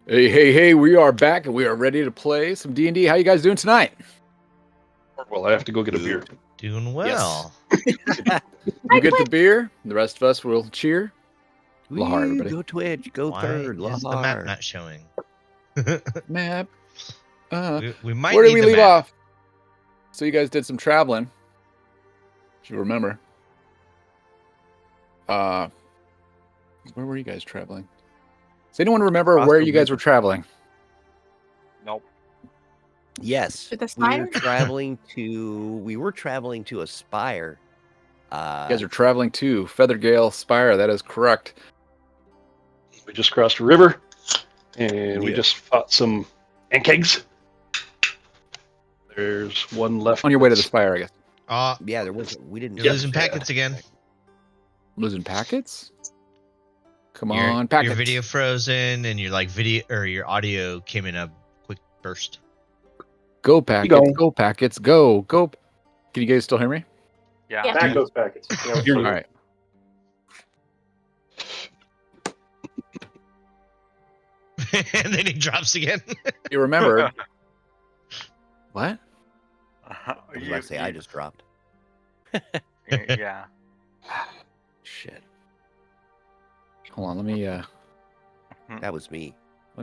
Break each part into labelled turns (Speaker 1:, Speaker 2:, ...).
Speaker 1: Hey, we are back and we are ready to play some D&D. How you guys doing tonight?
Speaker 2: Well, I have to go get a beer.
Speaker 3: Doing well.
Speaker 1: You get the beer, the rest of us will cheer. Lahar, everybody.
Speaker 4: Go Twitch, go
Speaker 3: Why
Speaker 4: third,
Speaker 3: is the map
Speaker 4: Lahar.
Speaker 3: not showing?
Speaker 1: Map.
Speaker 3: we might
Speaker 1: Where
Speaker 3: need
Speaker 1: did we
Speaker 3: the
Speaker 1: leave
Speaker 3: map.
Speaker 1: off? So you guys did some traveling. If you remember. Where were you guys traveling? Does anyone remember
Speaker 4: Across
Speaker 1: where
Speaker 4: the
Speaker 1: you guys were
Speaker 4: river.
Speaker 1: traveling?
Speaker 5: Nope.
Speaker 4: Yes,
Speaker 6: To the
Speaker 4: we
Speaker 6: Spire?
Speaker 4: were traveling to a Spire.
Speaker 1: You guys are traveling to Feathergale Spire. That is correct.
Speaker 2: We just crossed a river, and we
Speaker 4: Yeah.
Speaker 2: just fought some ankegs. There's one left.
Speaker 1: On your way to the Spire, I guess.
Speaker 4: Yeah, there wasn't. We didn't.
Speaker 3: You're losing packets again.
Speaker 1: Losing packets? Come
Speaker 3: Your-
Speaker 1: on, packets.
Speaker 3: Your video frozen, and your audio came in a quick burst.
Speaker 1: Go packets, go packets, go. Can you guys still hear me?
Speaker 5: Yeah.
Speaker 6: Yeah.
Speaker 5: Back those packets. Yeah,
Speaker 1: All right.
Speaker 3: And then he drops again.
Speaker 1: You remembered. What?
Speaker 4: I was about to say I just dropped.
Speaker 5: Yeah.
Speaker 1: Shit. Hold on, let me
Speaker 4: That was me.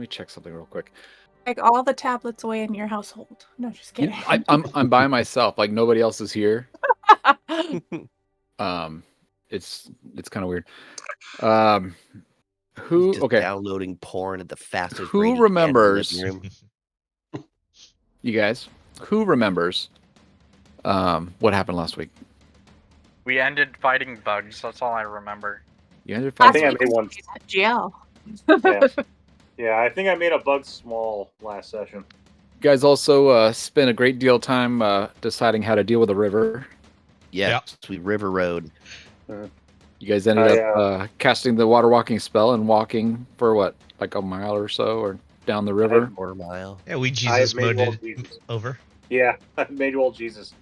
Speaker 1: check something real quick.
Speaker 6: Like all the tablets away in your household. No, just
Speaker 1: You
Speaker 6: kidding.
Speaker 1: know, I'm by myself, like nobody else is here. It's kind of weird. Who
Speaker 4: Just
Speaker 1: okay?
Speaker 4: downloading porn at the fastest
Speaker 1: Who
Speaker 4: rate he can in the
Speaker 1: remembers-
Speaker 4: living room.
Speaker 1: You guys, who remembers what happened last week?
Speaker 5: We ended fighting bugs. That's all I remember.
Speaker 1: You ended
Speaker 6: Last
Speaker 1: fighting.
Speaker 7: I
Speaker 6: week
Speaker 7: made
Speaker 6: was
Speaker 7: one.
Speaker 6: at GL.
Speaker 7: Yeah, I think I made a bug small last session.
Speaker 1: You guys also spent a great deal of time deciding how to deal with the river.
Speaker 4: Yes, we River Road.
Speaker 1: You guys ended up casting the water walking spell and walking for what, like a mile or so, or down the river.
Speaker 4: Quarter mile.
Speaker 3: Yeah, we
Speaker 7: I
Speaker 3: Jesus
Speaker 7: made
Speaker 3: moded
Speaker 7: old Jesus.
Speaker 3: over.
Speaker 7: Yeah, I made old Jesus.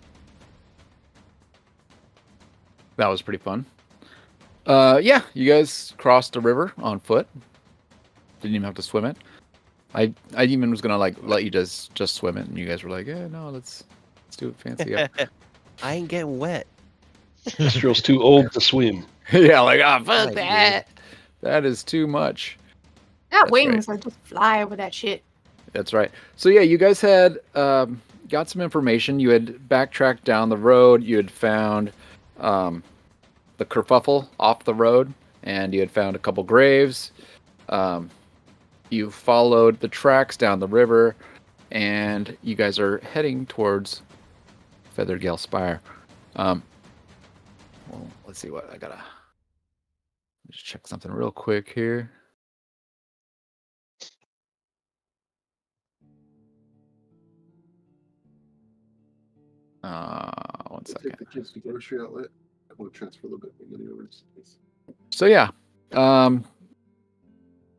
Speaker 1: That was pretty fun. Yeah, you guys crossed the river on foot. Didn't even have to swim it. I even was gonna like let you just swim it, and you guys were like, "Yeah, no, let's do it fancy up."
Speaker 4: I ain't getting wet.
Speaker 2: Israel's too old to swim.
Speaker 1: Yeah, like fuck
Speaker 4: Right,
Speaker 1: that. That is too much.
Speaker 6: Got
Speaker 1: That's
Speaker 6: wings. I just fly over that shit.
Speaker 1: That's right. So yeah, you guys had got some information. You had backtracked down the road. You had found the kerfuffle off the road, and you had found a couple graves. You followed the tracks down the river, and you guys are heading towards Feathergale Spire. Well, let's see what I gotta. Just check something real quick here. One second.
Speaker 8: Take the kids to grocery outlet. I want to transfer a little bit of money over to space.
Speaker 1: So yeah,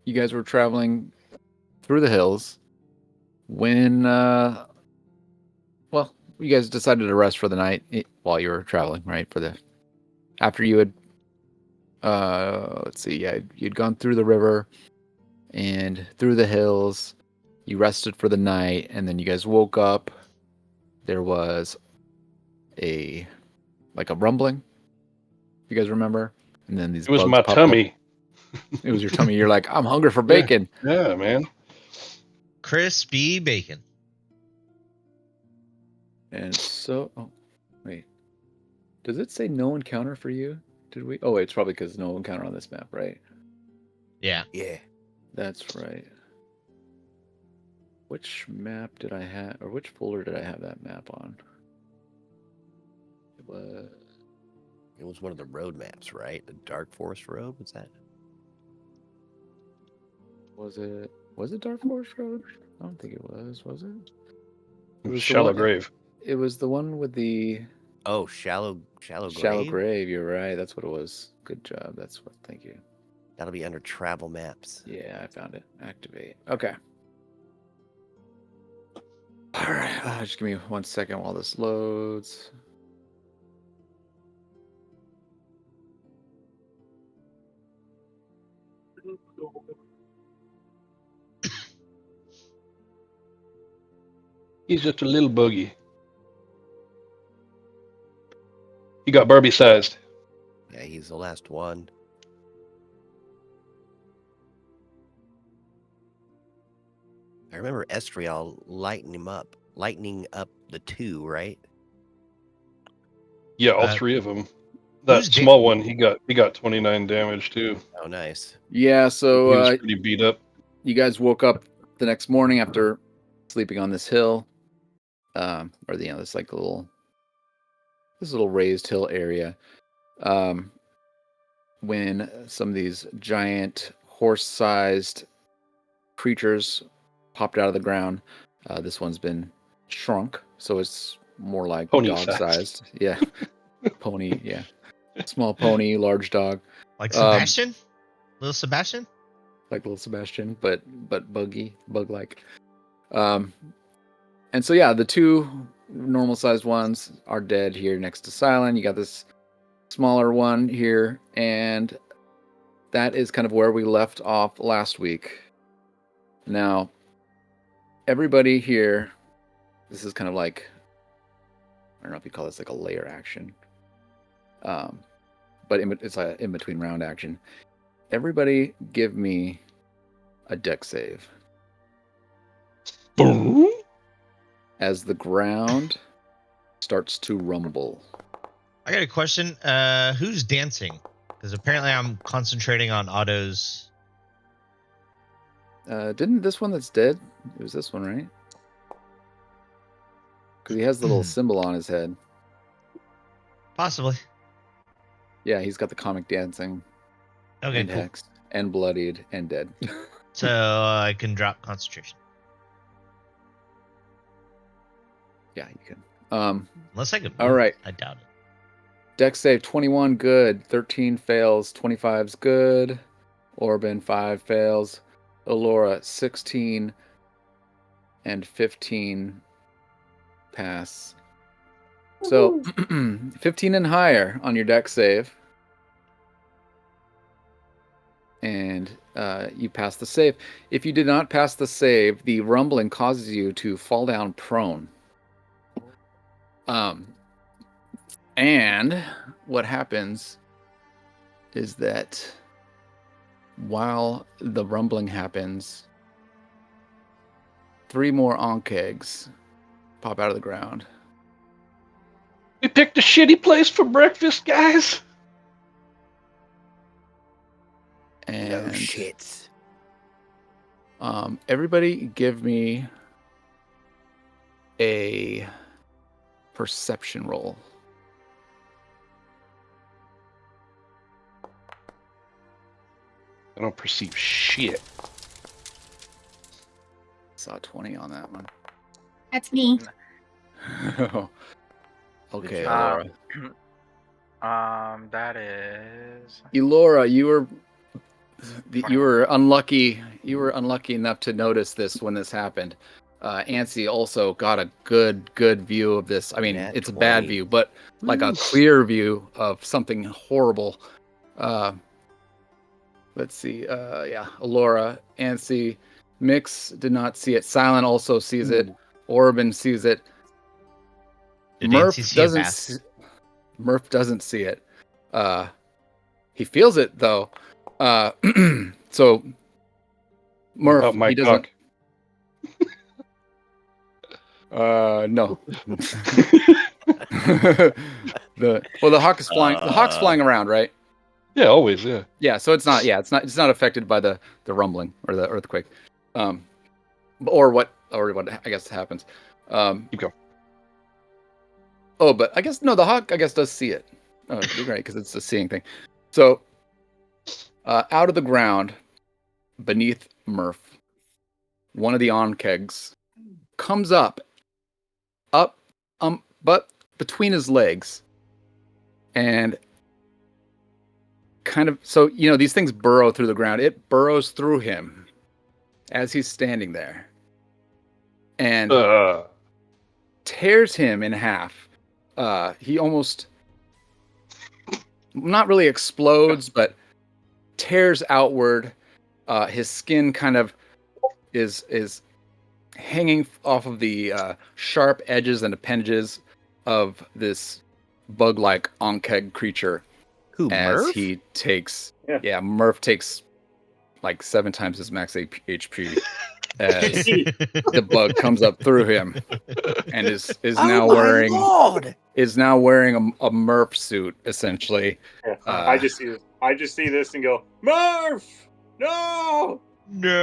Speaker 1: you guys were traveling through the hills when, well, you guys decided to rest for the night while you were traveling, right? After you had, let's see, yeah, you'd gone through the river and through the hills. You rested for the night, and then you guys woke up. There was a rumbling. You guys remember? And then these
Speaker 2: It was
Speaker 1: bugs
Speaker 2: my
Speaker 1: popped
Speaker 2: tummy.
Speaker 1: up. It was your tummy. You're like, I'm hungry for bacon.
Speaker 2: Yeah, man.
Speaker 3: Crispy bacon.
Speaker 1: And so, oh, wait. Does it say no encounter for you? Did we? Oh, wait, it's probably because no encounter on this map, right?
Speaker 3: Yeah.
Speaker 4: Yeah.
Speaker 1: That's right. Which map did I have, or which folder did I have that map on?
Speaker 4: It was one of the road maps, right? The Dark Forest Road. Was that?
Speaker 1: Was it Dark Forest Road? I don't think it was. Was it?
Speaker 2: It was
Speaker 1: the
Speaker 2: Shallow
Speaker 1: one-
Speaker 2: Grave.
Speaker 1: It was the one with the
Speaker 4: Oh, shallow grave.
Speaker 1: shallow grave. You're right. That's what it was. Good job. That's what. Thank you.
Speaker 4: That'll be under travel maps.
Speaker 1: Yeah, I found it. Activate. Okay. All right. Just give me 1 second while this loads.
Speaker 2: He's just a little buggy. He got Barbie sized.
Speaker 4: Yeah, he's the last one. I remember Estriel lightening up the two, right?
Speaker 2: Yeah, all
Speaker 3: Uh,
Speaker 2: three of them. That
Speaker 3: who's da-
Speaker 2: small one, he got 29 damage too.
Speaker 4: Oh, nice.
Speaker 1: Yeah,
Speaker 2: He
Speaker 1: so
Speaker 2: was pretty beat up.
Speaker 1: you guys woke up the next morning after sleeping on this hill, or this like this little raised hill area, when some of these giant horse-sized creatures popped out of the ground. This one's been shrunk, so it's more like
Speaker 2: Pony
Speaker 1: dog-sized. Yeah, pony. Yeah, small pony, large dog,
Speaker 3: like Sebastian? Little Sebastian?
Speaker 1: like little Sebastian, but bug-like. And so yeah, the two normal-sized ones are dead here next to Silent. You got this smaller one here, and that is kind of where we left off last week. Now, everybody here, this is kind of like, I don't know if you call this like a layer action, but it's an in-between round action. Everybody give me a deck save. As the ground starts to rumble.
Speaker 3: I got a question. Who's dancing? Because apparently I'm concentrating on Otto's.
Speaker 1: Didn't this one that's dead? It was this one, right? Because he has the little symbol on his head.
Speaker 3: Possibly.
Speaker 1: Yeah, he's got the comic dancing.
Speaker 3: Okay,
Speaker 1: and
Speaker 3: cool.
Speaker 1: hexed, and bloodied, and dead.
Speaker 3: So I can drop concentration.
Speaker 1: Yeah, you can.
Speaker 3: Unless I could.
Speaker 1: All
Speaker 3: move.
Speaker 1: right.
Speaker 3: I doubt it.
Speaker 1: Dex save 21, good. 13 fails. 25's good. Orban 5 fails. Elora 16 and 15 pass. So 15 and higher on your dex save. And you pass the save. If you did not pass the save, the rumbling causes you to fall down prone. And what happens is that while the rumbling happens, 3 more Ankh eggs pop out of the ground.
Speaker 2: We picked a shitty place for breakfast, guys.
Speaker 1: And
Speaker 4: No shit.
Speaker 1: Everybody give me a perception roll.
Speaker 2: I don't perceive shit.
Speaker 1: Saw 20 on that one.
Speaker 6: That's me.
Speaker 1: Okay,
Speaker 4: job.
Speaker 1: Elora.
Speaker 5: That is.
Speaker 1: Elora, you were unlucky. You were unlucky enough to notice this when this happened. Ansi also got a good view of this. I mean,
Speaker 4: Nat
Speaker 1: it's a bad
Speaker 4: 20.
Speaker 1: view, but like a clear view of something horrible. Let's see. Yeah, Elora, Ansi, Mix did not see it. Silent also sees it. Orban sees it.
Speaker 3: Did
Speaker 1: Murph
Speaker 3: Nancy see a
Speaker 1: doesn't.
Speaker 3: bath?
Speaker 1: Murph doesn't see it. He feels it though. So Murph,
Speaker 2: About my
Speaker 1: he doesn't.
Speaker 2: cock.
Speaker 1: No. The hawk is flying. The hawk's flying around, right?
Speaker 2: Yeah, always, yeah.
Speaker 1: Yeah. So it's not. Yeah, it's not affected by the rumbling or the earthquake, or what I guess happens.
Speaker 2: Keep going.
Speaker 1: Oh, but I guess no. The hawk, I guess, does see it. Oh, you're right, because it's a seeing thing. So, out of the ground, beneath Murph, one of the onkegs comes up, but between his legs, and kind of. So these things burrow through the ground. It burrows through him as he's standing there, and tears him in half. He almost not really explodes, but tears outward. His skin kind of is hanging off of the sharp edges and appendages of this bug-like onkeg creature.
Speaker 4: Who,
Speaker 1: As
Speaker 4: Murph?
Speaker 1: he takes,
Speaker 7: Yeah.
Speaker 1: Murph takes like 7 times his max HP as
Speaker 7: Indeed.
Speaker 1: the bug comes up through him and is
Speaker 4: Oh
Speaker 1: now
Speaker 4: my
Speaker 1: wearing
Speaker 4: lord!
Speaker 1: a Murph suit essentially.
Speaker 7: Yeah. I just see this and go, Murph! No!
Speaker 3: No.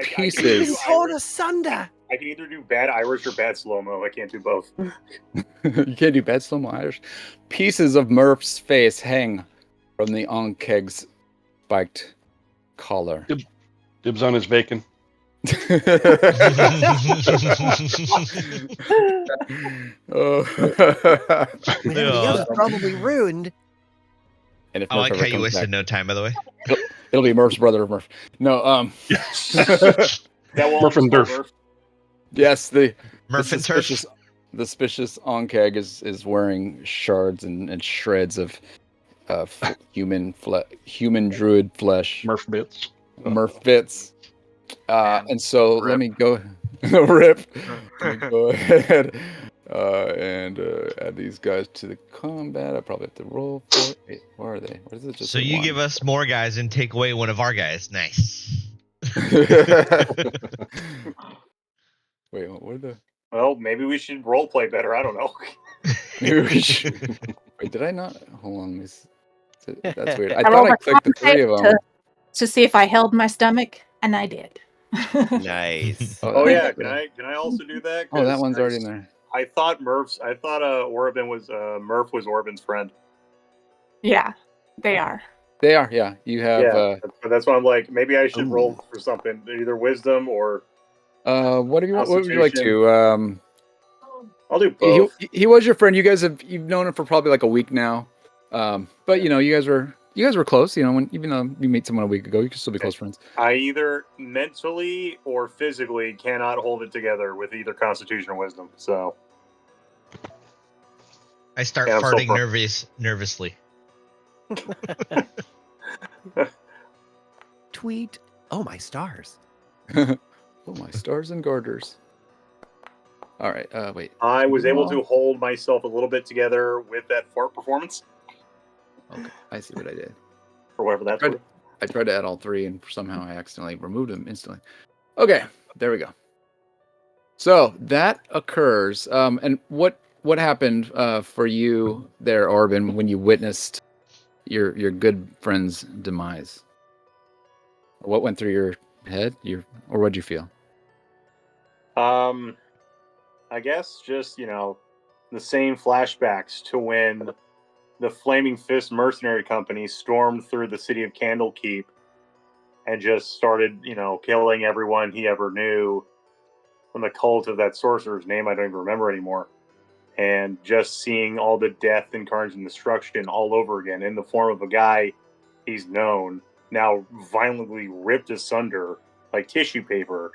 Speaker 1: Pieces.
Speaker 4: Torn asunder!
Speaker 7: I can either do bad Irish or bad slow-mo. I can't do both.
Speaker 1: You can't do bad slow-mo Irish. Pieces of Murph's face hang from the onkeg's spiked collar.
Speaker 2: Dibs on his bacon.
Speaker 1: Oh.
Speaker 4: Everybody else is probably ruined.
Speaker 1: And if
Speaker 3: I
Speaker 1: Murph
Speaker 3: like
Speaker 1: ever
Speaker 3: how you
Speaker 1: comes
Speaker 3: wasted
Speaker 1: back,
Speaker 3: no time, by the way.
Speaker 1: it'll be Murph's brother, Murph. No,
Speaker 7: That will
Speaker 2: Murph and
Speaker 7: almost
Speaker 2: Durf.
Speaker 7: Murph.
Speaker 1: yes, the
Speaker 3: Murph and Turf.
Speaker 1: the suspicious onkeg is wearing shards and shreds of human druid flesh.
Speaker 2: Murph bits.
Speaker 1: Murph bits. And so
Speaker 5: Rip.
Speaker 1: let me go rip. Let me go ahead and add these guys to the combat. I probably have to roll for it. Wait, where are they? What is it? Just
Speaker 3: So you give us more guys and take away one of our guys. Nice.
Speaker 1: Wait, what are the?
Speaker 7: Well, maybe we should role play better. I don't know.
Speaker 1: Maybe we should. Wait, did I not? Hold on. That's weird. I
Speaker 6: I
Speaker 1: thought
Speaker 6: rolled
Speaker 1: I
Speaker 6: a
Speaker 1: clicked the
Speaker 6: con
Speaker 1: 3 of them.
Speaker 6: to see if I held my stomach, and I did.
Speaker 4: Nice.
Speaker 7: Oh yeah,
Speaker 1: that's-
Speaker 7: can I also do that?
Speaker 1: Oh, that
Speaker 7: 'Cause
Speaker 1: one's already in there.
Speaker 7: I thought Orban was Murph was Orban's friend.
Speaker 6: Yeah, they are.
Speaker 1: They are, yeah. You have
Speaker 7: That's why I'm like, maybe I should
Speaker 4: Ooh.
Speaker 7: roll for something, either wisdom or
Speaker 1: what do you want? What would you like to?
Speaker 7: I'll do both.
Speaker 1: He was your friend. You've known him for probably like a week now. But you know, you guys were close. You know, even though you met someone a week ago, you can still be close friends.
Speaker 7: I either mentally or physically cannot hold it together with either Constitution or Wisdom. So
Speaker 3: I start
Speaker 7: Yeah, I'm so
Speaker 3: farting
Speaker 7: far.
Speaker 3: nervously.
Speaker 4: Tweet. Oh, my stars.
Speaker 1: Oh my stars and garters. All right. Wait.
Speaker 7: I was able to hold myself a little bit together with that fart performance,
Speaker 1: Okay, I see what I did.
Speaker 7: for whatever that's
Speaker 1: Right.
Speaker 7: worth.
Speaker 1: I tried to add all 3, and somehow I accidentally removed them instantly. Okay, there we go. So that occurs. And what happened for you there, Orban, when you witnessed your good friend's demise? What went through your head? Or what'd you feel?
Speaker 7: I guess just, the same flashbacks to when the Flaming Fist Mercenary Company stormed through the city of Candlekeep and just started, killing everyone he ever knew from the cult of that sorcerer's name I don't even remember anymore. And just seeing all the death and carnage and destruction all over again in the form of a guy he's known, now violently ripped asunder like tissue paper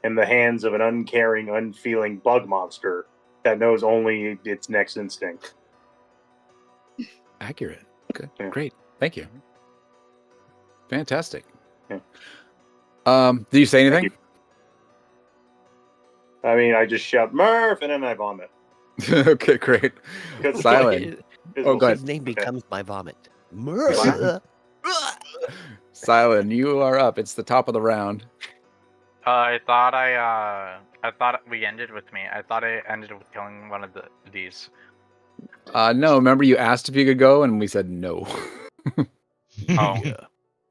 Speaker 7: in the hands of an uncaring, unfeeling bug monster that knows only its next instinct.
Speaker 1: Accurate. Okay,
Speaker 7: Yeah.
Speaker 1: great. Thank you. Fantastic.
Speaker 7: Yeah.
Speaker 1: Did you say anything?
Speaker 7: you. I mean, I just shout Murph and then I vomit.
Speaker 1: Okay, great.
Speaker 7: Because
Speaker 1: Silent. Oh, go ahead.
Speaker 4: His name becomes my vomit.
Speaker 1: Silent, you are up. It's the top of the round.
Speaker 5: I thought we ended with me. I thought I ended with killing one of these.
Speaker 1: No, remember you asked if you could go, and we said no.
Speaker 5: Oh.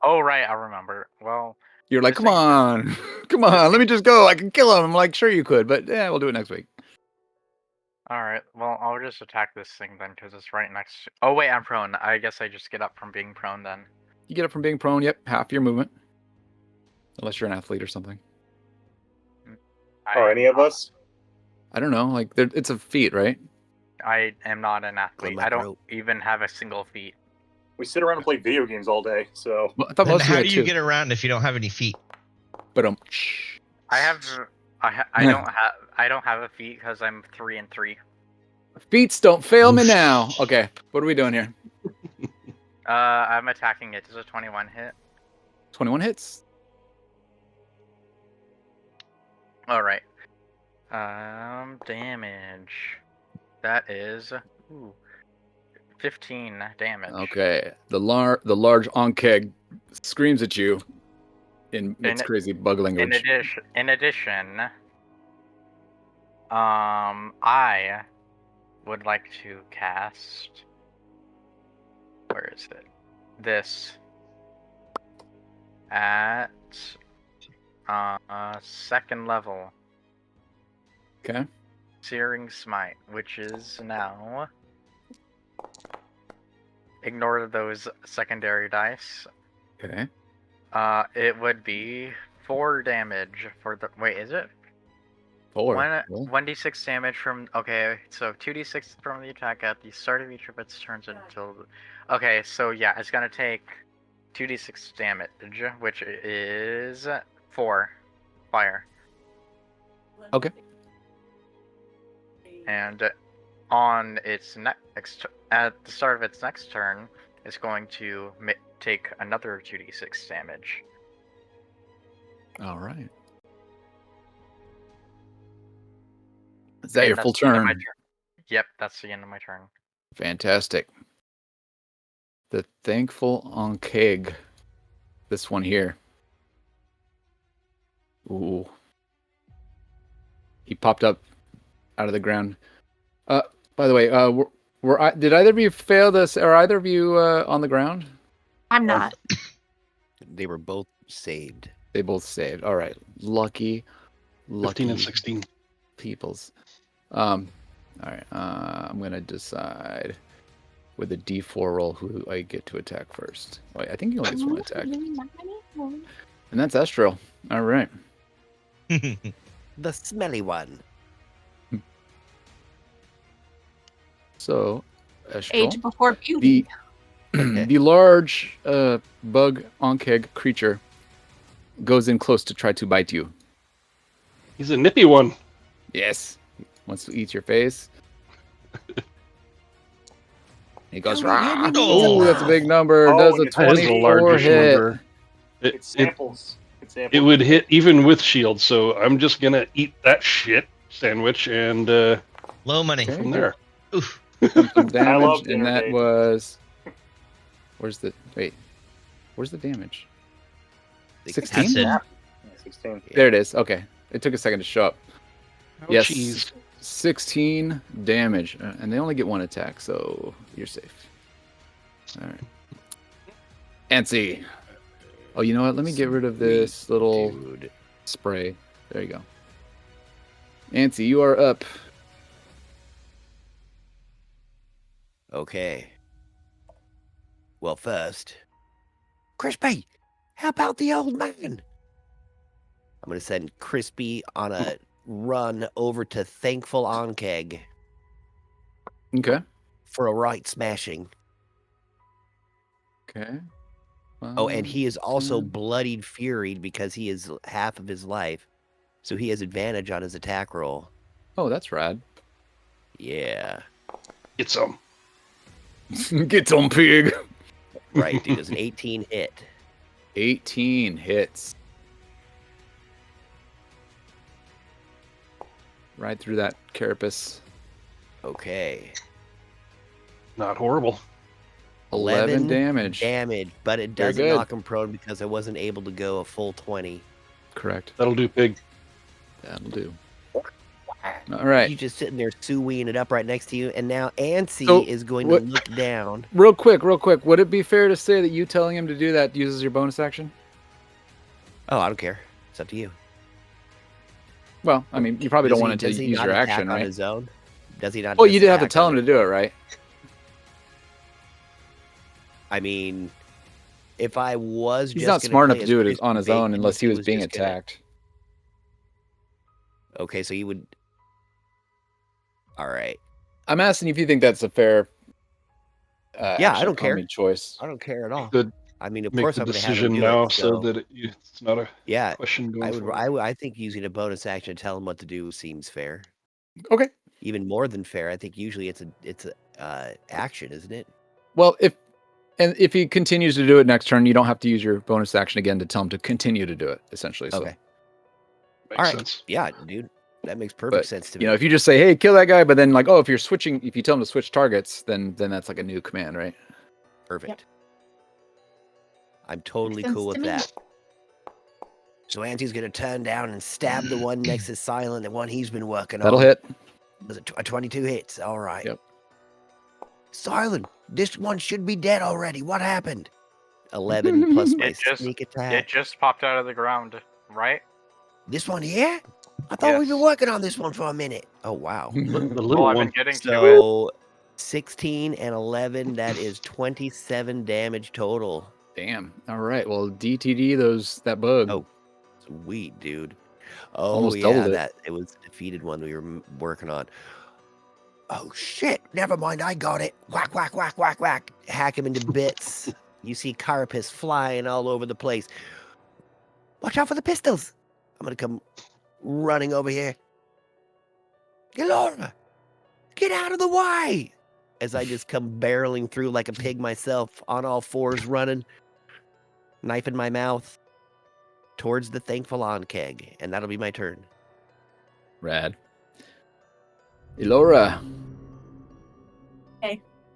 Speaker 5: Oh, right, I remember. Well,
Speaker 1: You're like,
Speaker 5: This
Speaker 1: come
Speaker 5: thing-
Speaker 1: on, come on, let me just go. I can kill him. I'm like, sure you could, but yeah, we'll do it next week.
Speaker 5: all right. Well, I'll just attack this thing then, because it's right next. Oh wait, I'm prone. I guess I just get up from being prone then.
Speaker 1: You get up from being prone. Yep, half your movement, unless you're an athlete or something.
Speaker 7: Or any of us?
Speaker 1: I don't know. Like, it's a feat, right?
Speaker 5: I am not an athlete.
Speaker 4: my
Speaker 5: I don't
Speaker 4: throat.
Speaker 5: even have a single feet.
Speaker 7: We sit around and play video games all day, so
Speaker 1: Well, I thought
Speaker 3: Then
Speaker 1: most of
Speaker 3: how
Speaker 1: you
Speaker 3: do
Speaker 1: had
Speaker 3: you
Speaker 1: two.
Speaker 3: get around if you don't have any feet?
Speaker 1: But
Speaker 5: I don't have a feet because I'm 3 and 3.
Speaker 1: feats don't fail me now. Okay, what are we doing here?
Speaker 5: I'm attacking it. Does a 21 hit?
Speaker 1: 21 hits.
Speaker 5: All right. Damage. That is 15 damage.
Speaker 1: Okay. The large Onkeg screams at you in its crazy bug language.
Speaker 5: In addition, I would like to cast. Where is it? This at second level.
Speaker 1: Okay.
Speaker 5: Searing Smite, which is now. Ignore those secondary dice.
Speaker 1: Okay.
Speaker 5: It would be 4 damage for the. Wait, is it?
Speaker 1: 4. Cool.
Speaker 5: 1d6 damage from. Okay, so 2d6 from the attack at the start of each of its turns until. Okay, so yeah, it's gonna take 2d6 damage, which is 4 fire.
Speaker 1: Okay.
Speaker 5: And on its next, at the start of its next turn, it's going to take another 2d6 damage.
Speaker 1: All right. Is that your
Speaker 5: And
Speaker 1: full
Speaker 5: that's the end of
Speaker 1: turn?
Speaker 5: my turn. Yep, that's the end of my turn.
Speaker 1: Fantastic. The Thankful Onkeg. This one here. Ooh. He popped up out of the ground. By the way, did either of you fail this? Are either of you on the ground?
Speaker 6: I'm not.
Speaker 4: They were both saved.
Speaker 1: They both saved. All right. Lucky
Speaker 2: 15 and 16.
Speaker 1: peoples. All right. I'm gonna decide with a D4 roll who I get to attack first. Wait, I think he only gets one attack, and that's Estrel. All right.
Speaker 4: The smelly one.
Speaker 1: So, Estrel,
Speaker 6: Age before beauty.
Speaker 1: the large bug Onkeg creature goes in close to try to bite you.
Speaker 2: He's a nippy one.
Speaker 1: Yes. He wants to eat your face. He goes, "Rah!" Oh, that's a big number.
Speaker 7: Oh,
Speaker 1: Does a
Speaker 7: and it's
Speaker 2: That is a
Speaker 1: 24
Speaker 2: largish
Speaker 1: hit.
Speaker 2: number.
Speaker 7: It samples.
Speaker 2: It would hit even with shield, so I'm just gonna eat that shit sandwich and
Speaker 3: Low money.
Speaker 1: Okay.
Speaker 2: from there.
Speaker 3: Oof.
Speaker 1: Some
Speaker 7: love
Speaker 1: damage,
Speaker 7: dinner
Speaker 1: and that
Speaker 7: dates.
Speaker 1: was. Where's the damage? 16?
Speaker 3: That's it.
Speaker 7: 16.
Speaker 1: There it is. Okay. It took a second to show up.
Speaker 2: Oh,
Speaker 1: Yes.
Speaker 2: jeez.
Speaker 1: 16 damage. And they only get one attack, so you're safe. All right. Antsy. Oh, you know what? Let me get rid of this little
Speaker 4: Dude.
Speaker 1: spray. There you go. Antsy, you are up.
Speaker 4: Okay. Well, first, Crispy, how about the old man? I'm going to send Crispy on a run over to Thankful Onkeg
Speaker 1: Okay.
Speaker 4: for a right smashing.
Speaker 1: Okay.
Speaker 4: Oh, and he is also
Speaker 1: 10.
Speaker 4: bloodied furied because he is half of his life. So he has advantage on his attack roll.
Speaker 1: Oh, that's rad.
Speaker 4: Yeah.
Speaker 2: Get some.
Speaker 1: Get some pig.
Speaker 4: Right, dude. It's an 18 hit.
Speaker 1: 18 hits. Right through that carapace.
Speaker 4: Okay.
Speaker 2: Not horrible.
Speaker 1: 11 damage.
Speaker 4: Damage, but it
Speaker 1: Very
Speaker 4: doesn't
Speaker 1: good.
Speaker 4: knock him prone because I wasn't able to go a full 20.
Speaker 1: Correct.
Speaker 2: That'll do, pig.
Speaker 1: That'll do. All right.
Speaker 4: You just sitting there sue-weeing it up right next to you, and now Antsy
Speaker 1: So,
Speaker 4: is going
Speaker 1: what-
Speaker 4: to look down.
Speaker 1: Real quick. Would it be fair to say that you telling him to do that uses your bonus action?
Speaker 4: Oh, I don't care. It's up to you.
Speaker 1: Well, I mean, you probably
Speaker 4: Does
Speaker 1: don't
Speaker 4: he-
Speaker 1: want to
Speaker 4: does he
Speaker 1: use
Speaker 4: not
Speaker 1: your
Speaker 4: attack
Speaker 1: action,
Speaker 4: on
Speaker 1: right?
Speaker 4: his own? Does he not?
Speaker 1: Well,
Speaker 4: just
Speaker 1: you did have to
Speaker 4: attack
Speaker 1: tell
Speaker 4: on
Speaker 1: him to do it, right?
Speaker 4: I mean, if I was
Speaker 1: He's
Speaker 4: just
Speaker 1: not
Speaker 4: gonna
Speaker 1: smart enough
Speaker 4: play
Speaker 1: to do
Speaker 4: as
Speaker 1: it on his
Speaker 4: Crispy
Speaker 1: own
Speaker 4: Bacon,
Speaker 1: unless he was being
Speaker 4: just gonna-
Speaker 1: attacked.
Speaker 4: Okay, so you would. All right.
Speaker 1: I'm asking if you think that's a fair
Speaker 4: Yeah, I
Speaker 1: action
Speaker 4: don't care.
Speaker 1: economy choice.
Speaker 4: I don't care at all.
Speaker 2: Good.
Speaker 4: I mean, of
Speaker 2: Make
Speaker 4: course
Speaker 2: the
Speaker 4: I'm going to have him
Speaker 2: decision
Speaker 4: do
Speaker 2: now
Speaker 4: it.
Speaker 2: so that it's not a
Speaker 4: yeah,
Speaker 2: question going
Speaker 4: I would.
Speaker 2: forward.
Speaker 4: I think using a bonus action to tell him what to do seems fair.
Speaker 1: Okay.
Speaker 4: Even more than fair. I think usually it's a action, isn't it?
Speaker 1: Well, if he continues to do it next turn, you don't have to use your bonus action again to tell him to continue to do it, essentially. So.
Speaker 4: Okay.
Speaker 2: Makes
Speaker 4: All right.
Speaker 2: sense.
Speaker 4: Yeah, dude. That makes perfect
Speaker 1: But
Speaker 4: sense to
Speaker 1: you
Speaker 4: me.
Speaker 1: know, if you just say, "Hey, kill that guy," but then like, oh, if you tell him to switch targets, then that's like a new command, right?
Speaker 4: Perfect. I'm totally
Speaker 6: sense
Speaker 4: cool
Speaker 6: to
Speaker 4: with
Speaker 6: me.
Speaker 4: that. So Auntie's gonna turn down and stab the one next to Silent, the one he's been working
Speaker 1: That'll
Speaker 4: on.
Speaker 1: hit.
Speaker 4: Was it 22 hits? All right.
Speaker 1: Yep.
Speaker 4: Silent, this one should be dead already. What happened? 11 plus my
Speaker 5: It just-
Speaker 4: sneak
Speaker 5: It
Speaker 4: attack.
Speaker 5: just popped out of the ground, right?
Speaker 4: This one here? I thought we've been
Speaker 5: Yes.
Speaker 4: working on this one for a minute. Oh, wow.
Speaker 2: The
Speaker 5: Well,
Speaker 2: little
Speaker 5: I've
Speaker 2: one.
Speaker 5: been getting to it.
Speaker 4: So 16 and 11, that is 27 damage total.
Speaker 1: Damn. All right. Well, DTD that bug.
Speaker 4: Oh, sweet, dude. Oh,
Speaker 1: Almost
Speaker 4: yeah,
Speaker 1: doubled it.
Speaker 4: it was the defeated one we were working on. Oh, shit. Never mind. I got it. Whack, whack, whack, whack, whack. Hack him into bits. You see carapace flying all over the place. Watch out for the pistols. I'm going to come running over here. Elora, get out of the way. As I just come barreling through like a pig myself, on all fours running, knife in my mouth, towards the thankful on keg. And that'll be my turn.
Speaker 1: Rad. Elora.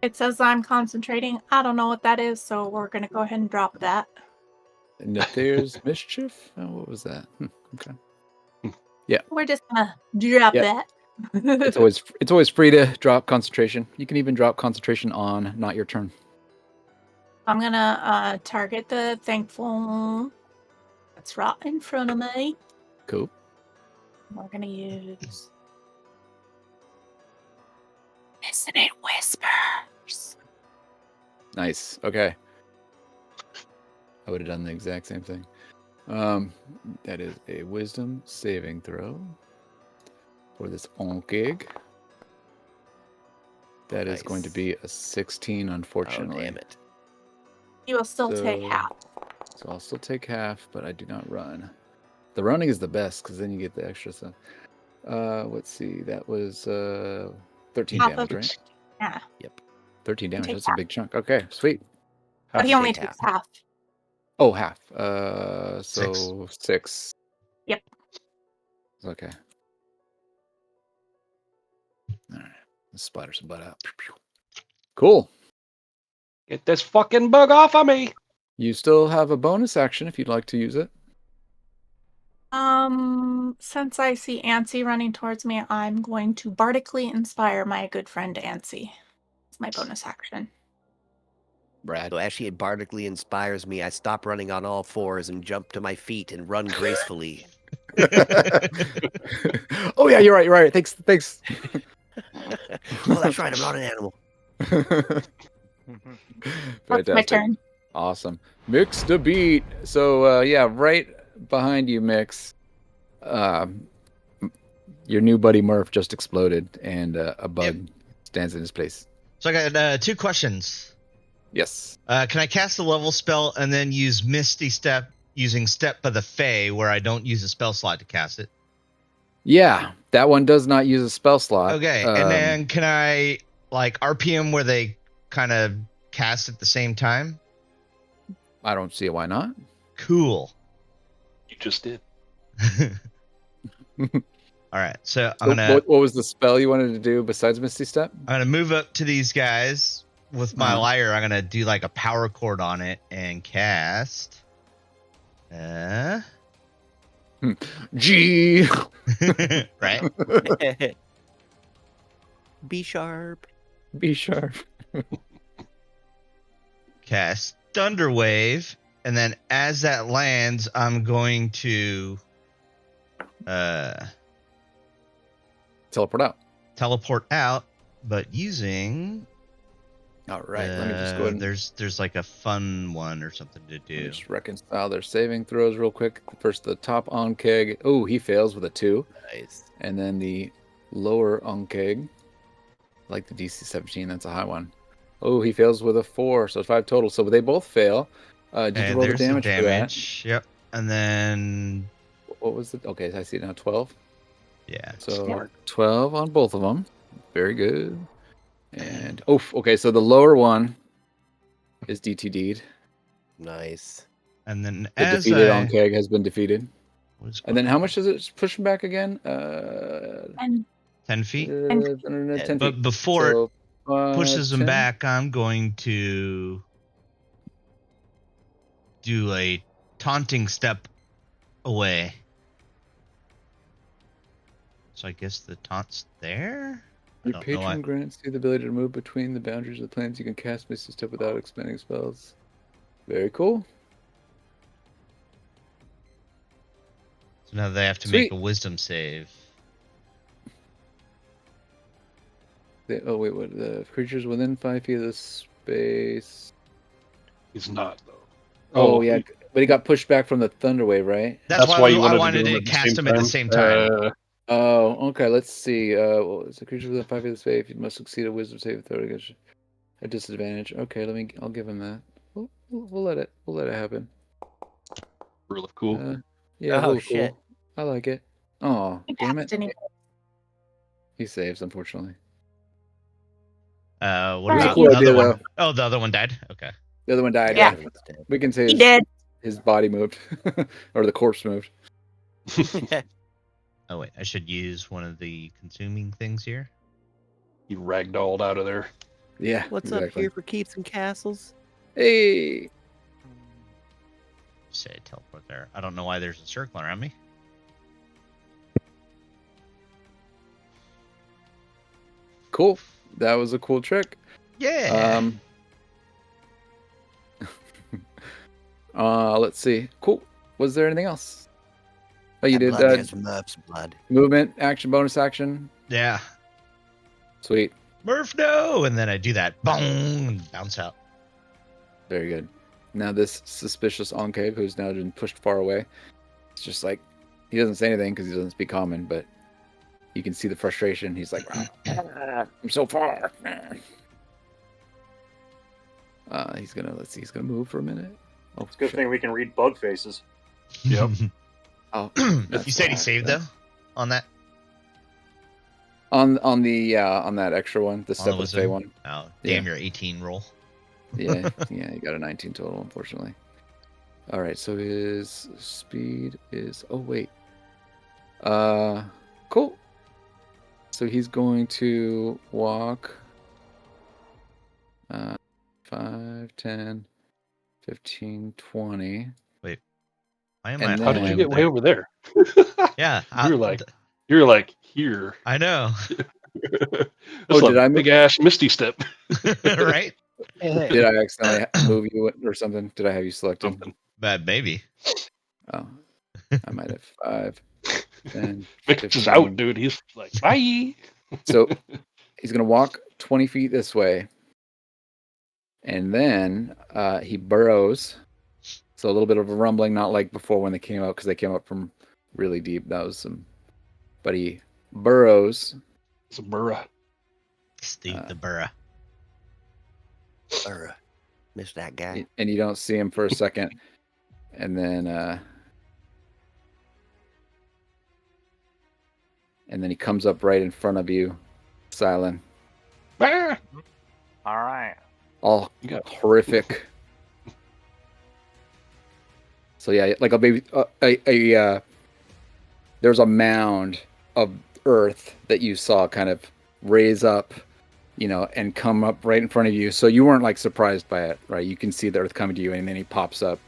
Speaker 6: It says I'm concentrating. I don't know what that is, so we're gonna go ahead and drop that.
Speaker 1: Nathair's mischief. Oh, what was that? Okay.
Speaker 6: We're just gonna drop
Speaker 1: Yeah.
Speaker 6: that.
Speaker 1: It's always free to drop concentration. You can even drop concentration on not your turn.
Speaker 6: I'm gonna target the thankful that's right in front of me.
Speaker 1: Cool.
Speaker 6: We're gonna use Listening Whispers.
Speaker 1: Nice. Okay. I would have done the exact same thing. That is a wisdom saving throw for this onkig. That is going to
Speaker 4: Nice.
Speaker 1: be a 16,
Speaker 4: Oh,
Speaker 1: unfortunately.
Speaker 4: damn it.
Speaker 6: You will still take
Speaker 1: So-
Speaker 6: half.
Speaker 1: So I'll still take half, but I do not run. The running is the best because then you get the extra stuff. Let's see. That was 13
Speaker 6: Half
Speaker 1: damage,
Speaker 6: of-
Speaker 1: right?
Speaker 6: Yeah.
Speaker 1: 13 damage.
Speaker 6: take
Speaker 1: That's a
Speaker 6: half.
Speaker 1: big chunk. Okay, sweet.
Speaker 6: But he
Speaker 4: to
Speaker 6: only
Speaker 4: take
Speaker 6: takes half.
Speaker 1: Oh, half. So 6.
Speaker 6: Yep.
Speaker 1: Okay. All right. Let's splatter some butt out. Pew, pew. Cool.
Speaker 2: Get this fucking bug off of me.
Speaker 1: You still have a bonus action if you'd like to use it.
Speaker 6: Since I see Ansi running towards me, I'm going to bardically inspire my good friend Ansi. It's my bonus action.
Speaker 1: Brad.
Speaker 4: So actually, it bardically inspires me. I stop running on all fours and jump to my feet and run gracefully.
Speaker 1: Oh yeah, you're right. You're right. Thanks.
Speaker 4: Oh, that's right. I'm not an animal.
Speaker 6: That's my
Speaker 1: Fantastic.
Speaker 6: turn.
Speaker 1: Awesome. Mix the beat. So yeah, right behind you, Mix. Your new buddy Murph just exploded, and a bug stands in his place.
Speaker 3: So I got 2 questions.
Speaker 1: Yes.
Speaker 3: Can I cast a level spell and then use Misty Step using Step of the Fae, where I don't use a spell slot to cast it?
Speaker 1: Yeah, that one does not use a spell slot.
Speaker 3: Okay, and then can I like RPM where they kind of cast at the same time?
Speaker 1: I don't see why not.
Speaker 3: Cool.
Speaker 2: You just did.
Speaker 3: All right, so
Speaker 1: So what was the spell you wanted to do besides Misty Step?
Speaker 3: I'm gonna move up to these guys with my lyre. I'm gonna do like a power chord on it and cast.
Speaker 1: G.
Speaker 3: Right.
Speaker 4: Be sharp.
Speaker 1: Be sharp.
Speaker 3: Cast Thunder Wave, and then as that lands, I'm going to
Speaker 1: Teleport out.
Speaker 3: teleport out, but using.
Speaker 1: All right. Let me just go ahead and
Speaker 3: There's like a fun one or something to
Speaker 1: let
Speaker 3: do.
Speaker 1: me just reconcile their saving throws real quick. First, the top Onkeg. Oh, he fails with a 2.
Speaker 4: Nice.
Speaker 1: And then the lower Onkeg, like the DC 17, that's a high one. Oh, he fails with a 4, so 5 total. So they both fail. Did you roll the
Speaker 3: There's
Speaker 1: damage for that?
Speaker 3: Yep. And then
Speaker 1: What was it? Okay, I see it now. 12.
Speaker 3: yeah.
Speaker 1: So 12 on both of them. Very good. And okay. So the lower one is DTD'd.
Speaker 4: Nice.
Speaker 3: And then
Speaker 1: The
Speaker 3: as
Speaker 1: defeated
Speaker 3: I
Speaker 1: Onkeg has been defeated. And then how much does it push him back again?
Speaker 6: And
Speaker 3: 10 feet.
Speaker 1: 10 feet.
Speaker 3: But before
Speaker 1: So,
Speaker 3: it pushes him
Speaker 1: 10?
Speaker 3: back, I'm going to do a taunting step away. So I guess the taunt's there? I
Speaker 1: Your
Speaker 3: don't know.
Speaker 1: patron grants you the ability to move between the boundaries of the planes. You can cast Misty Step without expending spells. Very cool.
Speaker 3: So now they have to
Speaker 1: Sweet.
Speaker 3: make a wisdom save.
Speaker 1: Oh wait, what? The creatures within 5 feet of the space.
Speaker 2: He's not though.
Speaker 1: Oh yeah, but he got pushed back from the thunder wave, right?
Speaker 3: That's why
Speaker 2: you
Speaker 3: I
Speaker 2: wanted
Speaker 3: wanted
Speaker 2: do
Speaker 3: to
Speaker 2: them
Speaker 3: cast him at the same time.
Speaker 1: Oh, okay. Let's see. What was the creature within 5 feet of the space? You must succeed a wisdom save throw against a disadvantage. Okay, I'll give him that. We'll let it happen.
Speaker 2: Really cool.
Speaker 1: Yeah,
Speaker 4: Oh,
Speaker 1: real
Speaker 4: shit.
Speaker 1: cool. I like it. Oh, damn it!
Speaker 6: Destiny.
Speaker 1: He saves, unfortunately.
Speaker 3: What
Speaker 6: It was a
Speaker 3: about
Speaker 6: cool
Speaker 3: the other
Speaker 1: idea,
Speaker 3: one?
Speaker 1: though.
Speaker 3: Oh, the other one died? Okay.
Speaker 1: The other one died.
Speaker 6: Yeah.
Speaker 1: We can say
Speaker 6: He did.
Speaker 1: his body moved, or the corpse moved.
Speaker 3: Oh, wait. I should use one of the consuming things here.
Speaker 2: He ragdolled out of there.
Speaker 1: Yeah.
Speaker 4: What's up
Speaker 1: exactly.
Speaker 4: here for keeps and castles?
Speaker 1: Hey.
Speaker 3: Say teleport there. I don't know why there's a circle around me.
Speaker 1: Cool. That was a cool trick.
Speaker 3: Yeah.
Speaker 1: Let's see. Cool. Was there anything else? Oh, you
Speaker 4: That
Speaker 1: did
Speaker 4: blood has Murph's blood.
Speaker 1: movement, action, bonus action.
Speaker 3: Yeah.
Speaker 1: Sweet.
Speaker 3: Murph, no! And then I do that. Boom! And bounce out.
Speaker 1: Very good. Now this suspicious enclave who's now been pushed far away. It's just like he doesn't say anything because he doesn't speak common, but you can see the frustration. He's like, I'm so far. He's gonna He's gonna move for a minute. Oh,
Speaker 7: It's a good thing we can read bug faces.
Speaker 2: Yep.
Speaker 1: Oh,
Speaker 3: You said he saved, though? On that?
Speaker 1: on that extra one, the step with Fey one.
Speaker 3: Oh,
Speaker 1: Yeah.
Speaker 3: damn your 18 roll.
Speaker 1: Yeah, you got a 19 total, unfortunately. All right, so his speed is. Oh wait. Cool. So he's going to walk. 5, 10, 15, 20.
Speaker 3: Wait. Why am
Speaker 1: And
Speaker 3: I?
Speaker 2: How did you
Speaker 1: then-
Speaker 2: get way over there?
Speaker 3: Yeah.
Speaker 2: You're like here.
Speaker 3: I know.
Speaker 2: That's
Speaker 1: did
Speaker 2: a
Speaker 1: I move-
Speaker 2: big ass misty step?
Speaker 3: Right?
Speaker 1: Did I accidentally move you or something? Did I have you selected?
Speaker 2: Something.
Speaker 3: But maybe.
Speaker 1: Oh, I might have 5, 10.
Speaker 2: Mix is
Speaker 1: 15.
Speaker 2: out, dude. He's like, bye.
Speaker 1: So he's gonna walk 20 feet this way, and then he burrows. So a little bit of a rumbling, not like before when they came up, because they came up from really deep. That was some. But he burrows.
Speaker 2: It's a burra.
Speaker 3: Steve the Burra.
Speaker 4: Missed that guy.
Speaker 1: And you don't see him for a second, and then he comes up right in front of you, Silent,
Speaker 2: Ah!
Speaker 5: All right.
Speaker 1: all
Speaker 2: You got-
Speaker 1: horrific. So yeah, like a baby, there's a mound of earth that you saw kind of raise up, and come up right in front of you. So you weren't like surprised by it, right? You can see the earth coming to you, and then he pops up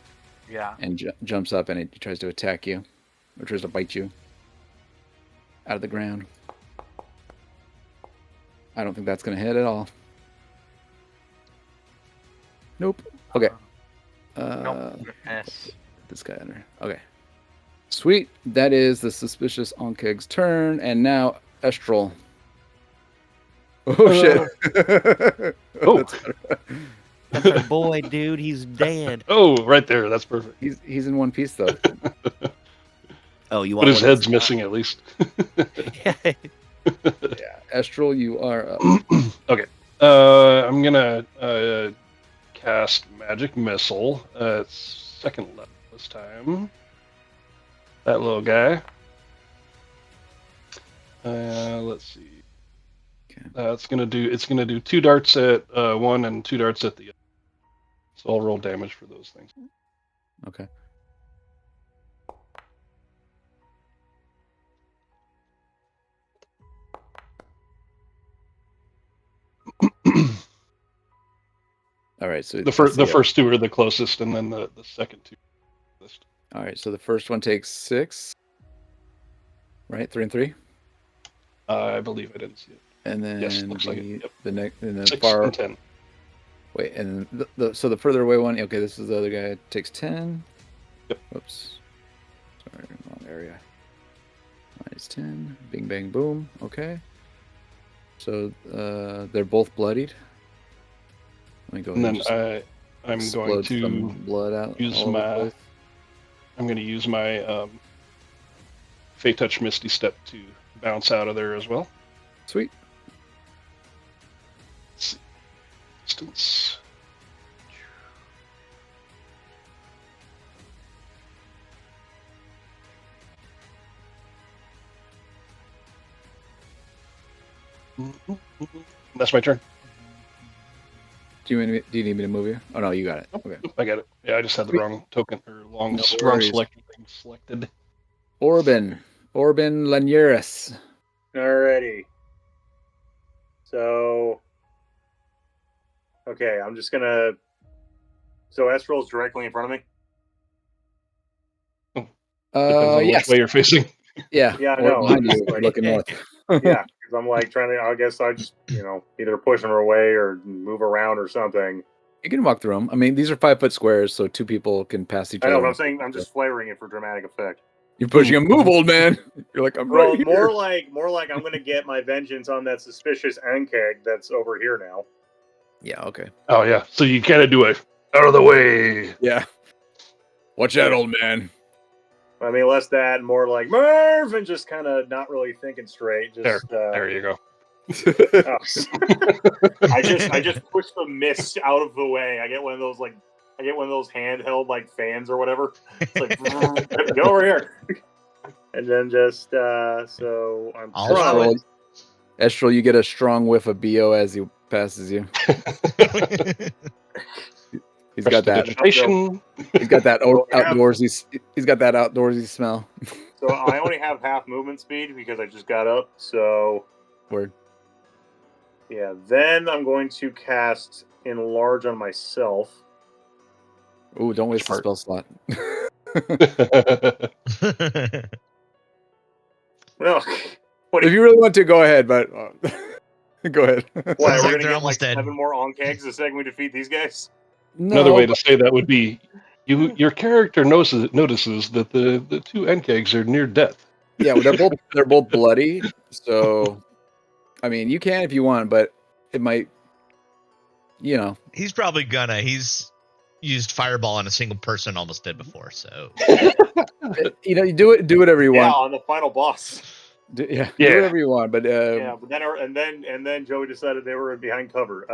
Speaker 5: Yeah.
Speaker 1: and jumps up, and he tries to attack you, or tries to bite you out of the ground. I don't think that's going to hit at all. Nope. Okay.
Speaker 5: Nope. Miss.
Speaker 1: This guy under. Okay. Sweet. That is the suspicious Onkeg's turn, and now Estral. Oh shit.
Speaker 2: Oh.
Speaker 4: That's our boy, dude. He's dead.
Speaker 2: Oh, right there. That's perfect.
Speaker 1: He's in one piece though.
Speaker 4: Oh, you
Speaker 2: But
Speaker 4: want
Speaker 2: his
Speaker 4: one
Speaker 2: head's
Speaker 4: that's
Speaker 2: missing at least.
Speaker 1: Yeah. Estral, you are up.
Speaker 2: Okay. I'm gonna cast magic missile. It's second level this time. That little guy. Let's see.
Speaker 1: Okay.
Speaker 2: It's gonna do 2 darts at one and 2 darts at the other. So I'll roll damage for those things.
Speaker 1: Okay. All right, so
Speaker 2: The first two are the closest, and then the second two.
Speaker 1: All right, so the first one takes 6. Right, 3 and 3.
Speaker 2: I believe I didn't see it.
Speaker 1: And then
Speaker 2: Yes, looks like it. Yep.
Speaker 1: the next, and the
Speaker 2: 6
Speaker 1: far.
Speaker 2: and 10.
Speaker 1: Wait, and so the further away one. Okay, this is the other guy. Takes 10.
Speaker 2: Yep.
Speaker 1: Oops. Sorry, wrong area. Minus 10. Bing, bang, boom. Okay. So they're both bloodied. Let me go
Speaker 2: And
Speaker 1: ahead
Speaker 2: then I'm going
Speaker 1: explode
Speaker 2: to
Speaker 1: some blood out.
Speaker 2: use
Speaker 1: all over the
Speaker 2: my.
Speaker 1: place.
Speaker 2: I'm going to use my Fey Touch Misty Step to bounce out of there as well.
Speaker 1: Sweet.
Speaker 2: Let's see. Distance. That's my turn.
Speaker 1: Do you need me to move you? Oh no, you got it. Okay.
Speaker 2: I got it. Yeah, I just had the wrong token or wrong
Speaker 1: No
Speaker 2: wrong
Speaker 1: worries.
Speaker 2: selected thing selected.
Speaker 1: Orban Lanuris.
Speaker 7: Alrighty. So, okay, I'm just gonna. So Estrel's directly in front of me.
Speaker 2: Depends on
Speaker 1: Yes.
Speaker 2: which way you're facing.
Speaker 1: Yeah.
Speaker 7: Yeah, I
Speaker 1: or
Speaker 7: know.
Speaker 1: behind
Speaker 7: I'm
Speaker 1: you,
Speaker 7: just like-
Speaker 1: looking north.
Speaker 7: Yeah, because I'm like trying to. I guess I just either push them away or move around or something.
Speaker 1: You can walk through them. I mean, these are 5-foot squares, so 2 people can pass each
Speaker 7: I
Speaker 1: other.
Speaker 7: know, but I'm saying I'm just flavoring it for dramatic effect.
Speaker 1: You're pushing a move, old man. You're like, I'm
Speaker 7: Well,
Speaker 1: right here.
Speaker 7: more like I'm gonna get my vengeance on that suspicious Ankeg that's over here now.
Speaker 1: Yeah. Okay.
Speaker 2: Oh yeah, so you kind of do it out of the way.
Speaker 1: Yeah. Watch out, old man.
Speaker 7: I mean, less that, more like Merv, and just kind of not really thinking straight. Just
Speaker 2: There you go.
Speaker 7: oh. I just push the mist out of the way. I get one of those handheld like fans or whatever. It's like get over here, and then just so I'm
Speaker 3: I'll allow
Speaker 7: trying.
Speaker 3: it.
Speaker 1: Estrel, you get a strong whiff of BO as he passes you. He's got that.
Speaker 2: Vegetation.
Speaker 1: He's got that
Speaker 7: So I have-
Speaker 1: outdoorsy. He's got that outdoorsy smell.
Speaker 7: So I only have half movement speed because I just got up. So
Speaker 1: Word.
Speaker 7: yeah, then I'm going to cast Enlarge on myself.
Speaker 1: Ooh, don't waste the
Speaker 2: Smart.
Speaker 1: spell slot.
Speaker 7: No,
Speaker 1: If you really want to, go ahead. But go ahead.
Speaker 7: what?
Speaker 3: Sounds
Speaker 7: We're
Speaker 3: like
Speaker 7: gonna
Speaker 3: they're
Speaker 7: get
Speaker 3: almost dead.
Speaker 7: 7 more Onkegs the second we defeat these guys.
Speaker 2: Another way to say that would be your character notices that the 2 Nkegs are near death.
Speaker 1: Yeah, well, they're both bloody. So, I mean, you can if you want, but it might,
Speaker 3: He's probably gonna. He's used fireball on a single person, almost dead before. So
Speaker 1: you do whatever you
Speaker 7: Yeah,
Speaker 1: want.
Speaker 7: on the final boss.
Speaker 1: Do
Speaker 2: Yeah.
Speaker 1: whatever you want. But
Speaker 7: Yeah, but then Joey decided they were behind cover.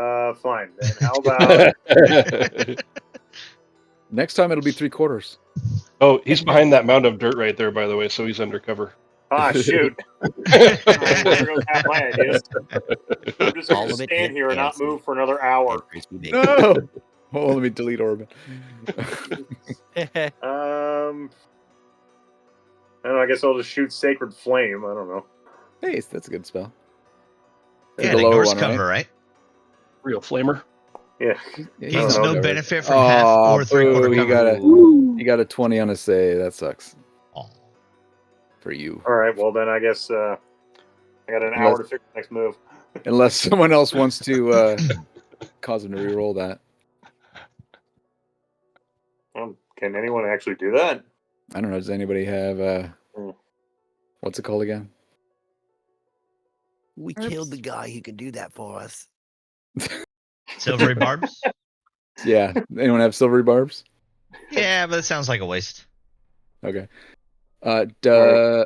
Speaker 7: Fine. Then how about
Speaker 1: next time it'll be 3/4.
Speaker 2: Oh, he's behind that mound of dirt right there, by the way, so he's undercover.
Speaker 7: shoot? There goes half my ideas. I'm just
Speaker 4: All
Speaker 7: going to
Speaker 4: of it
Speaker 7: stand
Speaker 4: hit
Speaker 7: here and not
Speaker 4: Nancy.
Speaker 7: move for another
Speaker 4: Hey,
Speaker 7: hour.
Speaker 4: Crispy Bacon.
Speaker 1: No. Oh, let me delete Orban.
Speaker 7: I don't know, I guess I'll just shoot Sacred Flame. I don't know.
Speaker 1: Hey, that's a good spell.
Speaker 3: yeah,
Speaker 1: The
Speaker 3: it
Speaker 1: lower
Speaker 3: ignores
Speaker 1: one, right?
Speaker 3: cover, right?
Speaker 2: Real flamer.
Speaker 7: Yeah.
Speaker 1: Yeah,
Speaker 3: He
Speaker 7: don't
Speaker 3: has
Speaker 7: know,
Speaker 3: no
Speaker 1: covered.
Speaker 3: benefit from half or 3/4
Speaker 1: boo,
Speaker 3: cover.
Speaker 1: You got a 20 on a save. That sucks
Speaker 3: Aw.
Speaker 1: for you.
Speaker 7: All right. Well, then I guess I got an hour to figure the next move.
Speaker 1: Unless someone else wants to cause him to re-roll that.
Speaker 7: Can anyone actually do that?
Speaker 1: I don't know. Does anybody have what's it called again?
Speaker 4: We killed the guy who could do that for us.
Speaker 3: Silvery barbs?
Speaker 1: Yeah. Anyone have silvery barbs?
Speaker 3: Yeah, but it sounds like a waste.
Speaker 1: Okay.
Speaker 3: Oh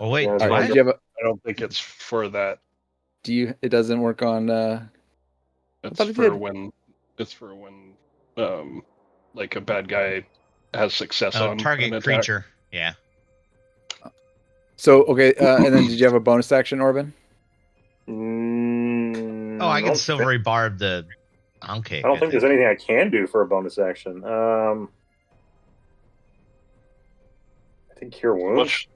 Speaker 3: wait,
Speaker 7: Yeah,
Speaker 1: All right,
Speaker 3: what?
Speaker 1: did you have
Speaker 2: I don't think it's for that.
Speaker 1: it doesn't work on
Speaker 2: It's
Speaker 1: thought it
Speaker 2: for
Speaker 1: did.
Speaker 2: when like a bad guy has success on an
Speaker 3: Target
Speaker 2: attack.
Speaker 3: creature. Yeah.
Speaker 1: so okay, and then did you have a bonus action, Orban?
Speaker 3: Oh, I can silvery barb the Ankh.
Speaker 7: I don't think there's anything I can do for a bonus action. I think Cure Wounds.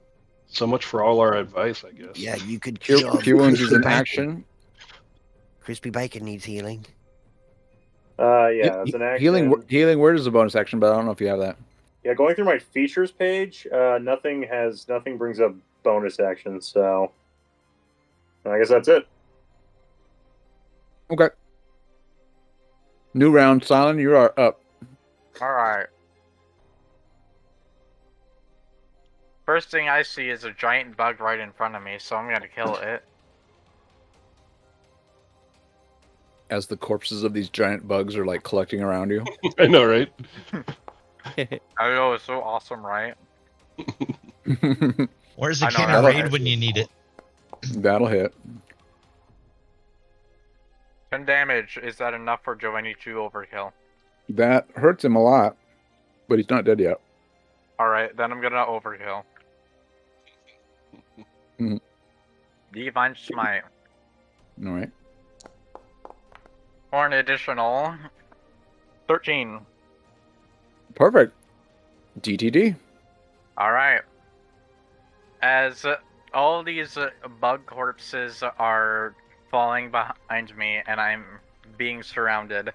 Speaker 2: So much for all our advice, I guess.
Speaker 4: Yeah, you could
Speaker 1: Cure wounds is an action.
Speaker 4: Crispy Bacon needs healing.
Speaker 7: Yeah, that's an action.
Speaker 1: Healing word is a bonus action, but I don't know if you have that.
Speaker 7: Yeah, going through my features page, nothing brings up bonus actions, so I guess that's it.
Speaker 1: Okay. New round, Silent. You are up.
Speaker 5: All right. First thing I see is a giant bug right in front of me, so I'm gonna kill it.
Speaker 1: As the corpses of these giant bugs are like collecting around you.
Speaker 2: I know, right?
Speaker 5: I know, it's so awesome, right?
Speaker 3: Where's the
Speaker 5: I know,
Speaker 3: king
Speaker 5: right?
Speaker 3: of raid when you need it?
Speaker 1: That'll hit.
Speaker 5: 10 damage. Is that enough for Giovanni to overkill?
Speaker 1: That hurts him a lot, but he's not dead yet.
Speaker 5: Alright, then I'm gonna overkill.
Speaker 1: Mhm.
Speaker 5: Divine Smite.
Speaker 1: All right.
Speaker 5: For an additional 13.
Speaker 1: Perfect. DTD.
Speaker 5: Alright. As all these bug corpses are falling behind me and I'm being surrounded,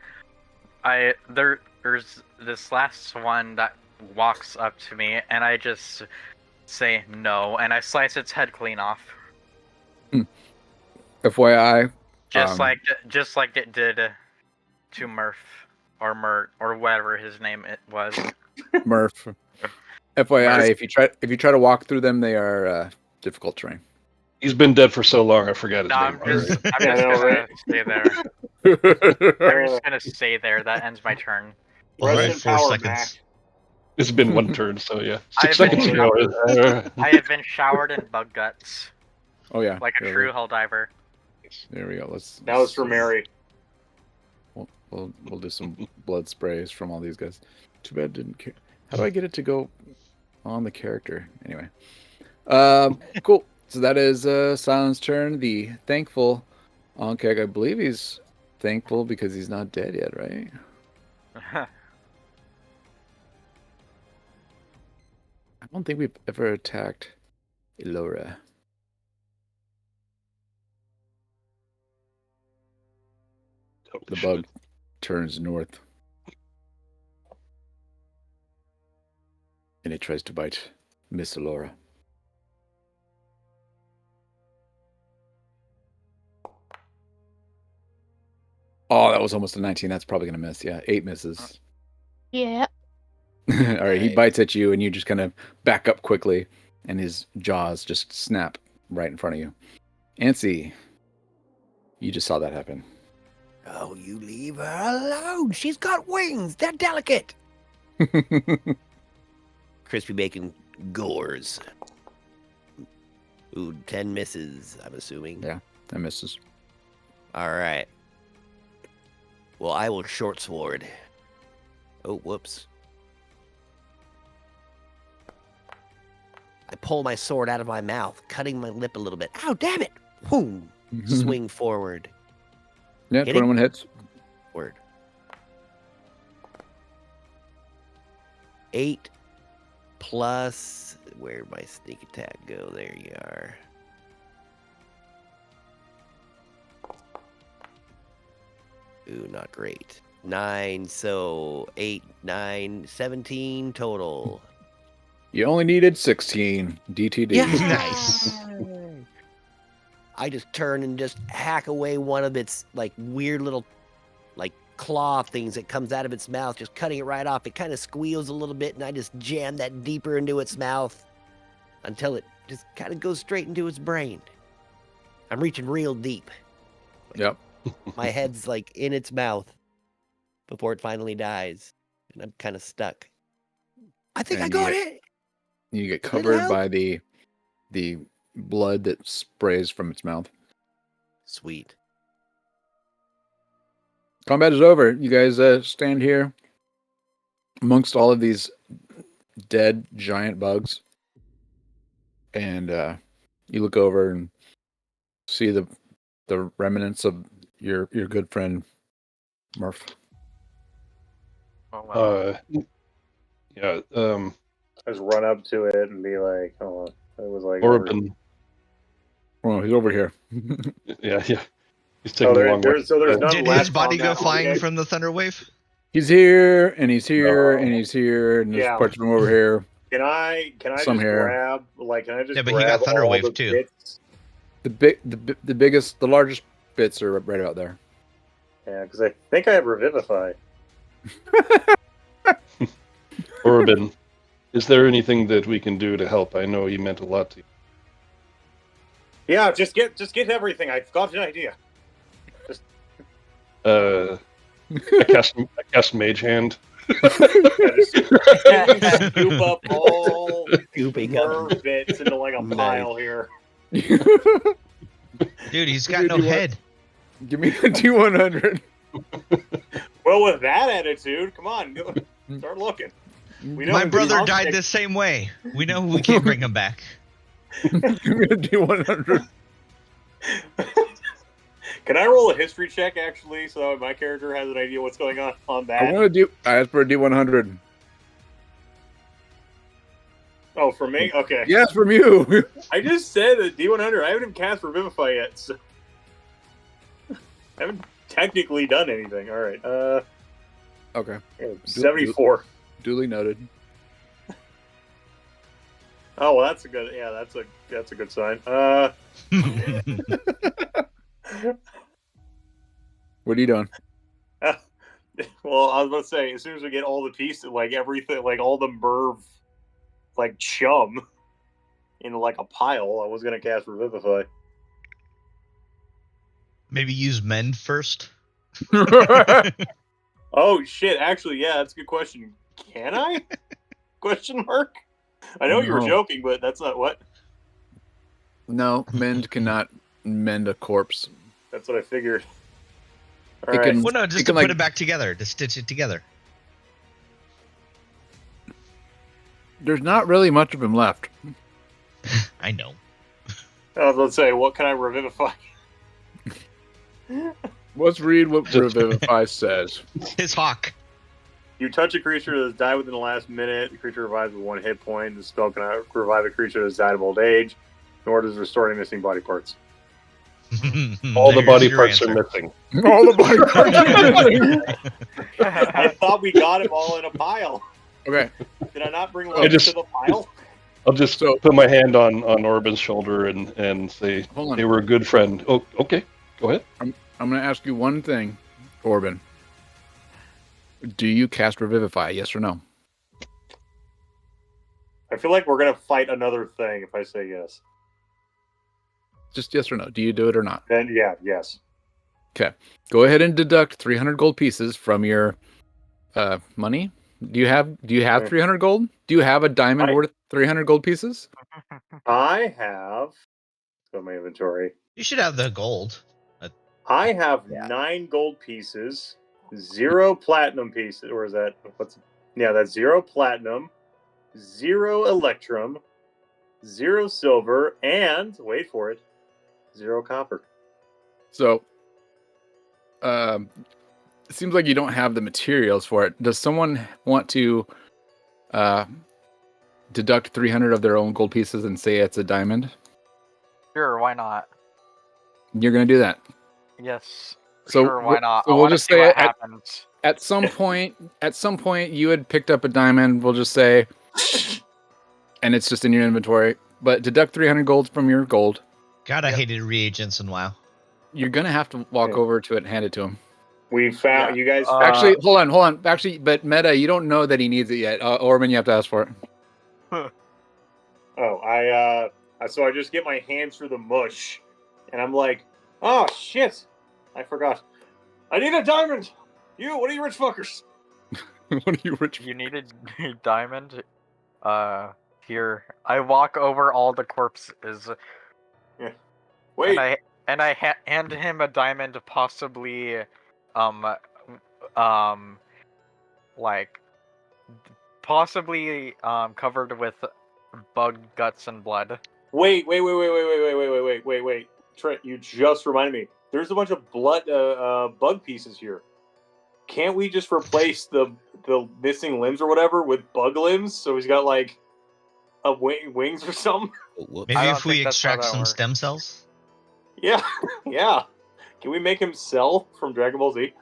Speaker 5: there's this last one that walks up to me and I just say no and I slice its head clean off.
Speaker 1: FYI.
Speaker 5: Just like it did to Murph or Mert or whatever his name it was.
Speaker 1: Murph. FYI, if you try to walk through them, they are difficult terrain.
Speaker 2: He's been dead for so long, I forgot his
Speaker 5: No,
Speaker 2: name.
Speaker 5: I'm just
Speaker 7: Yeah, I know,
Speaker 5: gonna
Speaker 7: right?
Speaker 5: stay there. I'm just gonna stay there. That ends my turn.
Speaker 7: Rest
Speaker 3: Alright,
Speaker 7: in
Speaker 3: 4
Speaker 7: power,
Speaker 3: seconds.
Speaker 7: Mac.
Speaker 2: It's been one turn, so yeah.
Speaker 5: I've
Speaker 2: 6 seconds
Speaker 5: been
Speaker 2: ago.
Speaker 5: I have been showered in bug guts
Speaker 1: Oh yeah.
Speaker 5: like a
Speaker 1: Here
Speaker 5: true hell diver.
Speaker 1: There we go.
Speaker 7: That was for Mary.
Speaker 1: We'll do some blood sprays from all these guys. Too bad it didn't care. How do I get it to go on the character? Anyway. Cool. So that is Silent's turn. The thankful Onkeg, I believe he's thankful because he's not dead yet, right? I don't think we've ever attacked Elora. The bug turns north. And it tries to bite Miss Elora. Oh, that was almost a 19. That's probably going to miss. Yeah, 8 misses.
Speaker 6: Yeah.
Speaker 1: All right, he bites at you, and you just kind of back up quickly, and his jaws just snap right in front of you. Antsy, you just saw that happen.
Speaker 4: Oh, you leave her alone. She's got wings. They're delicate. Crispy bacon gores. Ooh, 10 misses, I'm assuming.
Speaker 1: Yeah, that misses.
Speaker 4: All right. Well, I will short sword. Oh, whoops. I pull my sword out of my mouth, cutting my lip a little bit. Ow, damn it! Boom! Swing forward.
Speaker 1: Yeah,
Speaker 4: Hitting.
Speaker 1: 21 hits.
Speaker 4: Word. 8 plus. Where'd my sneak attack go? There you are. Ooh, not great. 9, so 8, 9, 17 total.
Speaker 1: You only needed 16. DTD.
Speaker 4: Yeah.
Speaker 3: Nice.
Speaker 4: I just turn and just hack away one of its like weird little like claw things that comes out of its mouth, just cutting it right off. It kind of squeals a little bit, and I just jam that deeper into its mouth until it just kind of goes straight into its brain. I'm reaching real deep.
Speaker 1: Yep.
Speaker 4: My head's like in its mouth before it finally dies, and I'm kind of stuck. I think
Speaker 1: And
Speaker 4: I got it.
Speaker 1: You get
Speaker 4: Does it
Speaker 1: covered
Speaker 4: help?
Speaker 1: by the blood that sprays from its mouth.
Speaker 4: Sweet.
Speaker 1: Combat is over. You guys stand here amongst all of these dead giant bugs, and you look over and see the remnants of your good friend Murph.
Speaker 5: Oh, wow.
Speaker 2: Yeah.
Speaker 7: I just run up to it and be like, oh, it was like.
Speaker 2: Orban.
Speaker 1: Oh, he's over here.
Speaker 2: Yeah. He's taking a long way.
Speaker 7: there's none
Speaker 3: Did
Speaker 7: left
Speaker 3: his body
Speaker 7: on
Speaker 3: go
Speaker 7: that
Speaker 3: flying
Speaker 7: object.
Speaker 3: from the thunder wave?
Speaker 1: He's here, and he's here,
Speaker 7: No.
Speaker 1: and he's here, and there's
Speaker 7: Yeah.
Speaker 1: parts of him over here.
Speaker 7: Can I
Speaker 1: Some
Speaker 7: just
Speaker 1: hair.
Speaker 7: grab
Speaker 3: Yeah, but he got Thunder
Speaker 7: all
Speaker 3: Wave,
Speaker 7: the
Speaker 3: too.
Speaker 7: bits?
Speaker 1: The biggest, the largest bits are right about there.
Speaker 7: Yeah, because I think I have Revivify.
Speaker 2: Orban, is there anything that we can do to help? I know you meant a lot to you.
Speaker 7: Yeah, just get everything. I've got an idea.
Speaker 2: I cast Mage Hand.
Speaker 7: Yeah, just scoop up all
Speaker 4: Scooping up.
Speaker 7: nerve bits into like a
Speaker 4: Nice.
Speaker 7: pile here.
Speaker 3: Dude, he's got no
Speaker 1: Do you want-
Speaker 3: head.
Speaker 1: Give me a D100.
Speaker 7: Well, with that attitude, come on, go, start looking. We know
Speaker 3: My
Speaker 7: who's
Speaker 3: brother
Speaker 7: wrong.
Speaker 3: died the same way. We know we can't bring him back.
Speaker 1: Give me a D100.
Speaker 7: Can I roll a history check actually, so my character has an idea what's going on
Speaker 1: I
Speaker 7: that?
Speaker 1: want to do. I asked for a D100.
Speaker 7: Oh, for me? Okay.
Speaker 1: Yes, from you.
Speaker 7: I just said a D100. I haven't even cast Revivify yet, so I haven't technically done anything. All right.
Speaker 1: Okay.
Speaker 7: 74.
Speaker 1: Duly noted.
Speaker 7: Oh, well, that's a good. Yeah, that's a good sign.
Speaker 1: What are you doing?
Speaker 7: Well, I was about to say, as soon as we get all the pieces, like everything, like all the Merv, like chum, in like a pile, I was gonna cast Revivify.
Speaker 3: Maybe use mend first.
Speaker 7: Oh shit! Actually, yeah, that's a good question. Can I? Question mark. I know you were
Speaker 1: No.
Speaker 7: joking, but that's not what.
Speaker 1: No, mend cannot mend a corpse.
Speaker 7: That's what I figured. All
Speaker 1: It
Speaker 7: right.
Speaker 1: can-
Speaker 3: Well, no, just
Speaker 1: You
Speaker 3: to
Speaker 1: can,
Speaker 3: put
Speaker 1: like-
Speaker 3: it back together, to stitch it together.
Speaker 1: There's not really much of him left.
Speaker 3: I know.
Speaker 7: I was about to say, what can I revivify?
Speaker 1: Let's read what Revivify says.
Speaker 3: His hawk.
Speaker 7: You touch a creature that has died within the last minute. The creature revives with 1 hit point. The spell cannot revive a creature that has died of old age, nor does restore any missing body parts.
Speaker 2: All the
Speaker 3: There's
Speaker 2: body
Speaker 3: your
Speaker 2: parts
Speaker 3: answer.
Speaker 2: are missing.
Speaker 1: All the body parts are missing.
Speaker 7: I thought we got them all in a pile.
Speaker 1: Okay.
Speaker 7: Did I not bring
Speaker 2: I
Speaker 7: Logan
Speaker 2: just-
Speaker 7: to the pile?
Speaker 2: I'll just
Speaker 1: So-
Speaker 2: put my hand on Orban's shoulder and say,
Speaker 1: Hold on.
Speaker 2: they were a good friend. Oh, okay. Go ahead.
Speaker 1: I'm going to ask you one thing, Orban. Do you cast Revivify, yes or no?
Speaker 7: I feel like we're going to fight another thing if I say yes.
Speaker 1: Just yes or no. Do you do it or not?
Speaker 7: Then, yeah, yes.
Speaker 1: Go ahead and deduct 300 gold pieces from your money. Do you have 300 gold? Do you have a diamond worth 300 gold pieces?
Speaker 7: I have... Go to my inventory.
Speaker 3: You should have the gold.
Speaker 7: I have
Speaker 4: Yeah.
Speaker 7: 9 gold pieces, 0 platinum pieces, or is that that's 0 platinum, 0 electrum, 0 silver, and wait for it, 0 copper.
Speaker 1: So, it seems like you don't have the materials for it. Does someone want to deduct 300 of their own gold pieces and say it's a diamond?
Speaker 5: Sure, why not?
Speaker 1: You're going to do that.
Speaker 5: Yes.
Speaker 1: So
Speaker 5: sure, why not?
Speaker 1: so
Speaker 5: I
Speaker 1: we'll
Speaker 5: want to
Speaker 1: just
Speaker 5: see
Speaker 1: say
Speaker 5: what
Speaker 1: at-
Speaker 5: happens.
Speaker 1: At some point, you had picked up a diamond. We'll just say, and it's just in your inventory. But deduct 300 gold from your gold.
Speaker 3: God, I
Speaker 5: Yep.
Speaker 3: hated reagents in WoW.
Speaker 1: You're gonna have to walk
Speaker 7: Yeah.
Speaker 1: over to it and hand it to him.
Speaker 7: We found you guys.
Speaker 1: Actually, hold on. Actually, but Meta, you don't know that he needs it yet. Orban, you have to ask for it.
Speaker 7: So I just get my hands through the mush, and I'm like, oh shit, I forgot. I need a diamond. What are you rich fuckers?
Speaker 1: What are you rich?
Speaker 5: You needed a diamond? Here. I walk over all the corpses,
Speaker 7: Wait,
Speaker 5: and I hand him a diamond, possibly, covered with bug guts and blood.
Speaker 7: wait. Trent, you just reminded me. There's a bunch of bug pieces here. Can't we just replace the missing limbs or whatever with bug limbs? So he's got like a wings or something.
Speaker 3: Maybe
Speaker 5: I don't
Speaker 3: if we
Speaker 5: think that's how
Speaker 3: extract
Speaker 5: that
Speaker 3: some
Speaker 5: works.
Speaker 3: stem cells?
Speaker 7: Yeah, yeah. Can we make him Cell from Dragon Ball Z?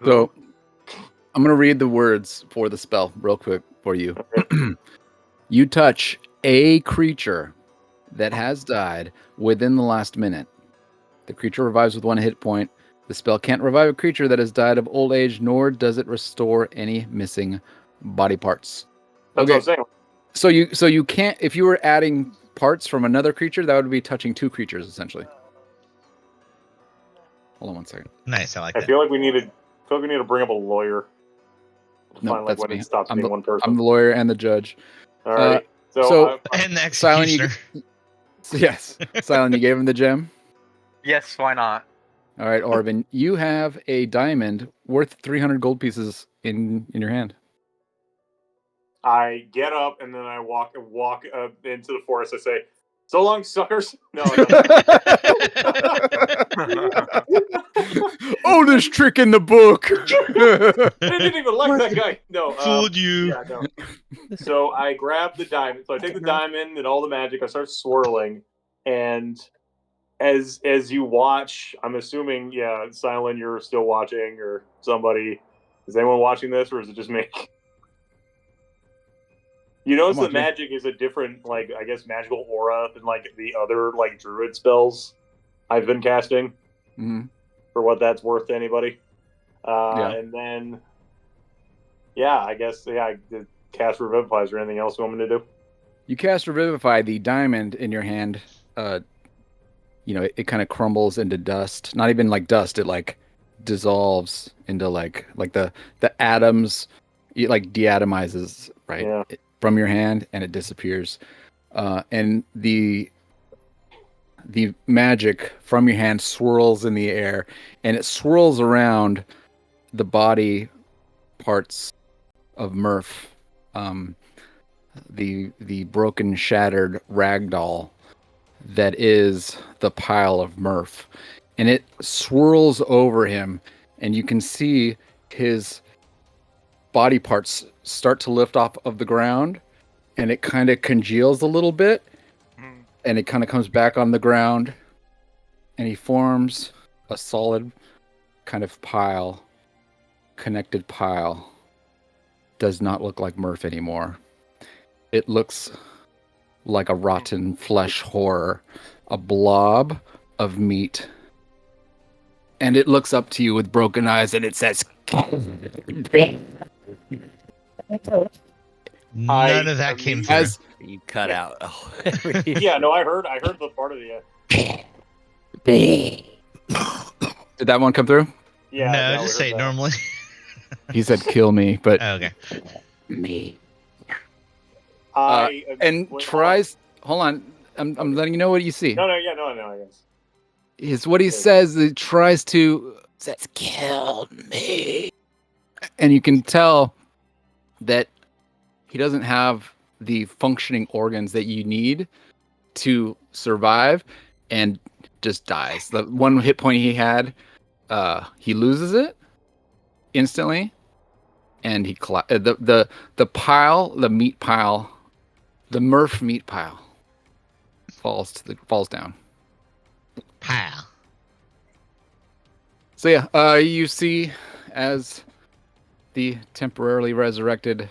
Speaker 1: So I'm gonna read the words for the spell real quick for you.
Speaker 7: Okay.
Speaker 1: You touch a creature that has died within the last minute. The creature revives with 1 hit point. The spell can't revive a creature that has died of old age, nor does it restore any missing body parts.
Speaker 7: That's what I'm saying.
Speaker 1: So you can't, if you were adding parts from another creature, that would be touching 2 creatures essentially. Hold on 1 second.
Speaker 3: Nice, I like
Speaker 7: I
Speaker 3: that.
Speaker 7: feel like we need to bring up a lawyer.
Speaker 1: No,
Speaker 7: Find
Speaker 1: that's
Speaker 7: when
Speaker 1: me.
Speaker 7: it stops
Speaker 1: I'm
Speaker 7: being
Speaker 1: the,
Speaker 7: one person.
Speaker 1: I'm the lawyer and the judge.
Speaker 7: All right.
Speaker 1: so-
Speaker 3: And the
Speaker 1: Silent,
Speaker 3: executioner.
Speaker 1: Yes, Silent, you gave him the gem.
Speaker 5: Yes, why not?
Speaker 1: All right, Orvin, you have a diamond worth 300 gold pieces in your hand.
Speaker 7: I get up and then I walk into the forest. I say, "So long, suckers." No.
Speaker 1: Oldest trick in the book.
Speaker 7: I didn't even like that guy. No.
Speaker 3: Fooled you.
Speaker 7: Yeah, no. So I grab the diamond. So I take the diamond and all the magic. I start swirling, and as you watch, I'm assuming, yeah, Silent, you're still watching, or somebody. Is anyone watching this, or is it just me? You notice
Speaker 1: I'm
Speaker 7: the
Speaker 1: watching.
Speaker 7: magic is a different, like, I guess, magical aura than like the other like druid spells I've been casting.
Speaker 1: Mhm.
Speaker 7: For what that's worth to anybody.
Speaker 1: Yeah.
Speaker 7: And then, yeah, I guess, yeah, I did cast Revivify. Is there anything else you want me to do?
Speaker 1: You cast Revivify, the diamond in your hand, it kind of crumbles into dust. Not even like dust, it like dissolves into like the atoms, it like deatomizes, right?
Speaker 7: Yeah.
Speaker 1: From your hand, and it disappears. And the magic from your hand swirls in the air, and it swirls around the body parts of Murph. The broken, shattered ragdoll that is the pile of Murph, and it swirls over him, and you can see his body parts start to lift off of the ground, and it kind of congeals a little bit, and it kind of comes back on the ground, and he forms a solid kind of pile, connected pile. Does not look like Murph anymore. It looks like a rotten flesh horror, a blob of meat. And it looks up to you with broken eyes, and it says,
Speaker 3: None of that came through.
Speaker 1: as
Speaker 4: You cut out. Oh.
Speaker 7: Yeah, no, I heard the part of the.
Speaker 1: did that one come through?
Speaker 7: Yeah,
Speaker 3: no,
Speaker 7: we
Speaker 3: just
Speaker 7: heard
Speaker 3: say it
Speaker 7: that.
Speaker 3: normally.
Speaker 1: He said, "Kill me," but
Speaker 3: Oh, okay.
Speaker 1: me.
Speaker 7: I
Speaker 1: And
Speaker 7: wait,
Speaker 1: tries. Hold on, I'm letting you know what you see.
Speaker 7: No, I guess.
Speaker 1: Is what he says. He tries to says, "Kill me," and you can tell that he doesn't have the functioning organs that you need to survive, and just dies. The 1 hit point he had, he loses it instantly, and he the pile, the meat pile, the Murph meat pile falls down.
Speaker 3: Pile.
Speaker 1: So yeah, you see as the temporarily resurrected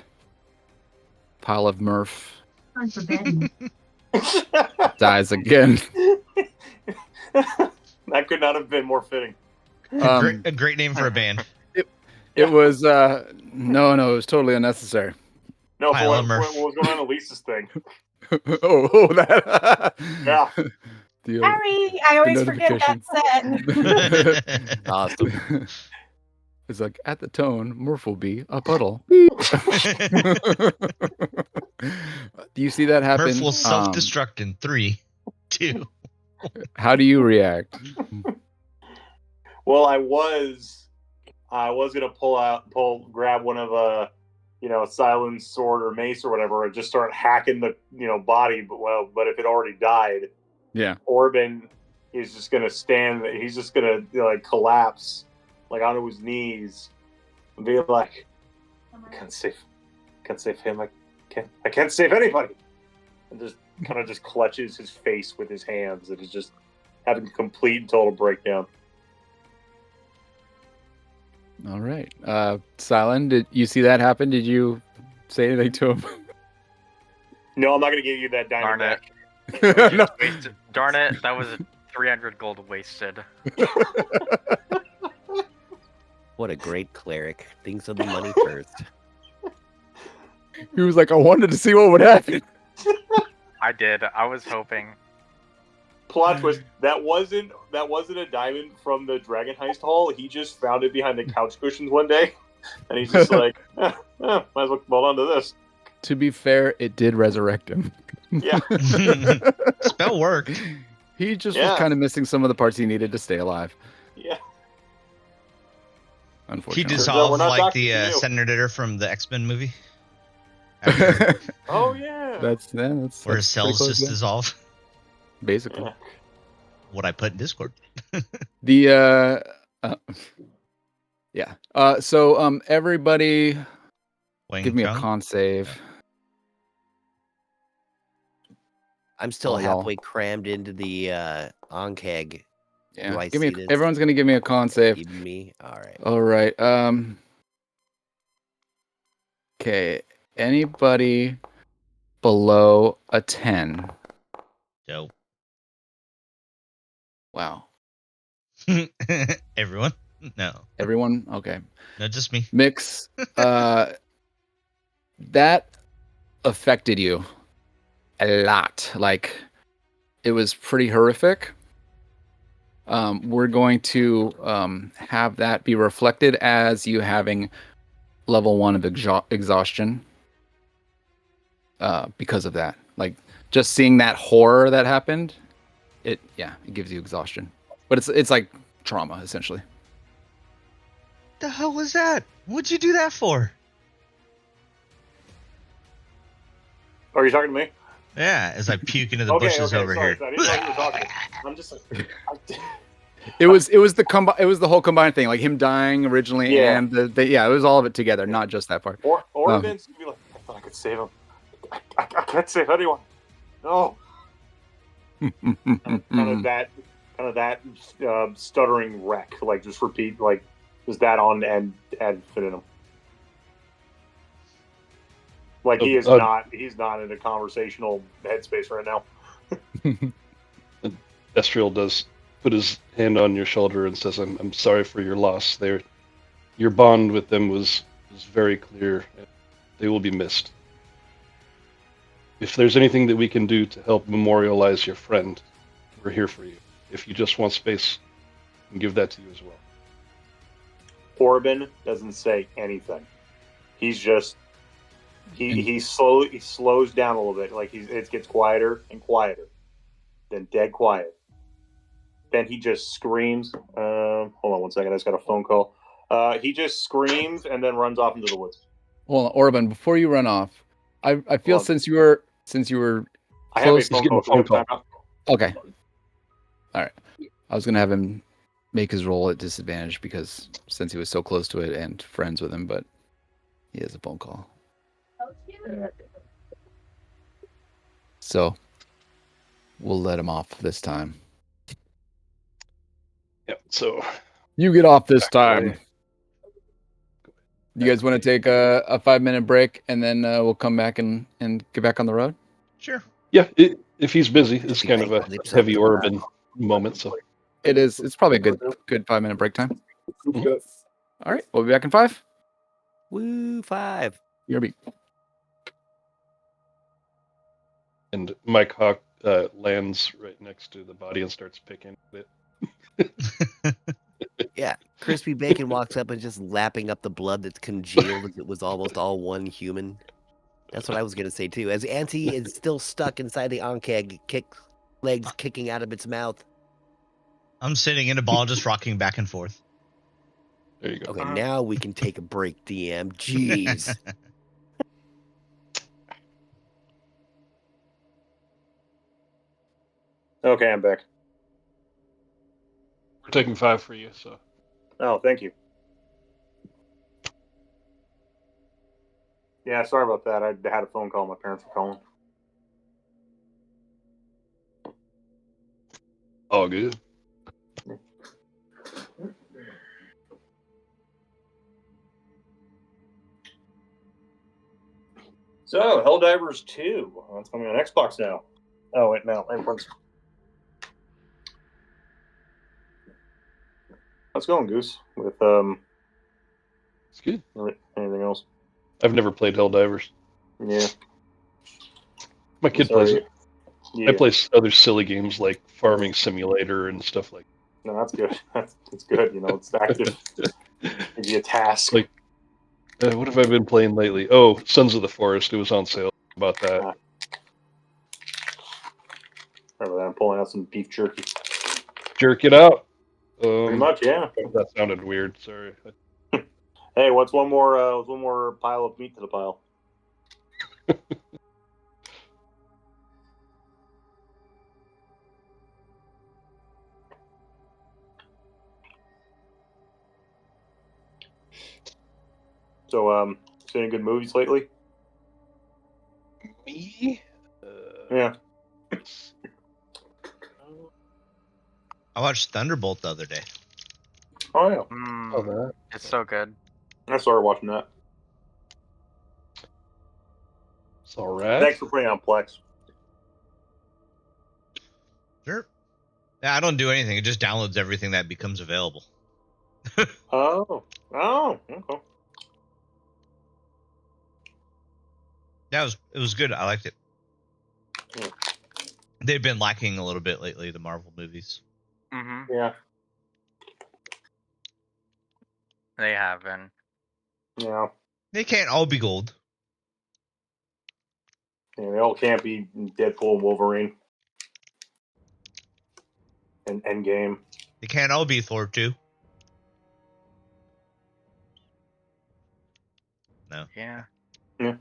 Speaker 1: pile of Murph dies again.
Speaker 7: That could not have been more fitting.
Speaker 3: A great name for a band.
Speaker 1: It was no, it was totally unnecessary.
Speaker 7: No,
Speaker 3: Pile
Speaker 7: for
Speaker 3: of Murph.
Speaker 7: what was going on in Lisa's thing.
Speaker 1: that.
Speaker 7: Yeah.
Speaker 1: The,
Speaker 6: Sorry, I always forget that set.
Speaker 4: Awesome.
Speaker 1: It's like, at the tone, Murph will be a puddle. Do you see that happen?
Speaker 3: Murph will self-destruct in 3, 2.
Speaker 1: How do you react?
Speaker 7: Well, I was gonna grab one of Silent's sword or mace or whatever, and just start hacking the body. But if it already died,
Speaker 1: Yeah.
Speaker 7: Orban is just gonna stand. He's just gonna collapse onto his knees and be like, "I can't save him. I can't save anybody." And just kind of just clutches his face with his hands, and is just having a complete and total breakdown.
Speaker 1: All right. Silent, did you see that happen? Did you say anything to him?
Speaker 7: No, I'm not going to give you that diamond
Speaker 5: Darn it.
Speaker 7: back.
Speaker 1: No.
Speaker 5: Wasted. Darn it, that was 300 gold wasted.
Speaker 4: What a great cleric. Thinks of the money first.
Speaker 1: He was like, I wanted to see what would happen.
Speaker 5: I did. I was hoping.
Speaker 7: Plot twist: that wasn't a diamond from the Dragon Heist Hall. He just found it behind the couch cushions one day, and he's just like, might as well hold on to this.
Speaker 1: To be fair, it did resurrect him.
Speaker 7: Yeah.
Speaker 3: Spell worked.
Speaker 1: He just
Speaker 7: Yeah.
Speaker 1: was kind of missing some of the parts he needed to stay alive.
Speaker 7: Yeah.
Speaker 3: He
Speaker 1: Unfortunately.
Speaker 7: Turns out
Speaker 3: dissolved
Speaker 7: we're not
Speaker 3: like
Speaker 7: talking
Speaker 3: the
Speaker 7: to you.
Speaker 3: Senator from the X-Men movie. After,
Speaker 7: Oh yeah.
Speaker 1: that's
Speaker 3: where his
Speaker 1: pretty
Speaker 3: cells
Speaker 1: close
Speaker 3: just
Speaker 1: to that.
Speaker 3: dissolve.
Speaker 1: Basically.
Speaker 7: Yeah.
Speaker 3: What I put in Discord.
Speaker 1: The yeah. So everybody
Speaker 3: Wing
Speaker 1: give me a
Speaker 3: Chun.
Speaker 1: con save.
Speaker 4: I'm still
Speaker 1: Oh, y'all.
Speaker 4: halfway crammed into the Onkeg.
Speaker 1: Yeah.
Speaker 4: Do I
Speaker 1: Give me
Speaker 4: see this?
Speaker 1: everyone's gonna give me a con save.
Speaker 4: Even me? All right.
Speaker 1: All right. Okay. Anybody below a 10?
Speaker 3: Dope.
Speaker 1: Wow.
Speaker 3: Everyone? No.
Speaker 1: Everyone? Okay.
Speaker 3: No, just me.
Speaker 1: Mix. That affected you a lot. Like, it was pretty horrific. We're going to have that be reflected as you having level 1 of exhaustion. Because of that, like just seeing that horror that happened, it gives you exhaustion. But it's like trauma essentially.
Speaker 3: The hell was that? What'd you do that for?
Speaker 7: Are you talking to me?
Speaker 3: Yeah, as I puke into the
Speaker 7: Okay,
Speaker 3: bushes over
Speaker 7: sorry.
Speaker 3: here.
Speaker 7: I didn't know you were talking. I'm just.
Speaker 1: It was the whole combined thing, like him dying originally,
Speaker 7: Yeah.
Speaker 1: and it was all of it together, not just that part.
Speaker 7: Or Vince would be like, I thought I could save him. I can't save anyone. No. kind of that stuttering wreck, like just repeat, like just that on and ad infinitum. Like he's not in a conversational headspace right now.
Speaker 2: Destriel does put his hand on your shoulder and says, I'm sorry for your loss. Your bond with them was very clear. They will be missed. If there's anything that we can do to help memorialize your friend, we're here for you. If you just want space, we can give that to you as well.
Speaker 7: Orban doesn't say anything. He's just he slows down a little bit. Like it gets quieter and quieter, then dead quiet. Then he just screams. Hold on one second. I just got a phone call. He just screams and then runs off into the woods.
Speaker 1: Hold on, Orban, before you run off, I feel since you were
Speaker 7: I have a
Speaker 1: close.
Speaker 7: phone call.
Speaker 1: Okay. All right. I was gonna have him make his roll at disadvantage because since he was so close to it and friends with him, but he has a phone call. So we'll let him off this time.
Speaker 2: Yep. So
Speaker 1: you get off this time.
Speaker 7: away.
Speaker 1: You guys want to take a 5-minute break and then we'll come back and get back on the road?
Speaker 3: Sure.
Speaker 2: Yeah, if he's busy, it's kind of a heavy Orban moment. So
Speaker 1: it is. It's probably a good 5-minute break time.
Speaker 2: Mm-hmm.
Speaker 1: All right, we'll be back in 5.
Speaker 4: Woo, 5.
Speaker 1: BRB.
Speaker 2: And Mike Hawk lands right next to the body and starts picking it.
Speaker 4: Yeah, Crispy Bacon walks up and just lapping up the blood that's congealed as it was almost all one human. That's what I was going to say, too. As Auntie is still stuck inside the Onkeg, legs kicking out of its mouth.
Speaker 3: I'm sitting in a ball just rocking back and forth.
Speaker 2: There you go.
Speaker 4: Okay, now we can take a break, DM. Jeez.
Speaker 7: Okay, I'm back.
Speaker 2: We're taking 5 for you, so.
Speaker 7: Oh, thank you. Yeah, sorry about that. I had a phone call. My parents were calling.
Speaker 2: All good.
Speaker 7: So, Helldivers 2. That's coming on Xbox now. Oh, wait, no. How's it going, Goose? With
Speaker 2: It's good.
Speaker 7: anything else?
Speaker 2: I've never played Helldivers.
Speaker 7: Yeah.
Speaker 2: My kid plays it.
Speaker 7: Yeah.
Speaker 2: I play other silly games like Farming Simulator and stuff like
Speaker 7: No, that's good. That's good. You know, it's active. Give you a task.
Speaker 2: Like, what have I been playing lately? Oh, Sons of the Forest. It was on sale. About that.
Speaker 7: Remember that? I'm pulling out some beef jerky.
Speaker 2: Jerk it out.
Speaker 7: Pretty much, yeah.
Speaker 2: That sounded weird. Sorry.
Speaker 7: Hey, what's one more pile of meat to the pile? So, seen any good movies lately?
Speaker 2: Me?
Speaker 7: Yeah.
Speaker 3: I watched Thunderbolt the other day.
Speaker 7: Oh yeah.
Speaker 2: Oh, that.
Speaker 5: It's so good.
Speaker 7: I started watching that.
Speaker 2: It's all right.
Speaker 7: Thanks for putting on Plex.
Speaker 3: Sure. Yeah, I don't do anything. It just downloads everything that becomes available.
Speaker 7: Oh. Okay.
Speaker 3: Yeah, it was good. I liked it.
Speaker 7: Yeah.
Speaker 3: They've been lacking a little bit lately, the Marvel movies.
Speaker 5: Mm-hmm.
Speaker 7: Yeah.
Speaker 5: They have been.
Speaker 7: Yeah.
Speaker 3: They can't all be gold.
Speaker 7: Yeah, they all can't be Deadpool and Wolverine. And Endgame.
Speaker 3: They can't all be Thor 2. No.
Speaker 5: Yeah.
Speaker 7: Yeah.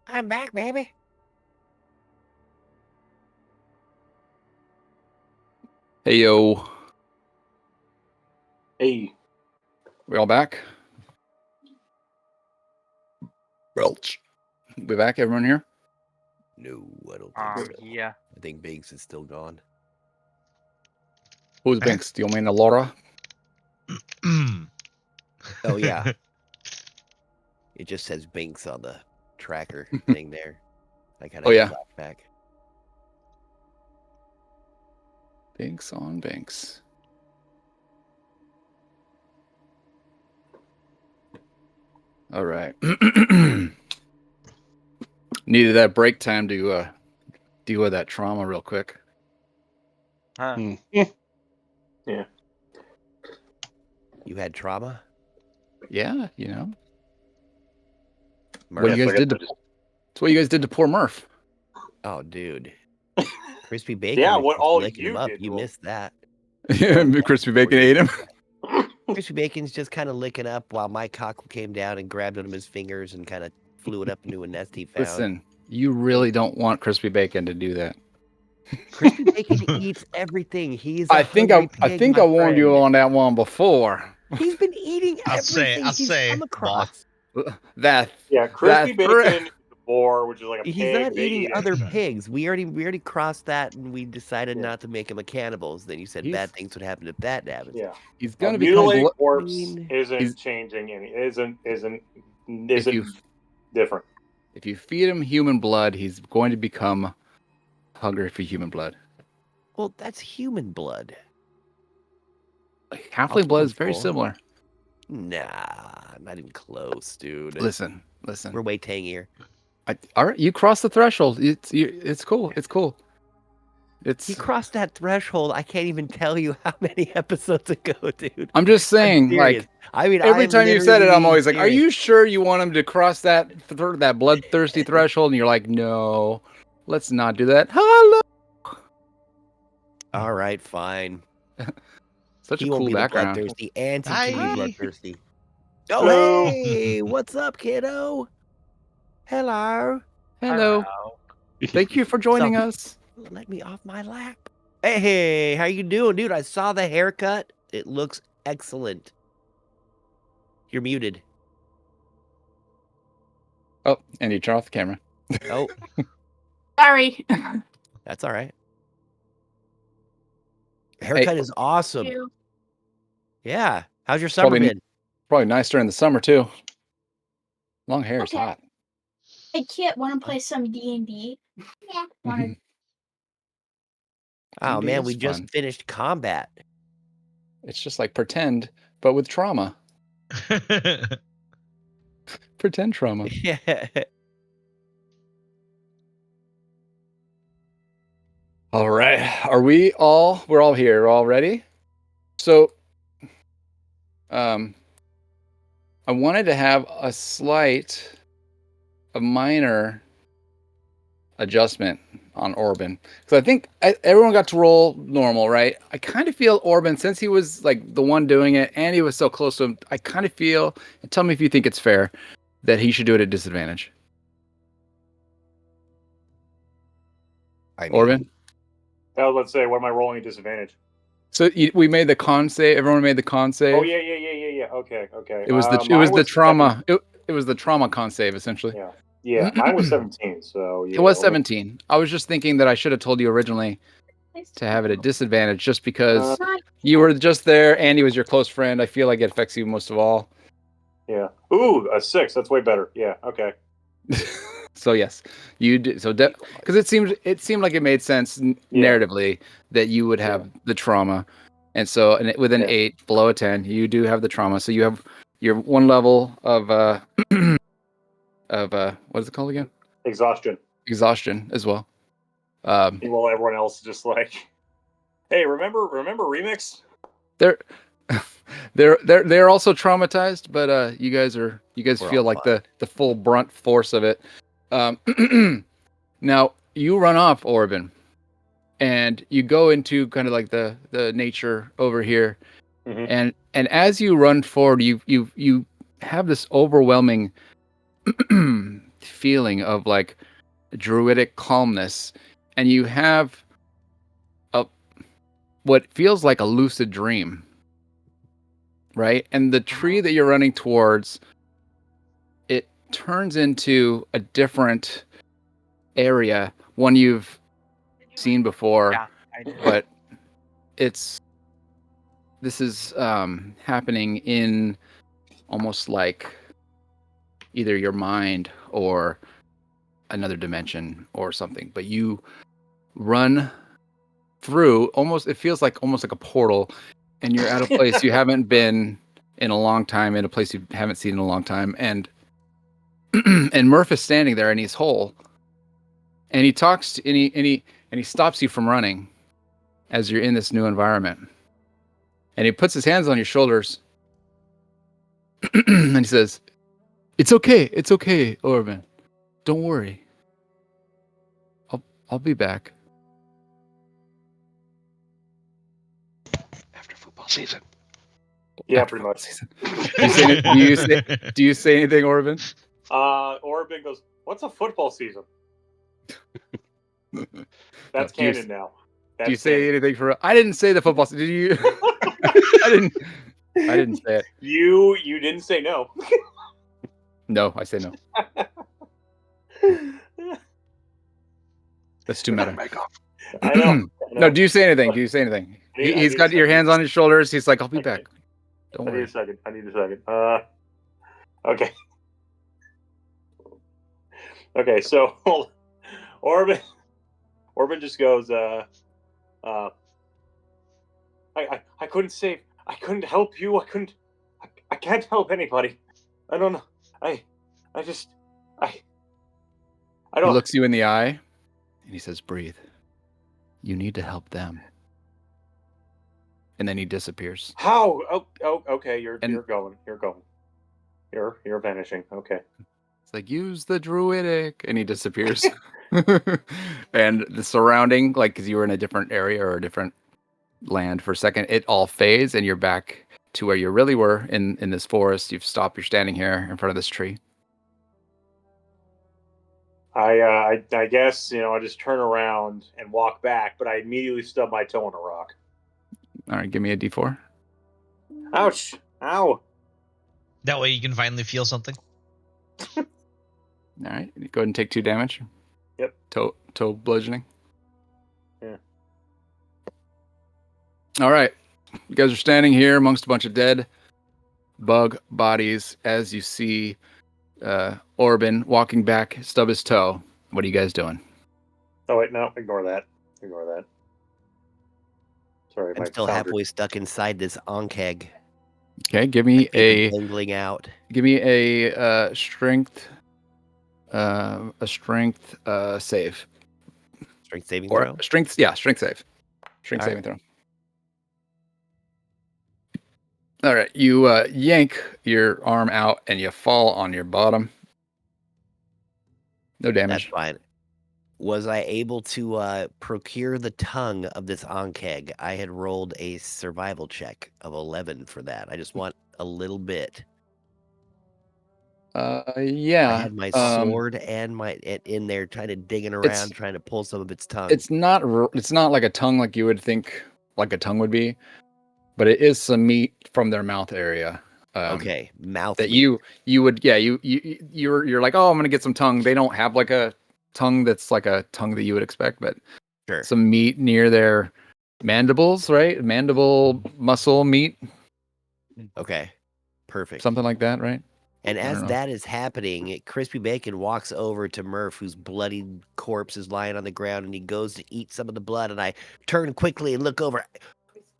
Speaker 4: I'm back, baby.
Speaker 1: Hey, yo.
Speaker 7: Hey,
Speaker 1: We all back? Welch. We back, everyone here?
Speaker 4: No, I don't think so.
Speaker 5: Yeah.
Speaker 4: I think Binks is still gone.
Speaker 1: Who's Binks? Do you mean Laura?
Speaker 4: Oh yeah, it just says Binks on the tracker thing there. I kind of
Speaker 1: Oh, yeah.
Speaker 4: flashback.
Speaker 1: Binks on Binks. All right. Needed that break time to deal with that trauma real quick.
Speaker 5: Huh.
Speaker 7: yeah.
Speaker 4: You had trauma?
Speaker 1: Yeah, you know.
Speaker 4: Murph?
Speaker 1: What you
Speaker 7: so
Speaker 1: guys
Speaker 7: I
Speaker 1: did
Speaker 7: guess
Speaker 1: to It's what you guys did to poor Murph.
Speaker 4: Oh, dude. Crispy bacon.
Speaker 7: Yeah,
Speaker 4: was
Speaker 7: what
Speaker 4: just
Speaker 7: all
Speaker 4: licking
Speaker 7: you
Speaker 4: him up.
Speaker 7: did
Speaker 4: You
Speaker 7: to him.
Speaker 4: missed that.
Speaker 1: Crispy Bacon ate him.
Speaker 4: Crispy bacon's just kind of licking up while my cock came down and grabbed one of his fingers and kind of flew it up into a nest he found.
Speaker 1: Listen, you really don't want Crispy Bacon to do that.
Speaker 4: Crispy bacon eats everything. He's a
Speaker 1: I think I
Speaker 4: hungry pig,
Speaker 1: warned you
Speaker 4: friend.
Speaker 1: on that one before.
Speaker 4: He's been eating everything he's come across.
Speaker 1: That
Speaker 7: Yeah, crispy
Speaker 1: that
Speaker 7: bacon is a boar, which is like a pig.
Speaker 4: He's not
Speaker 7: they
Speaker 4: eating
Speaker 7: eat
Speaker 4: other
Speaker 7: anything.
Speaker 4: pigs. We already crossed that, and we decided
Speaker 7: Yeah.
Speaker 4: not to make him a cannibal. Then you said
Speaker 1: He's-
Speaker 4: bad things would happen if that happens.
Speaker 7: Yeah,
Speaker 1: he's
Speaker 7: a
Speaker 1: gonna become
Speaker 7: mutilated corpse
Speaker 4: mean,
Speaker 7: isn't
Speaker 1: he's-
Speaker 7: changing any. Isn't
Speaker 1: you-
Speaker 7: different.
Speaker 1: if you feed him human blood, he's going to become hungry for human blood.
Speaker 4: well, that's human blood.
Speaker 1: Halfling blood is
Speaker 4: Almost
Speaker 1: very
Speaker 4: full.
Speaker 1: similar.
Speaker 4: Nah, not even close, dude.
Speaker 1: Listen.
Speaker 4: We're way tangier.
Speaker 1: All right, you crossed the threshold. It's cool. It's cool.
Speaker 4: He crossed that threshold. I can't even tell you how many episodes ago, dude.
Speaker 1: I'm just saying,
Speaker 4: serious.
Speaker 1: like,
Speaker 4: I mean,
Speaker 1: every
Speaker 4: I'm
Speaker 1: time you said it,
Speaker 4: literally
Speaker 1: I'm always like, "Are
Speaker 4: serious.
Speaker 1: you sure you want him to cross that bloodthirsty threshold?" And you're like, "No, let's not do that." Hello.
Speaker 4: All right, fine.
Speaker 1: Such
Speaker 4: He
Speaker 1: a
Speaker 4: won't
Speaker 1: cool
Speaker 4: be
Speaker 1: background.
Speaker 4: the bloodthirsty. Auntie can
Speaker 3: Hi.
Speaker 4: be bloodthirsty. Oh,
Speaker 7: Hello.
Speaker 4: hey, what's up, kiddo? Hello.
Speaker 1: Hello. Thank you for joining
Speaker 4: So-
Speaker 1: us.
Speaker 4: Let me off my lap. Hey, how you doing, dude? I saw the haircut. It looks excellent. You're muted.
Speaker 1: Oh, and you turn off the camera.
Speaker 4: Oh,
Speaker 6: Sorry.
Speaker 4: that's all right. Haircut is awesome.
Speaker 6: You.
Speaker 4: Yeah. How's your summer
Speaker 1: Probably-
Speaker 4: been?
Speaker 1: Probably nice during the summer too. Long hair is
Speaker 9: Okay.
Speaker 1: hot.
Speaker 9: Hey, kid, want to play some D&D? Yeah. Want to?
Speaker 4: Oh
Speaker 1: D&D
Speaker 4: man,
Speaker 1: is
Speaker 4: we just
Speaker 1: fun.
Speaker 4: finished combat.
Speaker 1: It's just like pretend, but with trauma. Pretend trauma.
Speaker 4: Yeah.
Speaker 1: All right. We're all here. We're all ready? So, I wanted to have a minor adjustment on Orban. Because I think everyone got to roll normal, right? I kind of feel Orban, since he was like the one doing it and he was so close to him, I kind of feel, and tell me if you think it's fair, that he should do it at disadvantage.
Speaker 4: I mean,
Speaker 1: Orban?
Speaker 7: Oh, let's say, what am I rolling at disadvantage?
Speaker 1: So we made the con save. Everyone made the con save.
Speaker 7: Oh yeah. Okay.
Speaker 1: It was the
Speaker 7: Mine was
Speaker 1: trauma. It was the trauma con save essentially.
Speaker 7: Yeah, mine was 17. So yeah,
Speaker 1: It was
Speaker 7: let me-
Speaker 1: 17. I was just thinking that I should have told you originally to have it at disadvantage, just because you were just there. Andy was your close friend. I feel like it affects you most of all.
Speaker 7: Yeah. Ooh, a 6. That's way better. Yeah. Okay.
Speaker 1: So yes, you did. So because it seemed like it made sense narratively that you would have the trauma, and so with an 8 below a 10, you do have the trauma. So you have your one level of what is it called again?
Speaker 7: Exhaustion.
Speaker 1: Exhaustion as well.
Speaker 7: Meanwhile, everyone else is just like, hey, remember Remix?
Speaker 1: They're they're also traumatized, but you guys
Speaker 4: We're
Speaker 1: feel
Speaker 4: all
Speaker 1: like
Speaker 4: fine.
Speaker 1: the full brunt force of it. Now you run off, Orban, and you go into kind of like the nature over here, And as you run forward, you have this overwhelming feeling of like druidic calmness, and you have what feels like a lucid dream, right? And the tree that you're running towards, it turns into a different area, one you've seen before,
Speaker 5: Yeah, I do.
Speaker 1: but this is happening in almost like either your mind or another dimension or something. But you run through it feels like almost like a portal, and you're at a place you haven't been in a long time, in a place you haven't seen in a long time, and and Murph is standing there and he's whole, and he talks and he stops you from running as you're in this new environment, and he puts his hands on your shoulders and he says, it's okay, Orban, don't worry, I'll be back
Speaker 2: After football season.
Speaker 7: Yeah,
Speaker 1: after
Speaker 7: pretty
Speaker 1: football
Speaker 7: much.
Speaker 1: season. Do you say anything, Orban?
Speaker 7: Orban goes, "What's a football season?" That's
Speaker 1: Do you-
Speaker 7: canon now.
Speaker 1: Do you say anything for? I didn't say the football. Did you? I didn't say it.
Speaker 7: You didn't say no.
Speaker 1: No, I say no. That's too meta.
Speaker 7: I know.
Speaker 1: No, do you say anything? Do you say anything? He's got your hands on his shoulders. He's like, I'll be back. Don't
Speaker 7: I need
Speaker 1: worry.
Speaker 7: a second. Okay. Okay, so Orban just goes, I couldn't save. I couldn't help you. I can't help anybody. I don't know. I
Speaker 1: He
Speaker 7: don't.
Speaker 1: looks you in the eye and he says, breathe. You need to help them. And then he disappears.
Speaker 7: How? Oh, okay. You're going. You're vanishing. Okay.
Speaker 1: It's like, use the druidic, and he disappears. And the surrounding, like, because you were in a different area or a different land for a second, it all fades, and you're back to where you really were in this forest. You've stopped. You're standing here in front of this tree.
Speaker 7: I guess I just turn around and walk back, but I immediately stub my toe on a rock.
Speaker 1: All right, give me a D4.
Speaker 7: Ouch! Ow!
Speaker 3: That way you can finally feel something.
Speaker 1: All right, go ahead and take 2 damage.
Speaker 7: Yep.
Speaker 1: Toe bludgeoning.
Speaker 7: Yeah.
Speaker 1: All right, you guys are standing here amongst a bunch of dead bug bodies as you see Orban walking back, stub his toe. What are you guys doing?
Speaker 7: Oh wait, no, ignore that. Sorry,
Speaker 4: I'm still halfway stuck inside this onkeg.
Speaker 1: Okay, give me a
Speaker 4: dangling out.
Speaker 1: Give me a strength save.
Speaker 4: Strength saving
Speaker 1: Or
Speaker 4: throw?
Speaker 1: strength save. Strength
Speaker 4: All
Speaker 1: saving throw. All right, you yank your arm out and you fall on your bottom. No damage.
Speaker 4: That's fine. Was I able to procure the tongue of this onkeg? I had rolled a survival check of 11 for that. I just want a little bit.
Speaker 1: Yeah.
Speaker 4: I had my sword and my in there, trying to digging around, trying to pull some of its tongue.
Speaker 1: It's not like a tongue like you would think like a tongue would be, but it is some meat from their mouth area.
Speaker 4: Okay, mouth
Speaker 1: that
Speaker 4: meat.
Speaker 1: you're like, oh, I'm gonna get some tongue. They don't have like a tongue that's like a tongue that you would expect, but
Speaker 4: sure.
Speaker 1: Some meat near their mandibles, right? Mandible muscle meat.
Speaker 4: Okay, perfect.
Speaker 1: Something like that, right?
Speaker 4: And as that is happening, Crispy Bacon walks over to Murph, whose bloody corpse is lying on the ground, and he goes to eat some of the blood. And I turn quickly and look over.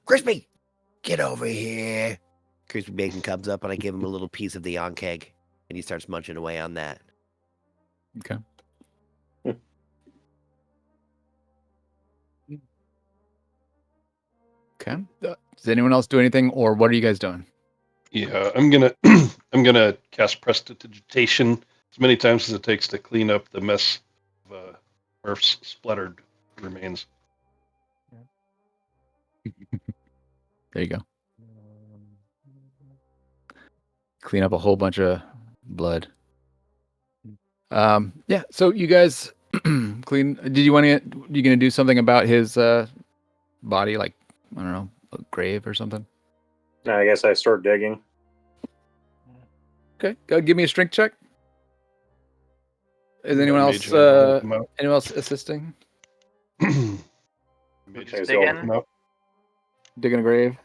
Speaker 4: Crispy, get over here. Crispy Bacon comes up, and I give him a little piece of the onkeg, and he starts munching away on that.
Speaker 1: Okay. Okay. Does anyone else do anything, or what are you guys doing?
Speaker 2: Yeah, I'm gonna cast Prestidigitation as many times as it takes to clean up the mess of Murph's splattered remains.
Speaker 1: There you go. clean up a whole bunch of blood. Yeah. So you guys clean. Did you want to? You gonna do something about his body, like I don't know, a grave or something?
Speaker 7: I guess I start digging.
Speaker 1: Okay. Go give me a strength check. Is anyone
Speaker 2: My
Speaker 1: else?
Speaker 2: mage hand will help him out.
Speaker 1: Anyone else assisting?
Speaker 2: Mage
Speaker 7: Okay,
Speaker 2: is
Speaker 7: so-
Speaker 2: helping him out.
Speaker 1: Digging a grave.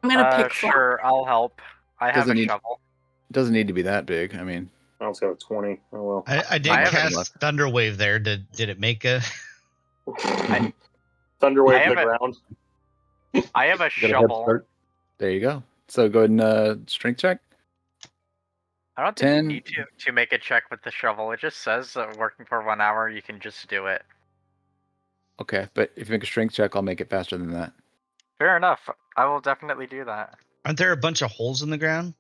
Speaker 6: I'm gonna pick
Speaker 5: Sure, I'll help. I have
Speaker 1: Doesn't
Speaker 5: a
Speaker 1: need-
Speaker 5: shovel.
Speaker 1: Doesn't need to be that big. I mean,
Speaker 7: I also have 20. Oh well.
Speaker 3: I did
Speaker 5: I haven't
Speaker 3: cast
Speaker 1: left.
Speaker 3: Thunderwave there. Did it make a?
Speaker 7: Thunderwave
Speaker 5: I
Speaker 7: to the
Speaker 5: have
Speaker 7: ground.
Speaker 5: I have a
Speaker 2: Got a head
Speaker 5: shovel.
Speaker 2: start.
Speaker 1: there you go. So go ahead and strength check.
Speaker 5: I don't think
Speaker 1: 10.
Speaker 5: you need to make a check with the shovel. It just says working for 1 hour. You can just do it.
Speaker 1: Okay, but if you make a strength check, I'll make it faster than that.
Speaker 5: Fair enough. I will definitely do that.
Speaker 3: Aren't there a bunch of holes in the ground?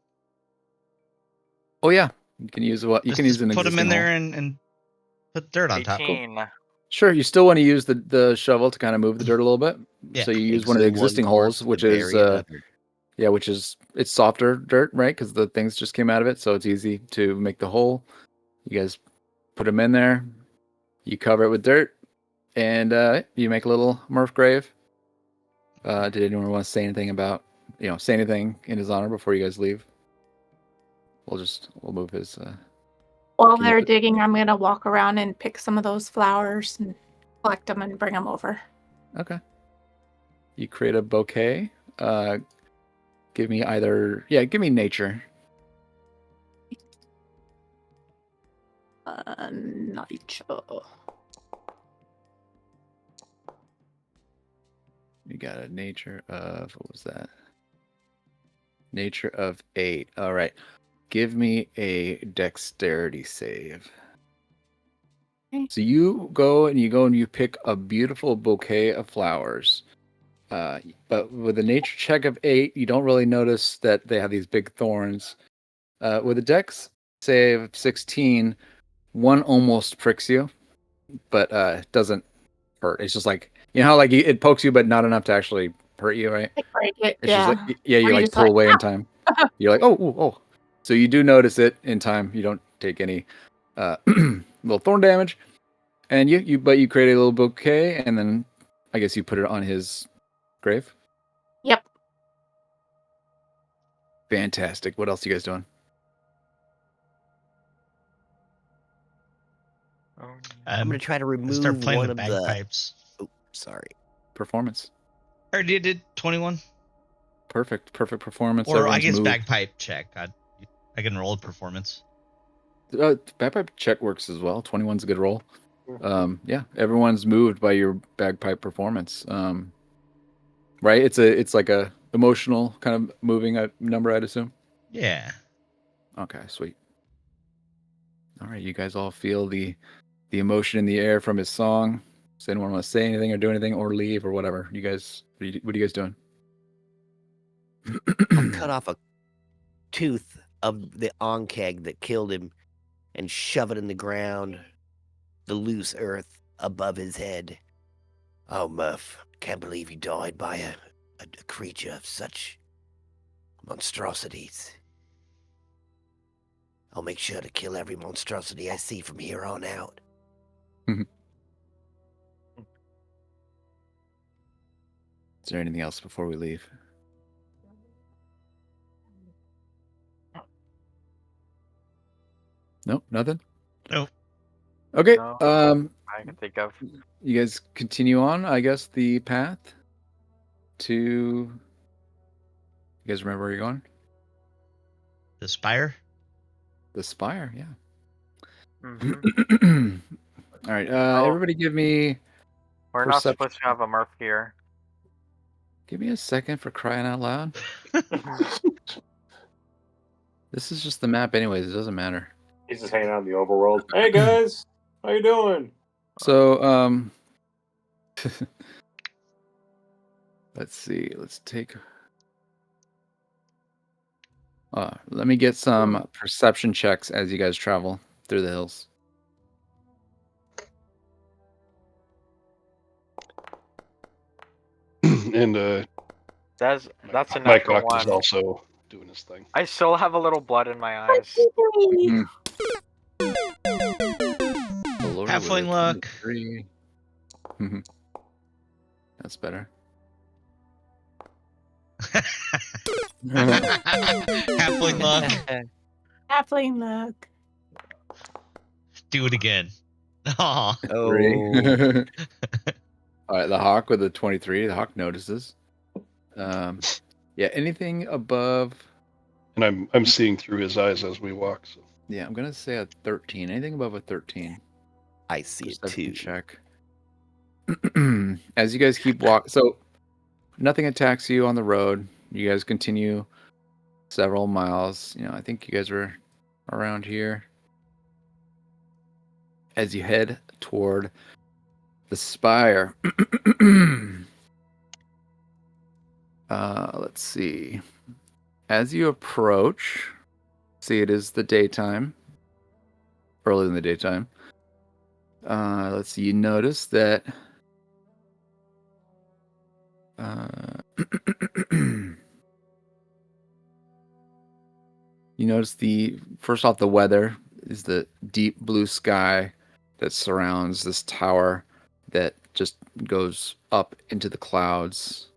Speaker 1: Oh yeah, you can use what you
Speaker 3: Just
Speaker 1: can use an
Speaker 3: put them in
Speaker 1: existing
Speaker 3: there
Speaker 1: hole.
Speaker 3: and put dirt on top.
Speaker 5: 18.
Speaker 1: Sure, you still want to use the shovel to kind of move the dirt a little bit.
Speaker 3: Yeah.
Speaker 1: So you use one of the existing holes, which is it's softer dirt, right? Because the things just came out of it, so it's easy to make the hole. You guys put them in there. You cover it with dirt, and you make a little Murph grave. Did anyone want to say anything about say anything in his honor before you guys leave? We'll move his.
Speaker 6: While
Speaker 1: Can you
Speaker 6: they're
Speaker 1: put-
Speaker 6: digging, I'm gonna walk around and pick some of those flowers and collect them and bring them over.
Speaker 1: Okay. You create a bouquet. Give me give me nature.
Speaker 6: Nacho.
Speaker 1: You got a nature of, what was that? Nature of 8. All right. Give me a dexterity save.
Speaker 6: Okay.
Speaker 1: So you go and you pick a beautiful bouquet of flowers. But with a nature check of 8, you don't really notice that they have these big thorns. With a dex save of 16, one almost pricks you, but it doesn't hurt. It's just like, how like it pokes you, but not enough to actually hurt you, right?
Speaker 6: I break it.
Speaker 1: It's
Speaker 6: Yeah.
Speaker 1: just like, you
Speaker 6: Or you
Speaker 1: like
Speaker 6: just
Speaker 1: pull
Speaker 6: like,
Speaker 1: away in time. You're like, oh. So you do notice it in time. You don't take any little thorn damage, and but you create a little bouquet, and then I guess you put it on his grave.
Speaker 6: Yep.
Speaker 1: Fantastic. What else are you guys doing?
Speaker 4: I'm gonna try to
Speaker 3: Start
Speaker 4: remove
Speaker 3: playing
Speaker 4: one
Speaker 3: with
Speaker 4: of the.
Speaker 3: bagpipes.
Speaker 4: Oh, sorry.
Speaker 1: Performance.
Speaker 3: I already did 21.
Speaker 1: Perfect performance.
Speaker 3: Or I
Speaker 1: Everyone's
Speaker 3: guess
Speaker 1: moved.
Speaker 3: bagpipe check. I can roll a performance.
Speaker 1: Bagpipe check works as well. 21's a good roll. Yeah, everyone's moved by your bagpipe performance. Right? It's like a emotional kind of moving number, I'd assume.
Speaker 3: Yeah.
Speaker 1: Okay, sweet. All right, you guys all feel the emotion in the air from his song. Does anyone want to say anything or do anything or leave or whatever? You guys, what are you guys doing?
Speaker 4: I'll cut off a tooth of the onkeg that killed him and shove it in the ground, the loose earth above his head. Oh, Murph, can't believe you died by a creature of such monstrosities. I'll make sure to kill every monstrosity I see from here on out.
Speaker 1: Is there anything else before we leave? Nope, nothing?
Speaker 3: Nope.
Speaker 1: Okay.
Speaker 5: No. I can think of.
Speaker 1: You guys continue on, I guess, the path to. You guys remember where you're going?
Speaker 3: The Spire?
Speaker 1: The Spire, yeah.
Speaker 5: Mhm.
Speaker 1: All right,
Speaker 5: Oh.
Speaker 1: everybody give me
Speaker 5: We're not
Speaker 1: Perception.
Speaker 5: supposed to have a Murph here.
Speaker 1: a second for crying out loud. This is just the map anyways, it doesn't matter.
Speaker 7: He's just hanging out in the overworld. Hey guys, how you doing?
Speaker 1: So, let's see. Let's take. Let me get some perception checks as you guys travel through the hills.
Speaker 2: And
Speaker 5: That's a
Speaker 2: my
Speaker 5: natural
Speaker 2: cock is
Speaker 5: one.
Speaker 2: also doing his thing.
Speaker 5: I still have a little blood in my eyes.
Speaker 1: Mhm. Allura with
Speaker 3: Halfling
Speaker 1: a
Speaker 3: luck.
Speaker 1: 23. Mhm. That's better.
Speaker 3: Halfling luck.
Speaker 6: Halfling luck.
Speaker 3: Do it again. Aw.
Speaker 1: Three.
Speaker 4: Oh,
Speaker 1: All right, the hawk with a 23. The hawk notices. Yeah, anything above.
Speaker 2: And I'm seeing through his eyes as we walk. So
Speaker 1: Yeah, I'm gonna say a 13. Anything above a 13.
Speaker 4: I see it
Speaker 1: Perception
Speaker 4: too.
Speaker 1: check. As you guys keep walking, so nothing attacks you on the road. You guys continue several miles. I think you guys were around here. As you head toward the Spire. Let's see. As you approach, see it is the daytime. Early in the daytime. Let's see. You notice that. You notice first off, the weather is the deep blue sky that surrounds this tower that just goes up into the clouds.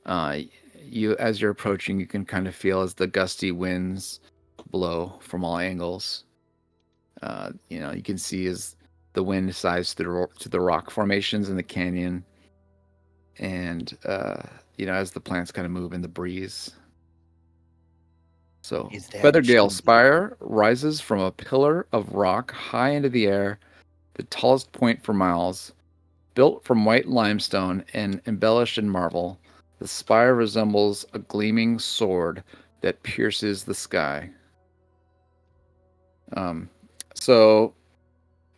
Speaker 1: As you're approaching, you can kind of feel as the gusty winds blow from all angles. You can see as the wind sighs to the rock formations in the canyon, and as the plants kind of move in the breeze. So,
Speaker 4: Is that
Speaker 1: Feathergale
Speaker 4: cheese?
Speaker 1: Spire rises from a pillar of rock high into the air, the tallest point for miles. Built from white limestone and embellished in marble, the spire resembles a gleaming sword that pierces the sky. So,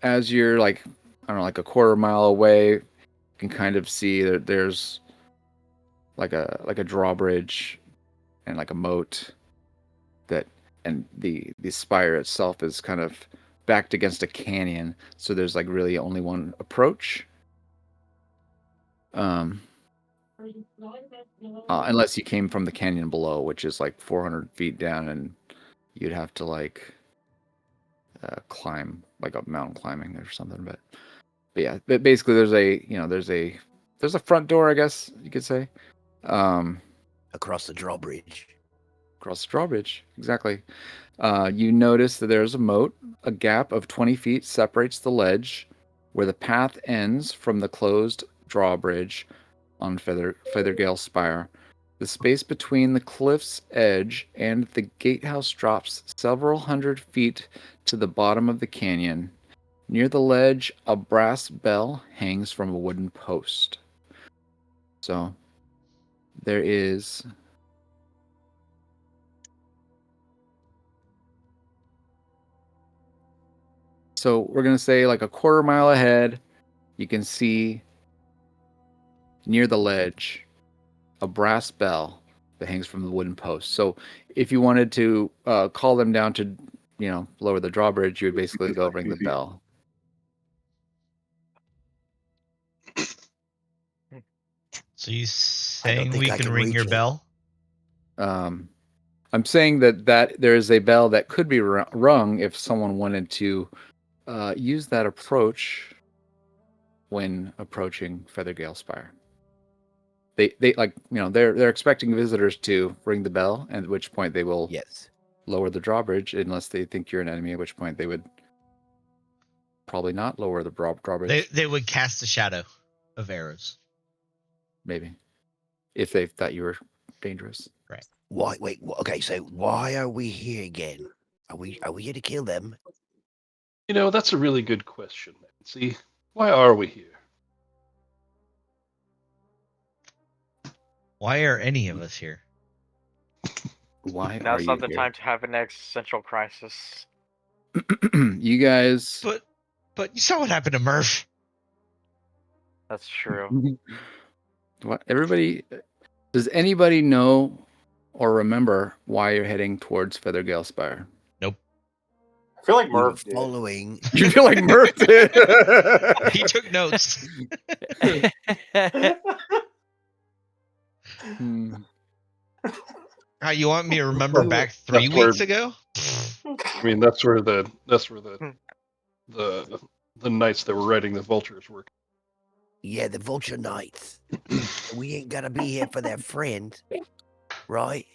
Speaker 1: as you're like a quarter mile away, you can kind of see that there's like a drawbridge and like a moat and the spire itself is kind of backed against a canyon, so there's like really only one approach. Unless you came from the canyon below, which is like 400 feet down, and you'd have to like climb, like a mountain climbing or something. But yeah, but basically there's a front door, I guess you could say.
Speaker 4: Across the drawbridge.
Speaker 1: Across the drawbridge, exactly. You notice that there's a moat. A gap of 20 feet separates the ledge where the path ends from the closed drawbridge on Feathergale Spire. The space between the cliff's edge and the gatehouse drops several hundred feet to the bottom of the canyon. Near the ledge, a brass bell hangs from a wooden post. So, there is... So we're going to say like a quarter mile ahead, you can see near the ledge a brass bell that hangs from the wooden post. So if you wanted to call them down to, lower the drawbridge, you would basically go ring the bell.
Speaker 3: So you saying
Speaker 4: think
Speaker 3: we
Speaker 4: I
Speaker 3: can
Speaker 4: can
Speaker 3: ring
Speaker 4: reach
Speaker 3: your
Speaker 4: it.
Speaker 3: bell?
Speaker 1: I'm saying that there is a bell that could be rung if someone wanted to use that approach when approaching Feathergale Spire. They like, they're expecting visitors to ring the bell, at which point they will
Speaker 4: Yes.
Speaker 1: lower the drawbridge, unless they think you're an enemy, at which point they would probably not lower the drawbridge.
Speaker 3: They would cast a shadow of arrows.
Speaker 1: Maybe, if they thought you were dangerous.
Speaker 3: Right.
Speaker 4: Why? Wait. Okay. So why are we here again? Are we here to kill them?
Speaker 2: That's a really good question, Nancy. Why are we here?
Speaker 3: Why are any of us here?
Speaker 1: Why are
Speaker 5: Now's
Speaker 1: you
Speaker 5: not the
Speaker 1: here?
Speaker 5: time to have an existential crisis.
Speaker 1: You guys.
Speaker 3: But you saw what happened to Murph.
Speaker 5: That's true.
Speaker 1: What? Everybody. Does anybody know or remember why you're heading towards Feathergale Spire?
Speaker 3: Nope.
Speaker 7: I feel like
Speaker 4: We were
Speaker 7: Murph did.
Speaker 4: following.
Speaker 1: You feel like Murph did.
Speaker 3: He took notes.
Speaker 1: Hmm.
Speaker 3: How you want me to remember back 3
Speaker 2: That's where-
Speaker 3: weeks ago?
Speaker 2: I mean, that's where the knights that were riding the vultures were.
Speaker 4: Yeah, the vulture knights. We ain't gonna be here for their friend, right?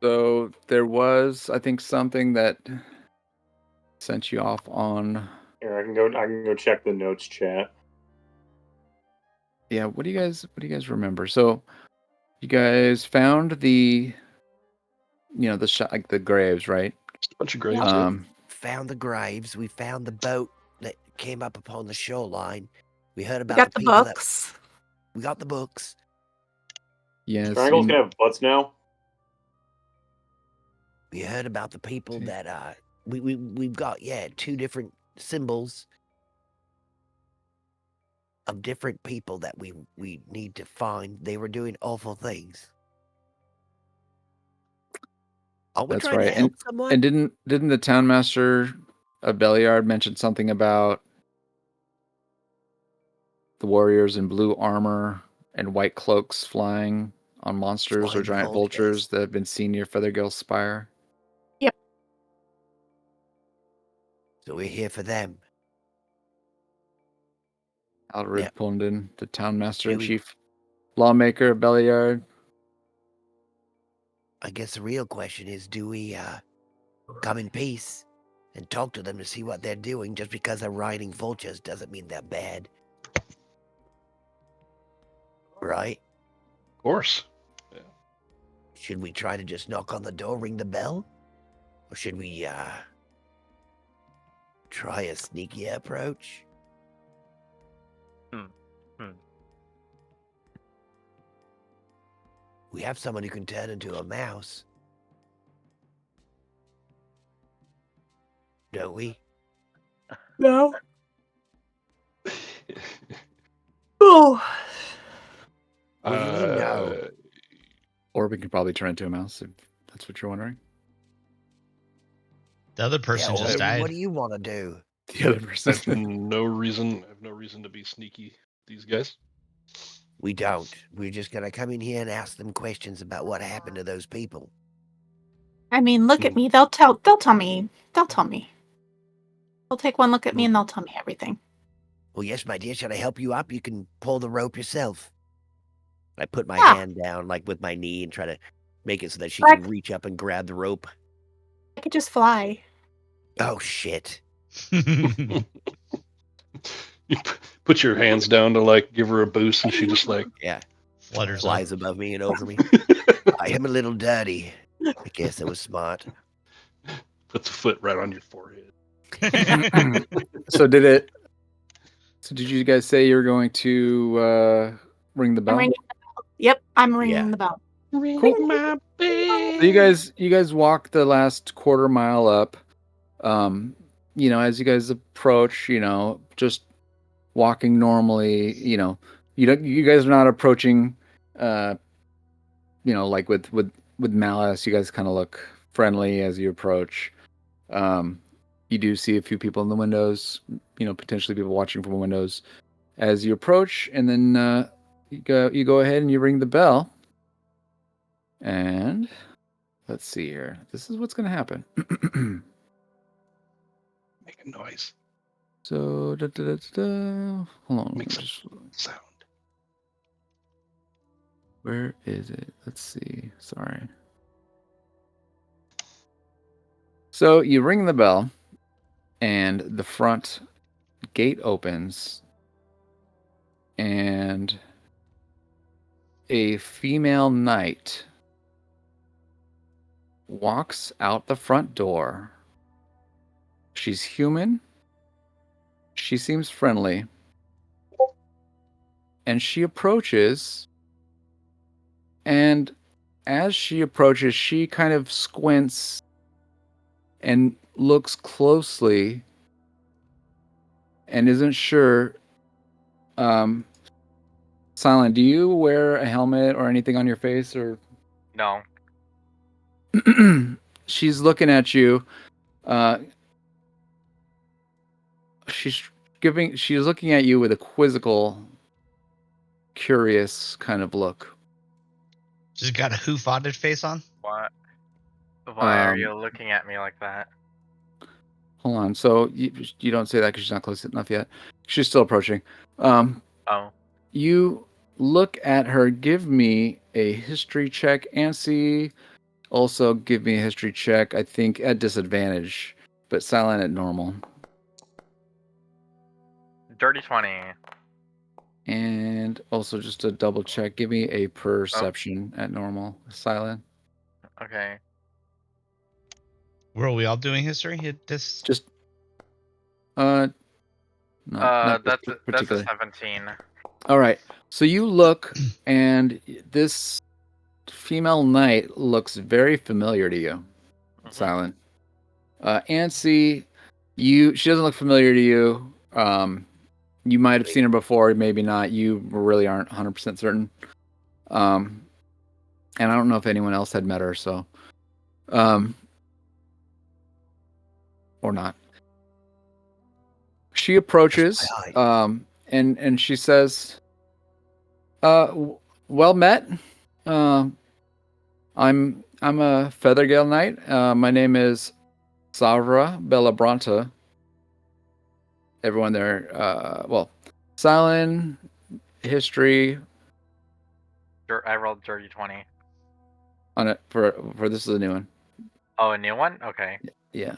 Speaker 1: So there was, I think, something that sent you off on.
Speaker 7: Here, I can go check the notes chat.
Speaker 1: Yeah, what do you guys remember? So you guys found the like the graves, right?
Speaker 2: Just a bunch of graves.
Speaker 6: Yeah.
Speaker 4: Found the graves. We found the boat that came up upon the shoreline. We heard
Speaker 6: We
Speaker 4: about
Speaker 6: got
Speaker 4: the
Speaker 6: the
Speaker 4: people
Speaker 6: books.
Speaker 4: we got the books.
Speaker 1: Yes.
Speaker 7: Triangles can have butts now.
Speaker 4: We heard about the people that we've got two different symbols of different people that we need to find. They were doing awful things. Are we
Speaker 1: That's
Speaker 4: trying
Speaker 1: right.
Speaker 4: to help someone?
Speaker 1: And didn't the townmaster of Beliard mention something about the warriors in blue armor and white cloaks flying on monsters or
Speaker 4: Flying
Speaker 1: giant vultures that have been seen near Feathergale Spire?
Speaker 6: Yep.
Speaker 4: So we're here for them.
Speaker 1: Alred
Speaker 4: Yeah.
Speaker 1: Pondon, the townmaster
Speaker 4: Do
Speaker 1: and
Speaker 4: we-
Speaker 1: chief lawmaker of Beliard.
Speaker 4: I guess the real question is, do we come in peace and talk to them to see what they're doing? Just because they're riding vultures doesn't mean they're bad. Right?
Speaker 2: Of course.
Speaker 4: Should we try to just knock on the door, ring the bell? Or should we try a sneaky approach? We have someone who can turn into a mouse. Don't we?
Speaker 6: No. Oh.
Speaker 4: What do you mean, no?
Speaker 1: Or we could probably turn into a mouse if that's what you're wondering.
Speaker 3: The other person just died.
Speaker 4: What do you want to do?
Speaker 1: The other
Speaker 2: I
Speaker 1: person.
Speaker 2: have no reason to be sneaky. These guys.
Speaker 4: We don't. We're just gonna come in here and ask them questions about what happened to those people.
Speaker 6: I mean, look at me. They'll tell me. They'll tell me. They'll take one look at me and they'll tell me everything.
Speaker 4: Well, yes, my dear. Should I help you up? You can pull the rope yourself. I put my
Speaker 6: Yeah.
Speaker 4: hand down, like with my knee, and try to make it so that she
Speaker 6: Like-
Speaker 4: can reach up and grab the rope.
Speaker 6: I could just fly.
Speaker 4: Oh shit!
Speaker 2: You put your hands down to like give her a boost, and she just like
Speaker 3: Flutters up.
Speaker 4: Flies above me and over me. I am a little dirty. I guess I was smart.
Speaker 2: puts a foot right on your forehead.
Speaker 1: So did you guys say you were going to ring the bell?
Speaker 6: I'm ringing the bell. Yep, I'm ringing
Speaker 4: Yeah.
Speaker 6: the bell.
Speaker 1: Cool.
Speaker 2: My
Speaker 1: So you guys walk the last quarter mile up. As you guys approach, just walking normally, you guys are not approaching like with malice. You guys kind of look friendly as you approach. You do see a few people in the windows, potentially people watching from windows as you approach, and then you go ahead and you ring the bell. And let's see here. This is what's going to happen.
Speaker 2: Make a noise.
Speaker 1: So, hold on.
Speaker 2: Make some sound.
Speaker 1: Where is it? Let's see. Sorry. So you ring the bell, and the front gate opens, and a female knight walks out the front door. She's human. She seems friendly. And she approaches, and as she approaches, she kind of squints and looks closely and isn't sure. Silent, do you wear a helmet or anything on your face, or?
Speaker 5: No.
Speaker 1: She's looking at you. She's looking at you with a quizzical, curious kind of look.
Speaker 3: Just got a hoof-auded face on.
Speaker 5: What? Why are
Speaker 1: Um,
Speaker 5: you looking at me like that?
Speaker 1: Hold on. So you don't say that because she's not close enough yet. She's still approaching.
Speaker 5: Oh.
Speaker 1: You look at her. Give me a history check, Ansi. Also, give me a history check. I think at disadvantage, but silent at normal.
Speaker 5: Dirty 20.
Speaker 1: And also, just a double check. Give me a perception at normal. Silent.
Speaker 5: Okay.
Speaker 3: Were we all doing history? This
Speaker 1: Just not
Speaker 5: That's a
Speaker 1: particularly.
Speaker 5: 17.
Speaker 1: All right. So you look, and this female knight looks very familiar to you.
Speaker 5: Mhm.
Speaker 1: Silent. Ansi, she doesn't look familiar to you. You might have seen her before, maybe not. You really aren't 100% certain. And I don't know if anyone else had met her, so or not. She approaches, and she says, well met. I'm a Feathergale knight. My name is Savra Bellabronta. Everyone there, Silent, history.
Speaker 5: I rolled dirty 20.
Speaker 1: On it for this is a new one.
Speaker 5: Oh, a new one? Okay.
Speaker 1: Yeah.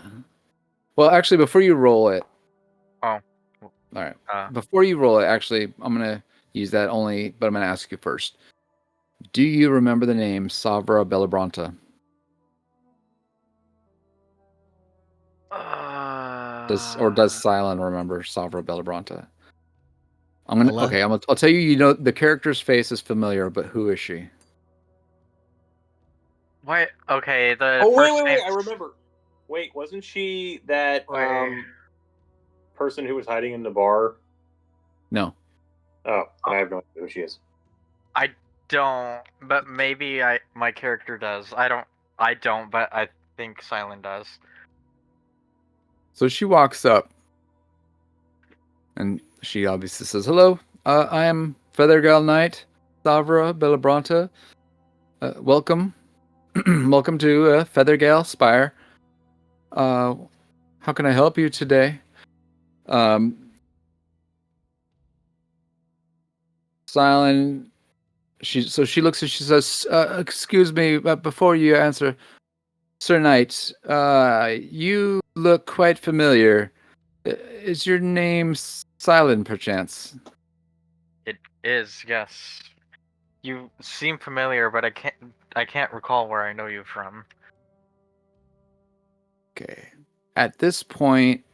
Speaker 1: Well, actually, before you roll it.
Speaker 5: Oh.
Speaker 1: All right.
Speaker 5: Uh,
Speaker 1: Before you roll it, actually, I'm gonna use that only, but I'm gonna ask you first. Do you remember the name Savra Bellabronta? Does Silent remember Savra Bellabronta? I'll tell you. You know the character's face is familiar, but who is she?
Speaker 5: Wait. Okay.
Speaker 7: Wait! I remember. Wait, wasn't she that
Speaker 5: Wait.
Speaker 7: person who was hiding in the bar?
Speaker 1: No.
Speaker 7: Oh, I have no idea who she is.
Speaker 5: I don't, but maybe my character does. I don't, but I think Silent does.
Speaker 1: So she walks up, and she obviously says, "Hello, I am Feathergale Knight, Savra Bellabronta. Welcome, welcome to Feathergale Spire. How can I help you today?" Silent. She looks and she says, "Excuse me, but before you answer, Sir Knight, you look quite familiar. Is your name Silent, perchance?"
Speaker 5: It is, yes. You seem familiar, but I can't recall where I know you from.
Speaker 1: Okay. At this point,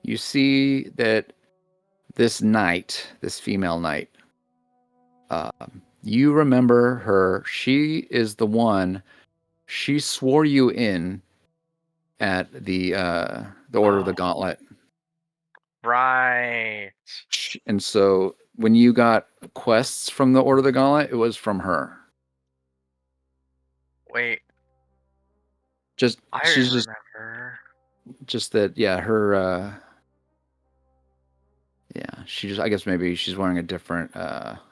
Speaker 1: you see that this knight, this female knight, you remember her. She is the one. She swore you in at the Order of the Gauntlet.
Speaker 5: Right.
Speaker 1: And so when you got quests from the Order of the Gauntlet, it was from her.
Speaker 5: Wait.
Speaker 1: She's
Speaker 5: remember.
Speaker 1: Just that, yeah, her yeah, she just, I guess maybe she's wearing a different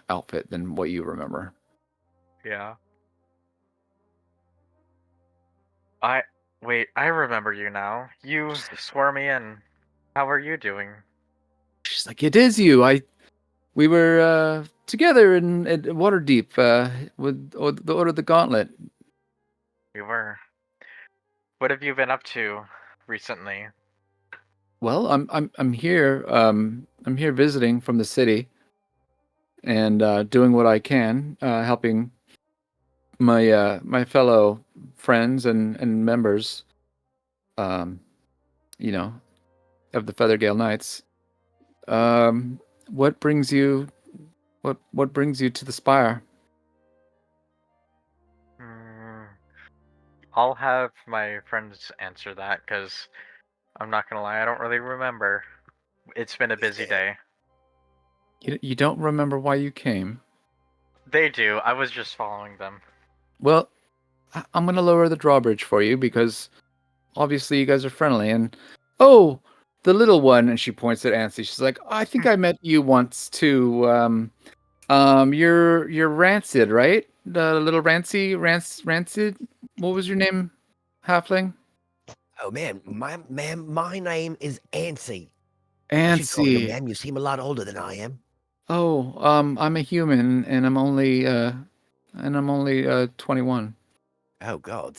Speaker 1: outfit than what you remember.
Speaker 5: Yeah. I remember you now. You swore me in. How are you doing?
Speaker 1: She's like, "It is you. We were together in at Waterdeep with the Order of the Gauntlet."
Speaker 5: We were. What have you been up to recently?
Speaker 1: Well, I'm here. I'm here visiting from the city, and doing what I can, helping my fellow friends and members, you know, of the Feathergale Knights. What brings you? What brings you to the Spire?
Speaker 5: I'll have my friends answer that, because I'm not gonna lie, I don't really remember. It's been a busy day.
Speaker 1: You don't remember why you came?
Speaker 5: They do. I was just following them.
Speaker 1: Well, I'm gonna lower the drawbridge for you because obviously you guys are friendly. And oh, the little one, and she points at Ansi. She's like, "I think I met you once too. You're Rancid, right?" the little rancid. What was your name, halfling?
Speaker 4: Oh man, my name is Ancy. You should call me
Speaker 1: Ancy.
Speaker 4: ma'am. You seem a lot older than I am.
Speaker 1: Oh, I'm a human, and I'm only 21.
Speaker 4: Oh God.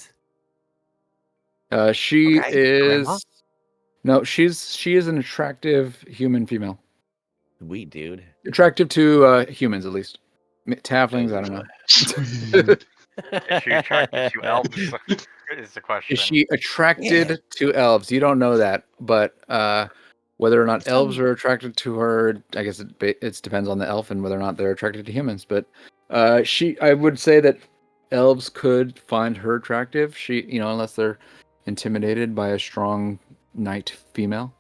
Speaker 1: She
Speaker 4: Okay,
Speaker 1: is
Speaker 4: grandma.
Speaker 1: no, she is an attractive human female.
Speaker 4: Sweet dude.
Speaker 1: Attractive to humans, at least. Halflings, I don't know.
Speaker 5: Is she attracted to elves? Is the question.
Speaker 1: Is she attracted to elves? You don't know that, but whether or not elves are attracted to her, I guess it depends on the elf and whether or not they're attracted to humans. But I would say that elves could find her attractive. Unless they're intimidated by a strong knight female.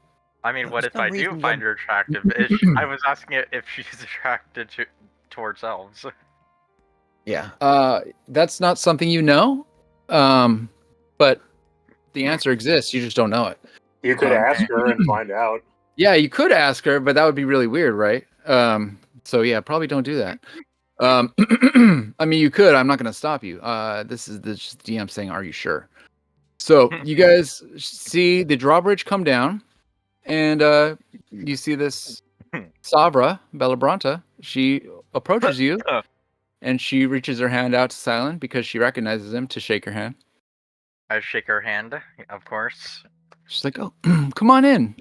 Speaker 5: I mean,
Speaker 4: For
Speaker 5: what if
Speaker 4: some
Speaker 5: I do
Speaker 4: reason
Speaker 5: find her attractive? I was asking if she's attracted towards elves.
Speaker 1: Yeah. That's not something you know. But the answer exists. You just don't know it.
Speaker 7: You could ask her and find out.
Speaker 1: Yeah, you could ask her, but that would be really weird, right? So yeah, probably don't do that. I mean, you could. I'm not going to stop you. This is the DM saying, "Are you sure?" So you guys see the drawbridge come down, and you see this Savra Bellabranta. She approaches you, and she reaches her hand out to Silent because she recognizes him to shake her hand.
Speaker 5: I shake her hand, of course.
Speaker 1: She's like, "Oh, come on in.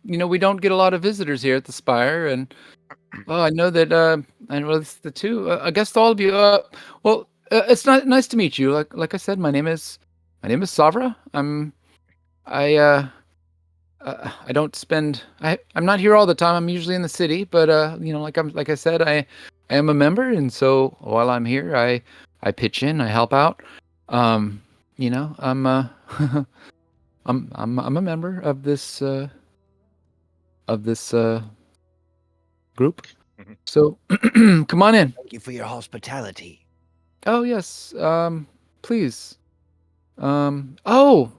Speaker 1: We don't get a lot of visitors here at the Spire, and I know that I know it's the two. I guess all of you. It's not nice to meet you. Like I said, my name is Savra. I don't spend. I'm not here all the time. I'm usually in the city, but like I said, I am a member, and so while I'm here, I pitch in. I help out. I'm I'm a member of this group. So come on in.
Speaker 4: Thank you for your hospitality.
Speaker 1: Oh yes. Please. Oh,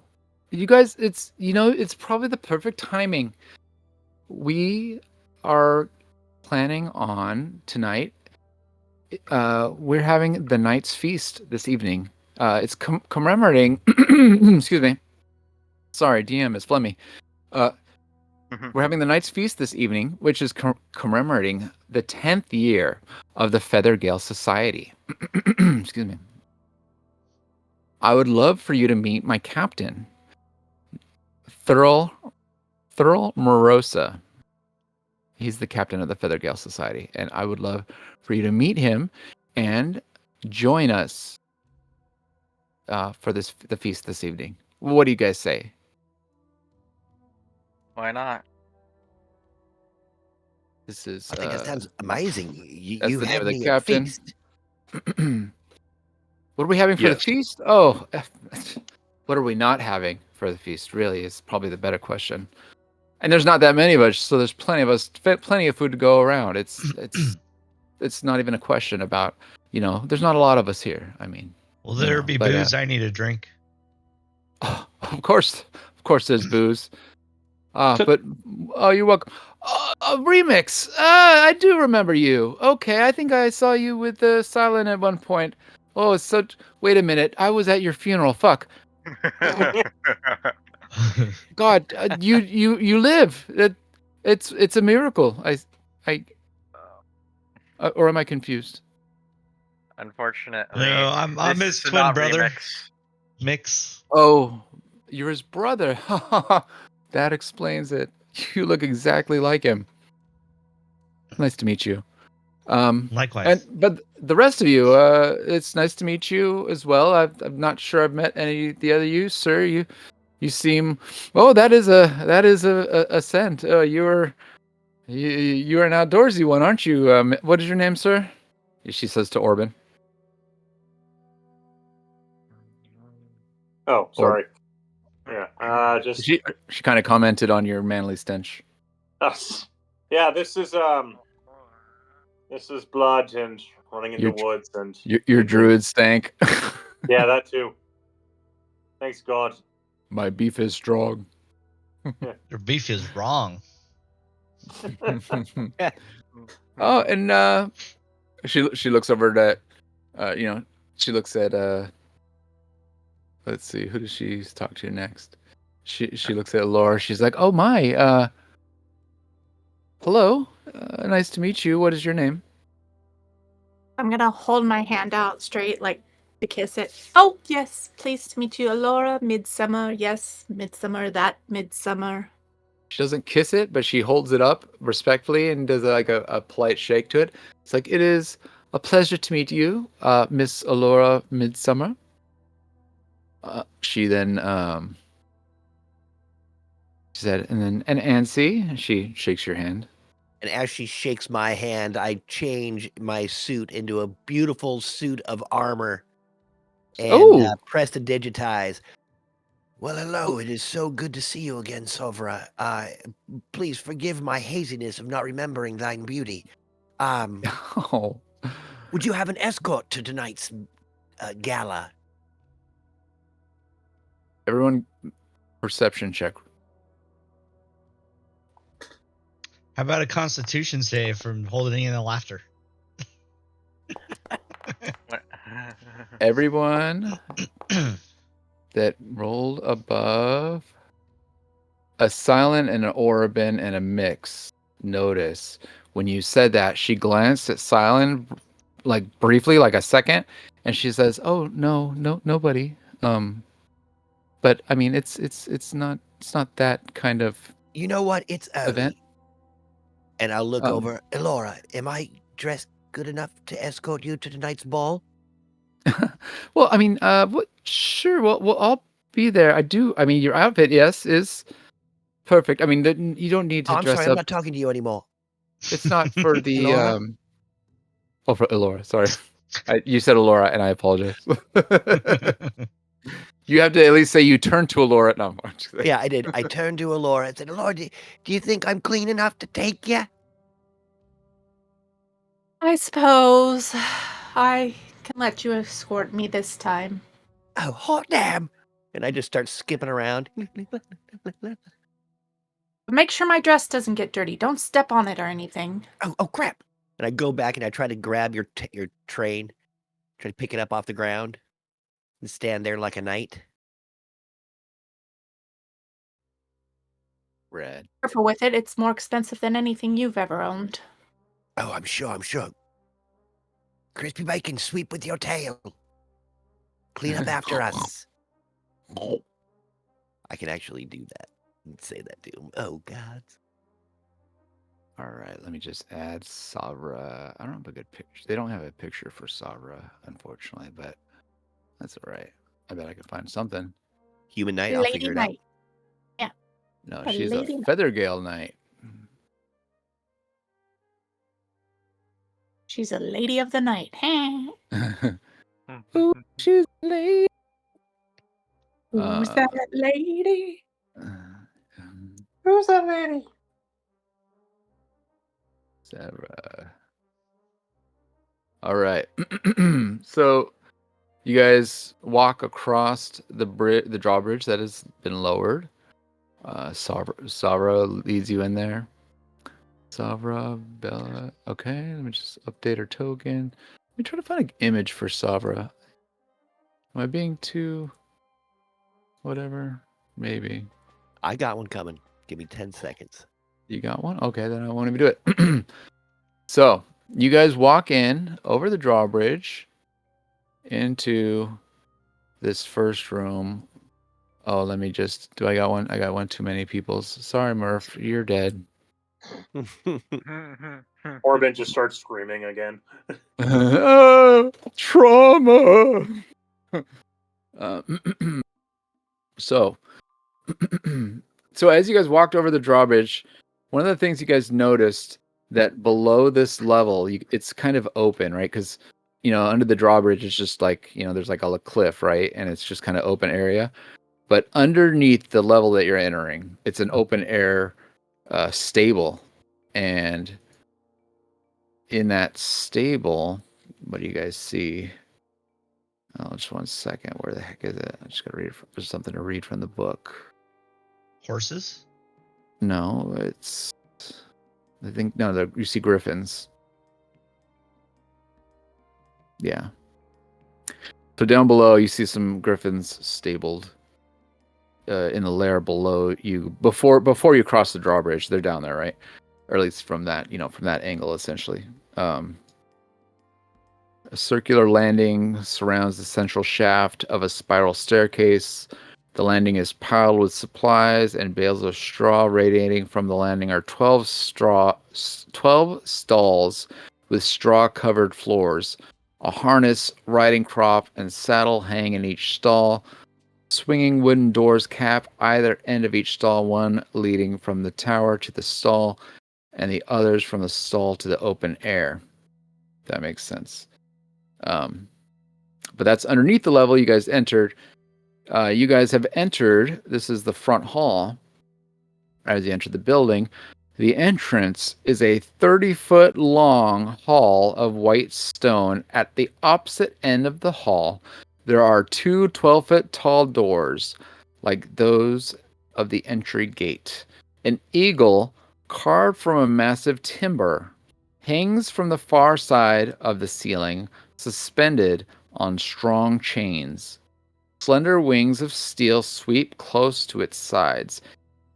Speaker 1: you guys, it's probably the perfect timing. We are planning on tonight. We're having the Knight's Feast this evening. It's commemorating. Excuse me. Sorry, DM is Flemmy. We're having the Knight's Feast this evening, which is commemorating the 10th year of the Feathergale Society. Excuse me. I would love for you to meet my captain, Thurl Morosa. He's the captain of the Feathergale Society, and I would love for you to meet him and join us for the feast this evening. What do you guys say?
Speaker 5: Why not?
Speaker 1: This is.
Speaker 4: I think that sounds amazing.
Speaker 1: That's
Speaker 4: You
Speaker 1: the name
Speaker 4: have
Speaker 1: of the
Speaker 4: me
Speaker 1: captain.
Speaker 4: at feast.
Speaker 1: What are we having for the
Speaker 2: Yes.
Speaker 1: feast? Oh, what are we not having for the feast? Really, is probably the better question. And there's not that many of us, so there's plenty of food to go around. It's not even a question about, there's not a lot of us here. I mean,
Speaker 3: Will there be booze? I need a drink.
Speaker 1: Oh, of course there's booze. But you're welcome. A remix. I do remember you. Okay, I think I saw you with Silent at one point. Oh, it's such. Wait a minute, I was at your funeral. Fuck. God, you live. It's a miracle. Or am I confused?
Speaker 5: Unfortunately,
Speaker 3: No, I'm his
Speaker 5: is
Speaker 3: twin
Speaker 5: not
Speaker 3: brother.
Speaker 5: remix.
Speaker 3: Mix.
Speaker 1: Oh, you're his brother. That explains it. You look exactly like him. Nice to meet you.
Speaker 3: Likewise.
Speaker 1: But the rest of you, it's nice to meet you as well. I'm not sure I've met any of the other you, sir. You seem. Oh, that is a scent. You're an outdoorsy one, aren't you? What is your name, sir? She says to Orban.
Speaker 7: Oh, sorry. Yeah. Just.
Speaker 1: She kind of commented on your manly stench.
Speaker 7: Yeah. This is blood and running in the woods and.
Speaker 1: Your druid stank.
Speaker 7: Yeah, that too. Thanks God.
Speaker 1: My beef is strong.
Speaker 3: Your beef is wrong.
Speaker 1: Oh, and she looks over she looks at let's see, who does she talk to next? She looks at Laura. She's like, "Oh my, hello, nice to meet you. What is your name?"
Speaker 6: I'm gonna hold my hand out straight, like to kiss it. Oh yes, pleased to meet you, Alora. Midsummer, yes, Midsummer. That Midsummer.
Speaker 1: She doesn't kiss it, but she holds it up respectfully and does a polite shake to it. It's like, "It is a pleasure to meet you, Miss Alora Midsummer." She then she said, and Ansi. She shakes your hand.
Speaker 4: And as she shakes my hand, I change my suit into a beautiful suit of armor and press to digitize. Well, hello. It is so good to see you again, Sovra. Please forgive my haziness of not remembering thine beauty.
Speaker 1: Oh.
Speaker 4: Would you have an escort to tonight's gala?
Speaker 1: Everyone, perception check.
Speaker 3: How about a Constitution save from holding in the laughter?
Speaker 1: Everyone that rolled above a silent and an Orabin and a mix. Notice when you said that, she glanced at silent, like briefly, like a second, and she says, "Oh no, nobody." But I mean, it's not that kind of
Speaker 4: You know what? It's early.
Speaker 1: event.
Speaker 4: And I'll look over. Elora, am I dressed good enough to escort you to tonight's ball?
Speaker 1: Well, I mean, what? Sure. Well, we'll all be there. I mean, your outfit, yes, is perfect. I mean, you don't need to
Speaker 4: Oh, I'm
Speaker 1: dress
Speaker 4: sorry. I'm
Speaker 1: up.
Speaker 4: not talking to you anymore.
Speaker 1: It's not for the
Speaker 4: Elora?
Speaker 1: Oh, for Elora. Sorry, you said Elora, and I apologize. You have to at least say you turned to Elora. No, I'm just kidding.
Speaker 4: Yeah, I did. I turned to Elora and said, Elora, do you think I'm clean enough to take you?
Speaker 6: I suppose I can let you escort me this time.
Speaker 4: Oh, hot damn. And I just start skipping around.
Speaker 6: But make sure my dress doesn't get dirty. Don't step on it or anything.
Speaker 4: Oh, crap. And I go back and I try to grab your train, try to pick it up off the ground and stand there like a knight.
Speaker 1: Red.
Speaker 6: Careful with it. It's more expensive than anything you've ever owned.
Speaker 4: Oh, I'm sure. Crispy bacon, sweep with your tail. Clean up after us. I can actually do that and say that to him. Oh, God.
Speaker 1: All right, let me just add Savra. I don't have a good picture. They don't have a picture for Savra, unfortunately, but that's all right. I bet I could find something.
Speaker 4: Human knight, I'll figure it out.
Speaker 6: Yeah.
Speaker 1: No,
Speaker 6: A
Speaker 1: she's a
Speaker 6: lady knight.
Speaker 1: Feathergale knight.
Speaker 6: She's a lady of the night.
Speaker 1: Ooh, she's a lady.
Speaker 6: Who's that lady?
Speaker 7: Who's that lady?
Speaker 1: Sarah. All right. So you guys walk across the drawbridge that has been lowered. Savra leads you in there. Savra, Bella. Okay, let me just update her token. Let me try to find an image for Savra. Am I being too whatever? Maybe.
Speaker 4: I got one coming. Give me 10 seconds.
Speaker 1: You got one? Okay, then I won't even do it. So you guys walk in over the drawbridge into this first room. Oh, let me just. Do I got one? I got one too many people's. Sorry, Murph. You're dead.
Speaker 7: Orbin just starts screaming again.
Speaker 1: Trauma. So, so as you guys walked over the drawbridge, one of the things you guys noticed that below this level, it's kind of open, right? Because under the drawbridge, it's just like there's like a cliff, right? And it's just kind of open area. But underneath the level that you're entering, it's an open air stable, and in that stable, what do you guys see? Oh, just one second. Where the heck is it? I just gotta read. There's something to read from the book.
Speaker 3: Horses?
Speaker 1: No, it's. I think no. You see griffins. Yeah. So down below, you see some griffins stabled in the lair below you. Before you cross the drawbridge, they're down there, right? Or at least from that, from that angle, essentially. A circular landing surrounds the central shaft of a spiral staircase. The landing is piled with supplies, and bales of straw radiating from the landing are 12 stalls with straw-covered floors. A harness, riding crop, and saddle hang in each stall. Swinging wooden doors cap either end of each stall, one leading from the tower to the stall, and the others from the stall to the open air. If that makes sense. But that's underneath the level you guys entered. You guys have entered. This is the front hall. As you enter the building, the entrance is a 30-foot long hall of white stone. At the opposite end of the hall, there are two 12-foot tall doors, like those of the entry gate. An eagle, carved from a massive timber, hangs from the far side of the ceiling, suspended on strong chains. Slender wings of steel sweep close to its sides.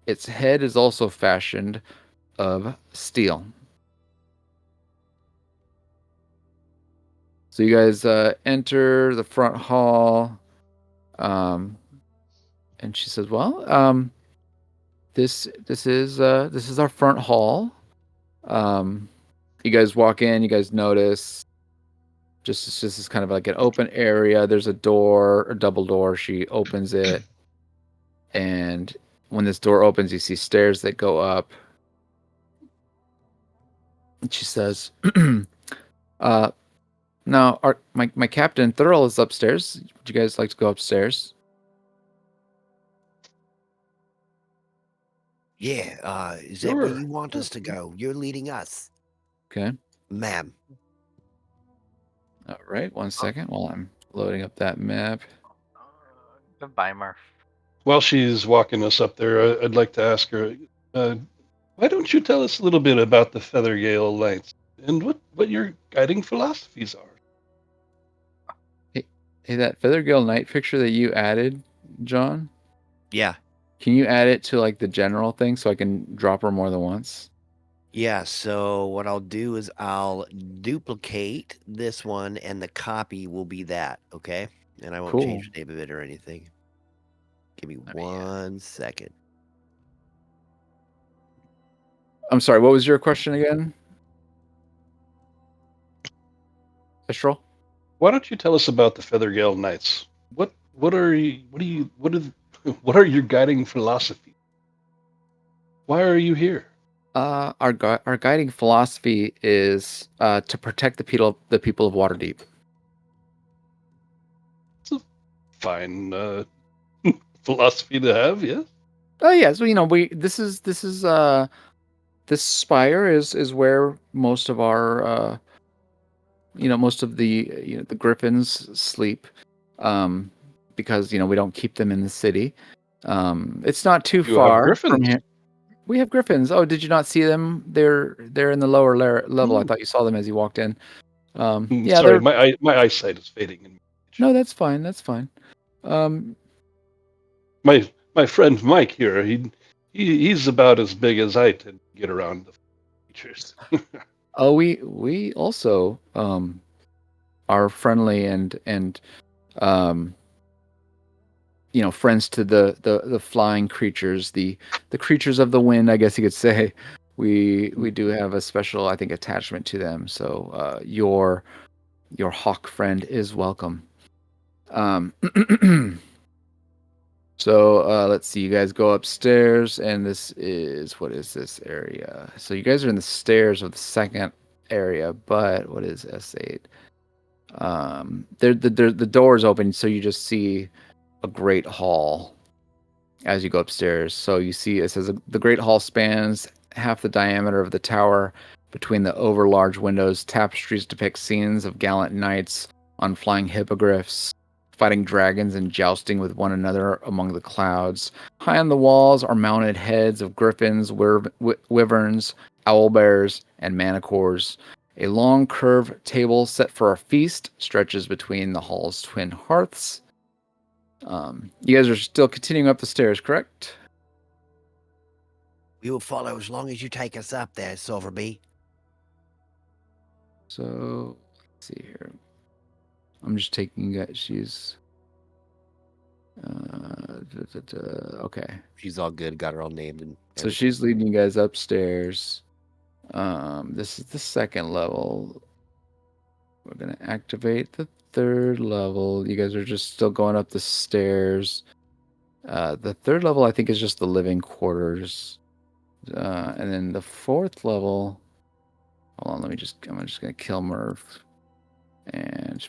Speaker 1: Its head is also fashioned of steel. So you guys enter the front hall, and she says, "Well, this is our front hall. You guys walk in. You guys notice just this is kind of like an open area. There's a door, a double door. She opens it, and when this door opens, you see stairs that go up. And she says, now my captain Thurl is upstairs. Would you guys like to go upstairs?"
Speaker 4: Yeah, is that where you want us to go? You're leading us.
Speaker 1: Okay.
Speaker 4: Ma'am.
Speaker 1: All right. 1 second while I'm loading up that map.
Speaker 5: Goodbye, Murph.
Speaker 2: While she's walking us up there, I'd like to ask her, why don't you tell us a little bit about the Feathergale Knights and what your guiding philosophies are?
Speaker 1: Hey, that Feathergale Knight picture that you added, John?
Speaker 4: Yeah.
Speaker 1: Can you add it to like the general thing so I can drop her more than once?
Speaker 4: Yeah, so what I'll do is I'll duplicate this one and the copy will be that, okay? And I won't
Speaker 1: Cool.
Speaker 4: change the name of it or anything. Give me 1 second.
Speaker 1: I'm sorry, what was your question again? Estral?
Speaker 2: Why don't you tell us about the Feathergale Knights? What are your guiding philosophy? Why are you here?
Speaker 1: Our guiding philosophy is to protect the people of Waterdeep.
Speaker 2: It's a fine philosophy to have, yeah.
Speaker 1: Oh yeah, so this Spire is where most of our most of the the griffins sleep, because we don't keep them in the city. It's not too
Speaker 2: You
Speaker 1: far
Speaker 2: have
Speaker 1: from
Speaker 2: griffins.
Speaker 1: here. We have griffins. Oh, did you not see them? They're in the lower level. I thought you saw them as you walked in. Yeah,
Speaker 2: Sorry, my eyesight is fading.
Speaker 1: No, that's fine. That's fine. Um,
Speaker 2: my friend Mike here, he's about as big as I tend to get around the creatures.
Speaker 1: oh, we also are friendly and friends to the flying creatures, the creatures of the wind, I guess you could say. We do have a special, I think, attachment to them. So your hawk friend is welcome. So let's see. You guys go upstairs, and what is this area? So you guys are in the stairs of the second area, but what is S8? The doors open, so you just see a great hall as you go upstairs. So you see it says the great hall spans half the diameter of the tower. Between the over large windows, tapestries depict scenes of gallant knights on flying hippogriffs, fighting dragons and jousting with one another among the clouds. High on the walls are mounted heads of griffins, wyverns, owlbears, and manticores. A long curved table set for a feast stretches between the hall's twin hearths. You guys are still continuing up the stairs, correct?
Speaker 4: We will follow as long as you take us up there, Silverbee.
Speaker 1: So, let's see here. I'm just taking you guys. She's. Okay.
Speaker 4: She's all good, got her all named and
Speaker 1: So
Speaker 4: everything.
Speaker 1: she's leading you guys upstairs. This is the second level. We're going to activate the third level. You guys are just still going up the stairs. The third level, I think, is just the living quarters. And then the fourth level. Hold on, I'm just going to kill Murph. And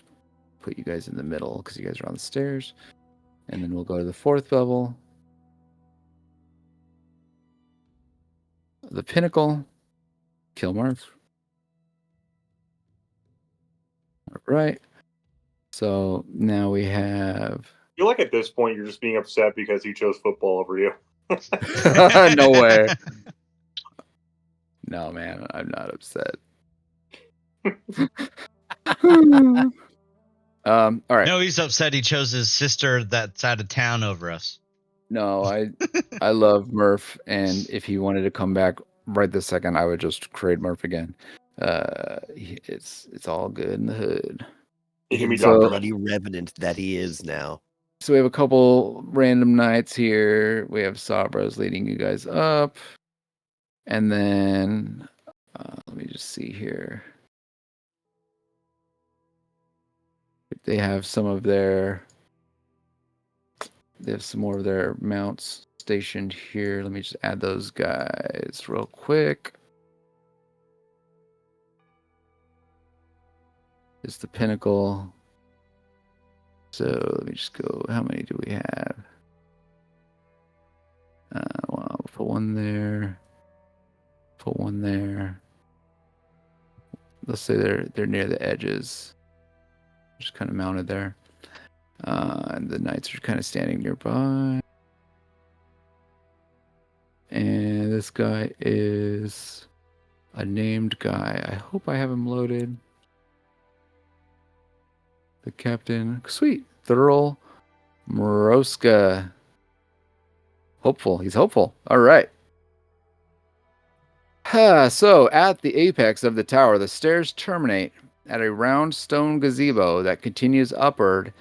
Speaker 1: put you guys in the middle because you guys are on the stairs. And then we'll go to the fourth level. The pinnacle. Kill Murph. All right. So now we have.
Speaker 7: I feel like at this point you're just being upset because he chose football over you.
Speaker 1: No way. No, man, I'm not upset. All right.
Speaker 3: No, he's upset he chose his sister that's out of town over us.
Speaker 1: No, I love Murph, and if he wanted to come back right this second, I would just create Murph again. It's all good in the hood.
Speaker 7: He can be
Speaker 4: So,
Speaker 7: Dr.
Speaker 4: bloody revenant that he is now.
Speaker 1: So we have a couple random knights here. We have Sabras leading you guys up, and then let me just see here. They have some more of their mounts stationed here. Let me just add those guys real quick. It's the pinnacle. So let me just go. How many do we have? Well, I'll put one there. Put one there. Let's say they're near the edges. Just kind of mounted there. And the knights are kind of standing nearby. And this guy is a named guy. I hope I have him loaded. The captain. Sweet. Thurl Moroska. Hopeful. He's hopeful. All right. So, at the apex of the tower, the stairs terminate at a round stone gazebo that continues upward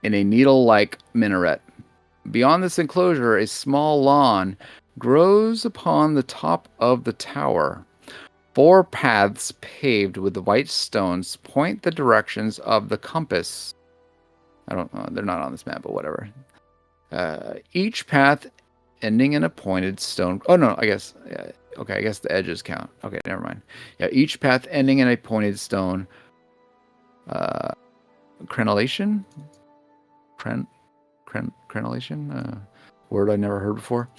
Speaker 1: in a needle-like minaret. Beyond this enclosure, a small lawn grows upon the top of the tower. 4 paths paved with white stones point the directions of the compass. I don't know, they're not on this map, but whatever. Each path ending in a pointed stone. Oh, no, I guess. Okay, I guess the edges count. Okay, never mind. Yeah, each path ending in a pointed stone. Crenellation? Crenellation? Word I never heard before.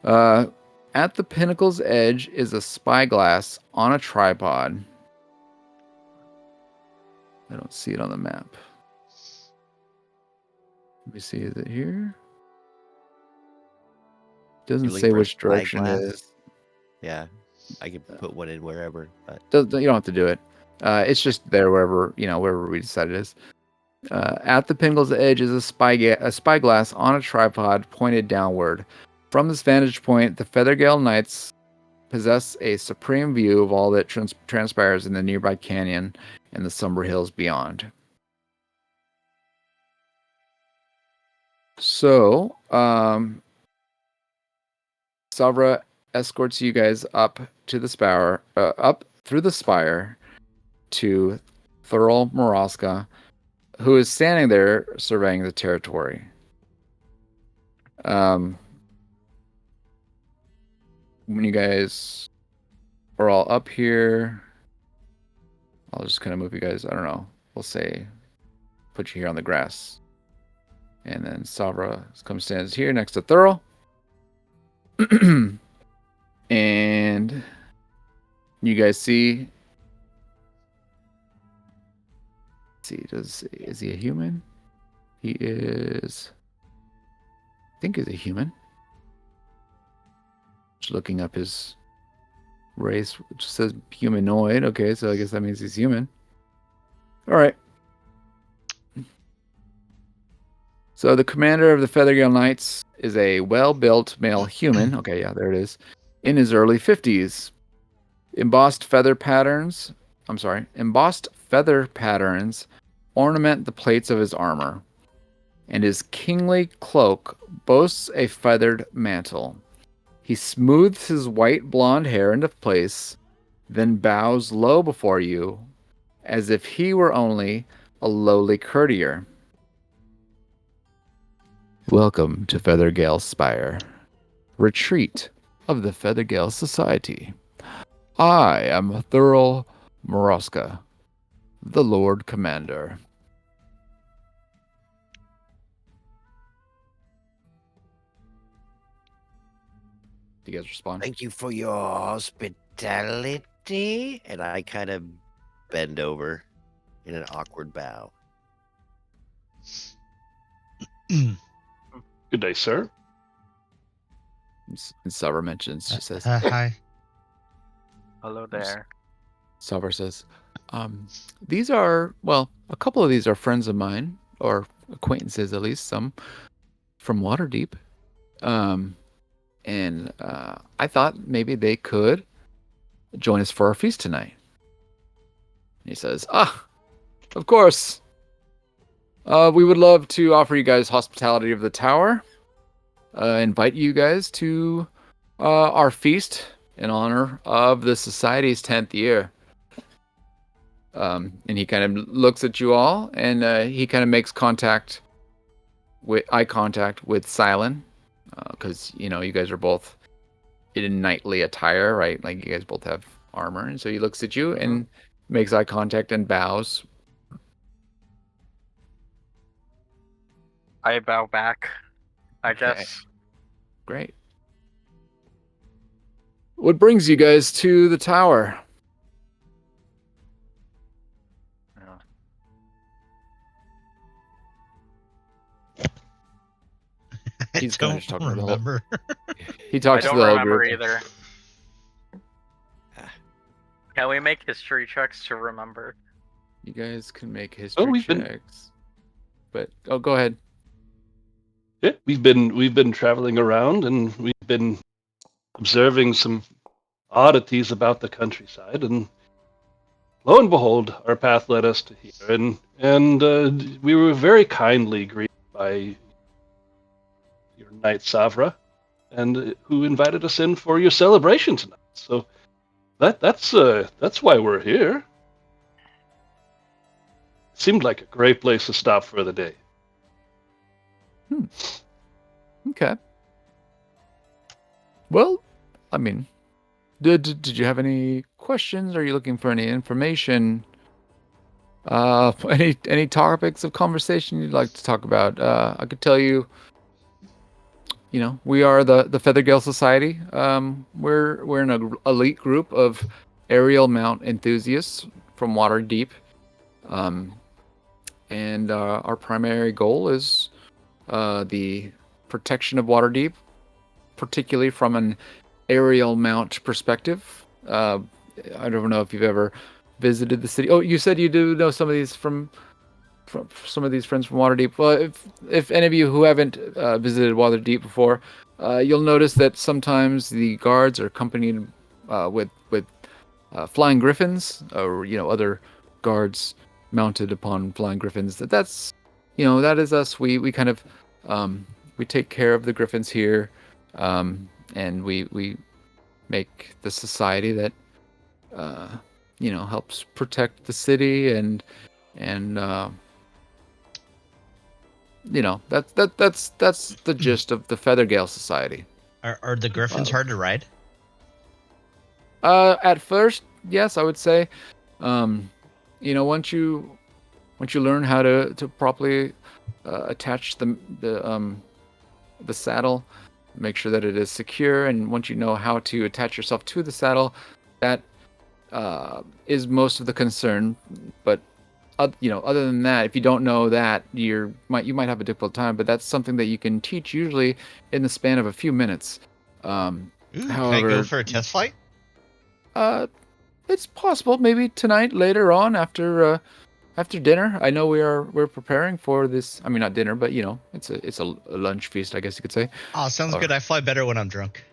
Speaker 1: At the pinnacle's edge is a spyglass on a tripod. I don't see it on the map. Let me see, is it here? Doesn't say which direction it is.
Speaker 4: Yeah, I can put one in wherever. But
Speaker 1: You don't have to do it. It's just there wherever we decide it is. At the pinnacle's edge is a spyglass on a tripod pointed downward. From this vantage point, the Feathergale Knights possess a supreme view of all that transpires in the nearby canyon and the somber hills beyond. So, Savra escorts you guys up to the Spire, up through the Spire to Thurl Moroska, who is standing there surveying the territory. When you guys are all up here, I'll just kind of move you guys. I don't know. We'll say, put you here on the grass. And then Savra stands here next to Thurl. And you guys see. Is he a human? He is. I think he's a human. Just looking up his race, which says humanoid. Okay, so I guess that means he's human. All right. So the commander of the Feathergale Knights is a well-built male human. Okay, yeah, there it is. In his early 50s. Embossed feather patterns ornament the plates of his armor, and his kingly cloak boasts a feathered mantle. He smooths his white blonde hair into place, then bows low before you, as if he were only a lowly courtier. Welcome to Feathergale Spire, retreat of the Feathergale Society. I am Thurl Moroska, the Lord Commander. Do you guys respond?
Speaker 4: Thank you for your hospitality. And I kind of bend over in an awkward bow.
Speaker 2: Good day, sir.
Speaker 1: And Savar mentions, she says,
Speaker 3: Hi.
Speaker 5: Hello there.
Speaker 1: Savar says, these are, well, a couple of these are friends of mine, or acquaintances at least, some from Waterdeep. And I thought maybe they could join us for our feast tonight. And he says, of course. We would love to offer you guys hospitality of the tower. Invite you guys to our feast in honor of the Society's 10th year. And he kind of looks at you all, and he kind of makes eye contact with Silent, because you guys are both in knightly attire, right? Like you guys both have armor, and so he looks at you and makes eye contact and bows.
Speaker 5: I bow back, I
Speaker 1: Okay.
Speaker 5: guess.
Speaker 1: Great. What brings you guys to the tower? He's
Speaker 3: I
Speaker 1: kinda
Speaker 3: don't
Speaker 1: just talking to the whole-
Speaker 3: remember.
Speaker 1: He
Speaker 5: I
Speaker 1: talks to
Speaker 5: don't
Speaker 1: the whole
Speaker 5: remember
Speaker 1: group.
Speaker 5: either. Can we make history checks to remember?
Speaker 1: You guys can make history
Speaker 2: we've been-
Speaker 1: checks. But go ahead.
Speaker 2: Yeah, we've been traveling around, and we've been observing some oddities about the countryside, and lo and behold, our path led us to here, and we were very kindly greeted by your knight Savra, and who invited us in for your celebration tonight. So that's why we're here. Seemed like a great place to stop for the day.
Speaker 1: Okay. Well, I mean, did you have any questions? Are you looking for any information? Any topics of conversation you'd like to talk about? I could tell you. We are the Feathergale Society. We're an elite group of aerial mount enthusiasts from Waterdeep. And our primary goal is the protection of Waterdeep, particularly from an aerial mount perspective. I don't know if you've ever visited the city. Oh, you said you do know some of these from some of these friends from Waterdeep. Well, if any of you who haven't visited Waterdeep before, you'll notice that sometimes the guards are accompanied with flying griffins, or other guards mounted upon flying griffins. That's that is us. We kind of we take care of the griffins here, and we make the society that helps protect the city, and that's the gist of the Feathergale Society.
Speaker 3: Are the griffins hard to ride?
Speaker 1: At first, yes, I would say. Once you learn how to properly attach the saddle, make sure that it is secure, and once you know how to attach yourself to the saddle, that is most of the concern. But other than that, if you don't know that, you might have a difficult time. But that's something that you can teach usually in the span of a few minutes.
Speaker 3: Ooh,
Speaker 1: However,
Speaker 3: can I go for a test flight?
Speaker 1: It's possible. Maybe tonight, later on, after dinner. I know we're preparing for this. I mean, not dinner, but it's a lunch feast, I guess you could say.
Speaker 3: Oh, sounds
Speaker 1: Or-
Speaker 3: good. I fly better when I'm drunk.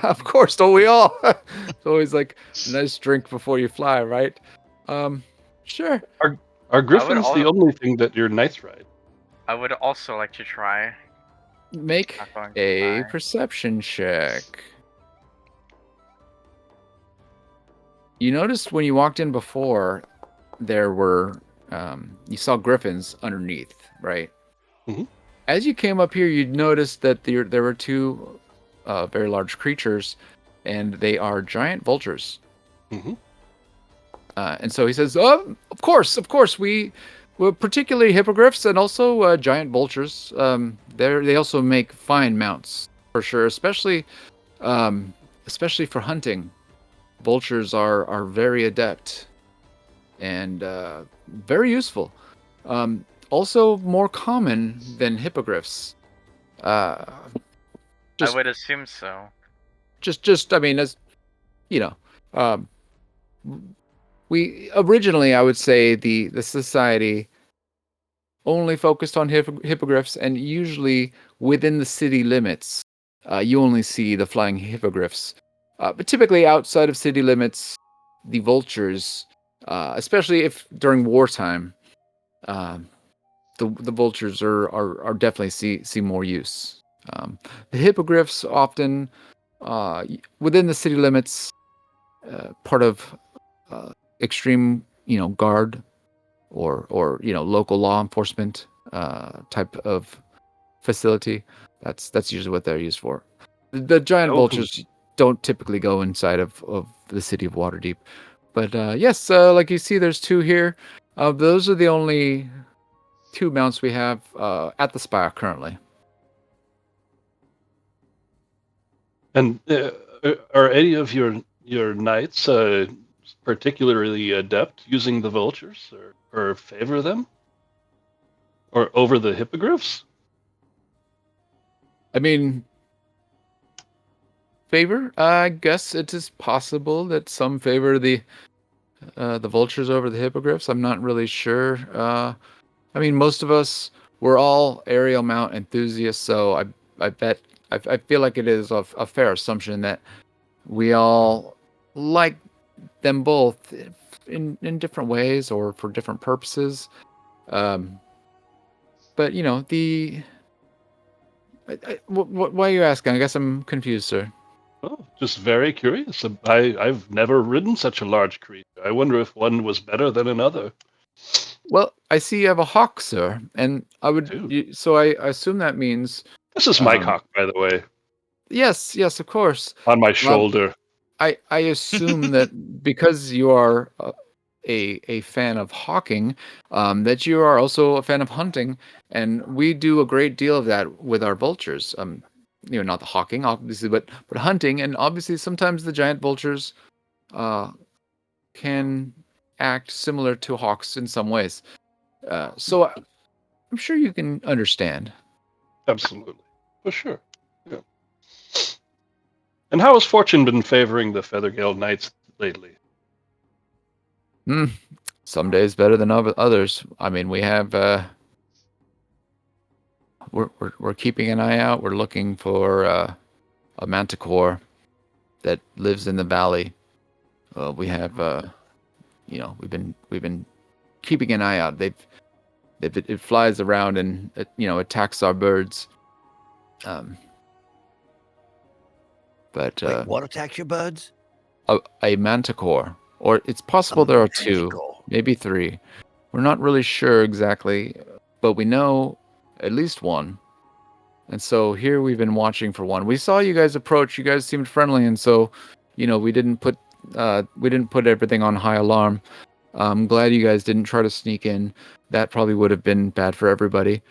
Speaker 1: Of course, don't we all? It's always like a nice drink before you fly, right? Sure.
Speaker 2: Are griffins
Speaker 5: al-
Speaker 2: the only thing that your knights ride?
Speaker 5: I would also like to try.
Speaker 1: Make
Speaker 5: Not going to
Speaker 1: a
Speaker 5: lie.
Speaker 1: perception check. You noticed when you walked in before, there were you saw griffins underneath, right?
Speaker 2: Mhm.
Speaker 1: As you came up here, you'd noticed that there were two very large creatures, and they are giant vultures.
Speaker 2: Mhm.
Speaker 1: And so he says, "Oh, of course, we're particularly hippogriffs and also giant vultures. They also make fine mounts for sure, especially for hunting. Vultures are very adept and very useful. Also more common than hippogriffs.
Speaker 5: I
Speaker 1: Just
Speaker 5: would assume so.
Speaker 1: I mean, as you know, um, we originally, I would say, the society only focused on hippogriffs, and usually within the city limits, you only see the flying hippogriffs. But typically outside of city limits, the vultures, especially if during wartime, the vultures are definitely see more use. The hippogriffs often within the city limits, part of extreme guard or local law enforcement type of facility. That's usually what they're used for. The giant
Speaker 2: Oh,
Speaker 1: vultures don't typically go inside of the city of Waterdeep. But yes, like you see, there's two here. Those are the only two mounts we have at the Spire currently.
Speaker 2: And are any of your knights particularly adept using the vultures, or favor them, or over the hippogriffs?
Speaker 1: I mean, favor? I guess it is possible that some favor the vultures over the hippogriffs. I'm not really sure. I mean, most of us we're all aerial mount enthusiasts, so I bet I feel like it is a fair assumption that we all like them both in different ways or for different purposes. But why are you asking? I guess I'm confused, sir.
Speaker 2: Oh, just very curious. I've never ridden such a large creature. I wonder if one was better than another.
Speaker 1: Well, I see you have a hawk, sir, and
Speaker 2: Too.
Speaker 1: so I assume that means
Speaker 2: This is my cock, by the way,
Speaker 1: yes, of course.
Speaker 2: on my shoulder.
Speaker 1: I assume that because you are a fan of hawking, that you are also a fan of hunting, and we do a great deal of that with our vultures. Not the hawking, obviously, but hunting, and obviously sometimes the giant vultures can act similar to hawks in some ways. So I'm sure you can understand.
Speaker 2: Absolutely. For sure. Yeah. And how has fortune been favoring the Feathergale Knights lately?
Speaker 1: Some days better than others. I mean, we have we're keeping an eye out. We're looking for a manticore that lives in the valley. We have we've been keeping an eye out. It flies around and attacks our birds. But
Speaker 4: Wait, what attacks your birds?
Speaker 1: a manticore, or it's possible there are two,
Speaker 4: Manticore.
Speaker 1: maybe three. We're not really sure exactly, but we know at least one. And so here we've been watching for one. We saw you guys approach. You guys seemed friendly, and so we didn't put everything on high alarm. I'm glad you guys didn't try to sneak in. That probably would have been bad for everybody.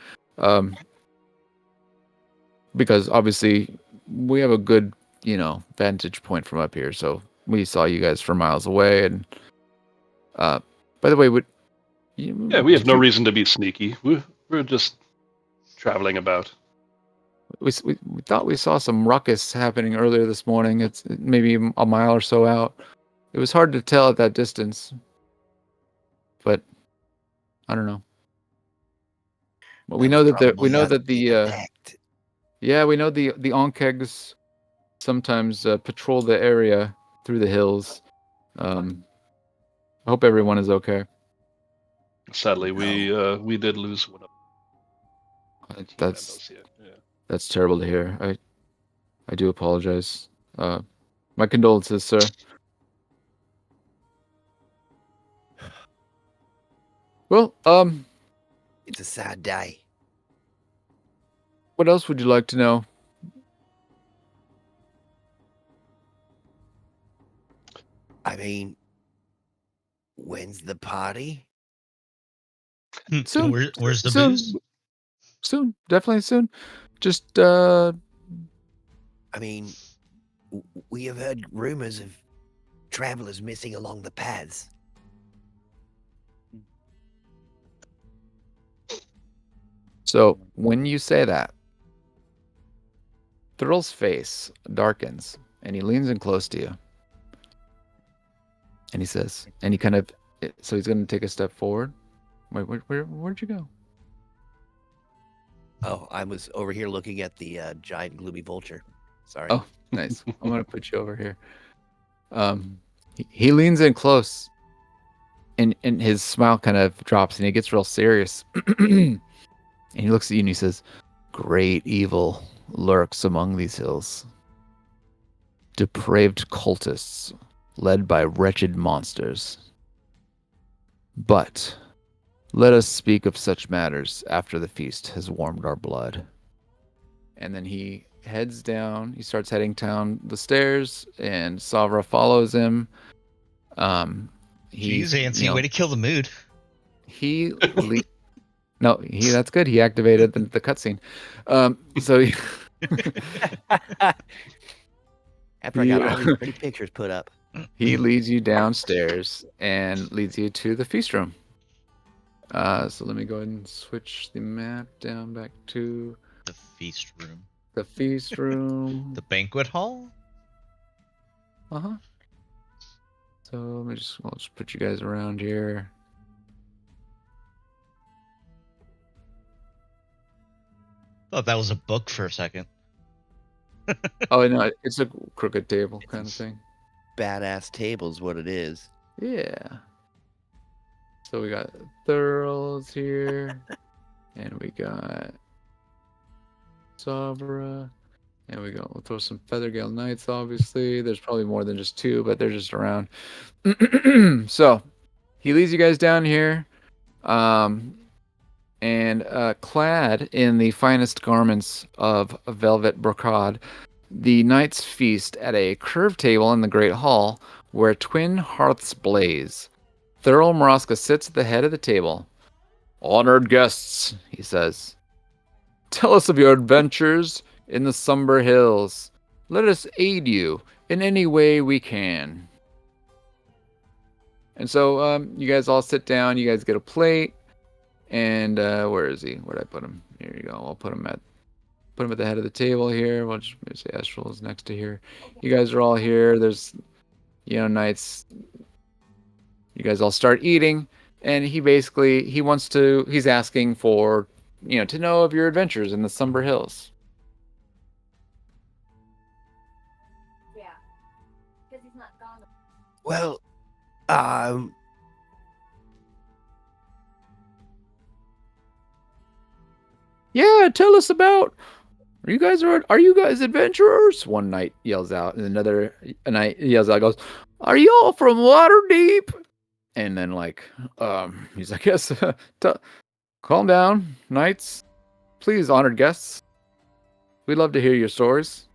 Speaker 1: Because obviously we have a good, vantage point from up here. So we saw you guys from miles away. And by the way,
Speaker 2: Yeah, we have no reason to be sneaky. We're just traveling about.
Speaker 1: we thought we saw some ruckus happening earlier this morning. It's maybe a mile or so out. It was hard to tell at that distance, but I don't know. But we know that we know the Onkegs sometimes patrol the area through the hills. I hope everyone is okay.
Speaker 2: Sadly, we did lose one of
Speaker 1: That's terrible to hear. I do apologize. My condolences, sir. Well,
Speaker 4: It's a sad day.
Speaker 1: what else would you like to know?
Speaker 4: I mean, when's the party?
Speaker 1: Soon.
Speaker 3: Where's the
Speaker 1: soon.
Speaker 3: booze?
Speaker 1: Soon, definitely soon. Just
Speaker 4: I mean, we have heard rumors of travelers missing along the paths.
Speaker 1: so when you say that, Thrill's face darkens and he leans in close to you. And he says, and he kind of, so he's going to take a step forward. Wait, where'd you go?
Speaker 4: Oh, I was over here looking at the giant gloomy vulture. Sorry.
Speaker 1: Oh, nice. I'm going to put you over here. He leans in close and his smile kind of drops and he gets real serious. And he looks at you and he says, "Great evil lurks among these hills. Depraved cultists led by wretched monsters. But let us speak of such matters after the feast has warmed our blood." And then he heads down. He starts heading down the stairs, and Savra follows him.
Speaker 3: Jeez, Antsy, way to kill the mood.
Speaker 1: That's good. He activated the cutscene. So he,
Speaker 4: After I got all these pretty pictures put up.
Speaker 1: he leads you downstairs and leads you to the feast room. So let me go ahead and switch the map down back to
Speaker 3: The feast room.
Speaker 1: the feast room.
Speaker 3: The banquet hall?
Speaker 1: Uh-huh. So I'll just put you guys around here.
Speaker 3: Thought that was a book for a second.
Speaker 1: Oh no, it's a crooked table kind of thing.
Speaker 4: Badass table's what it is.
Speaker 1: Yeah. So we got Thurls here, and we got Savra, and we'll throw some Feathergale Knights, obviously. There's probably more than just two, but they're just around. So he leads you guys down here, and clad in the finest garments of velvet brocade, the knights feast at a curved table in the great hall where twin hearths blaze. Thurl Maraska sits at the head of the table. "Honored guests," he says, "tell us of your adventures in the Somber Hills. Let us aid you in any way we can." And so you guys all sit down. You guys get a plate. And where is he? Where'd I put him? Here you go. I'll put him at the head of the table here. We'll just say Astral is next to here. You guys are all here. There's, knights. You guys all start eating, and he's asking for, to know of your adventures in the Somber Hills.
Speaker 9: Yeah. Because he's not gone.
Speaker 4: Well,
Speaker 1: Yeah, tell us about. Are you guys adventurers? One knight yells out, and another knight yells out, goes, "Are you all from Waterdeep?" And then he's like, "Yes, calm down, knights. Please, honored guests. We'd love to hear your stories."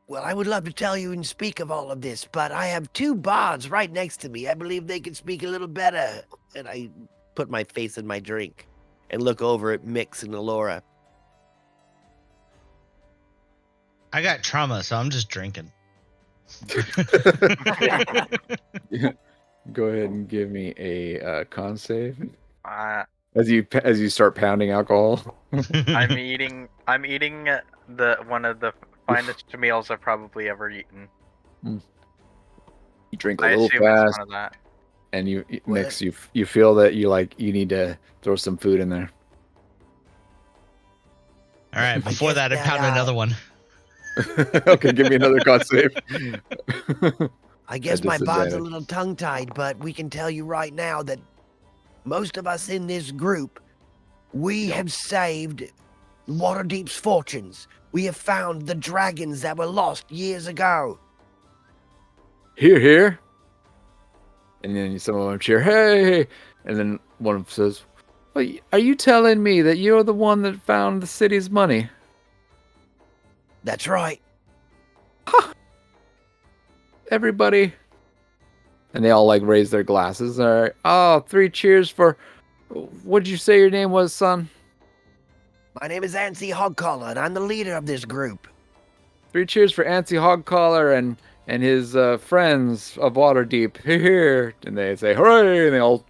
Speaker 4: well, I would love to tell you and speak of all of this, but I have two bards right next to me. I believe they can speak a little better. And I put my face in my drink and look over at Mix and Alora.
Speaker 3: I got trauma, so I'm just drinking.
Speaker 1: Go ahead and give me a con save. as you start pounding alcohol.
Speaker 5: I'm eating the one of the finest meals I've probably ever eaten.
Speaker 1: You drink a
Speaker 5: I
Speaker 1: little
Speaker 5: assume it's
Speaker 1: fast,
Speaker 5: one of that.
Speaker 1: and you
Speaker 4: Well,
Speaker 1: next you feel that you need to throw some food in there.
Speaker 3: All right, before
Speaker 4: guess
Speaker 3: that, I
Speaker 4: that,
Speaker 3: pounded another one.
Speaker 1: Okay, give me another con save.
Speaker 4: I guess my bond's a
Speaker 1: disadvantage.
Speaker 4: little tongue-tied, but we can tell you right now that most of us in this group, we have saved Waterdeep's fortunes. We have found the dragons that were lost years ago.
Speaker 1: Here. And then some of them cheer, hey! And then one of them says, well, are you telling me that you're the one that found the city's money?
Speaker 4: That's right.
Speaker 1: Everybody. And they all raise their glasses. All right. Oh, 3 cheers for, what'd you say your name was, son?
Speaker 4: My name is Ansi Hogcollar, and I'm the leader of this group.
Speaker 1: 3 cheers for Ansi Hogcollar and his friends of Waterdeep. Here. And they say, hooray! And they all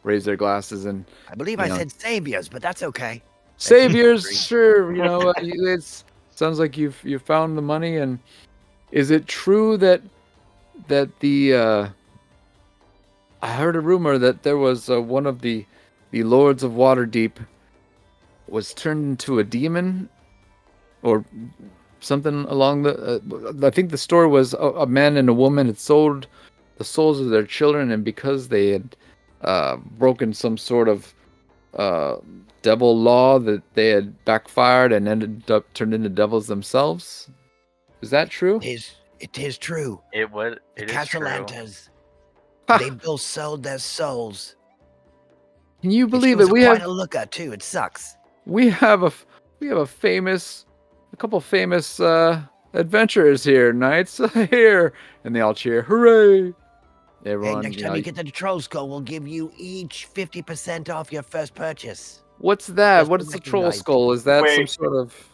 Speaker 1: raise their glasses and
Speaker 4: I believe I said saviors, but that's okay.
Speaker 1: saviors, sure. It's sounds like you've found the money. And is it true that the I heard a rumor that there was one of the lords of Waterdeep was turned into a demon or something along the I think the story was a man and a woman had sold the souls of their children, and because they had broken some sort of devil law, that they had backfired and ended up turned into devils themselves. Is that true?
Speaker 4: It is true.
Speaker 5: It was.
Speaker 4: The
Speaker 5: It is true.
Speaker 4: Castellantas, they both sold their souls.
Speaker 1: Can you believe
Speaker 4: She was
Speaker 1: it? We
Speaker 4: quite
Speaker 1: have
Speaker 4: a looker too. It sucks.
Speaker 1: we have a couple famous adventurers here, knights here, and they all cheer, hooray!
Speaker 4: Hey,
Speaker 1: Everyone,
Speaker 4: next time you get to the Troll Skull, we'll give you each 50% off your first purchase.
Speaker 1: what's that?
Speaker 4: Just
Speaker 1: What
Speaker 4: to
Speaker 1: is the troll
Speaker 4: recognize
Speaker 1: skull? Is that some
Speaker 7: Wait.
Speaker 1: sort of?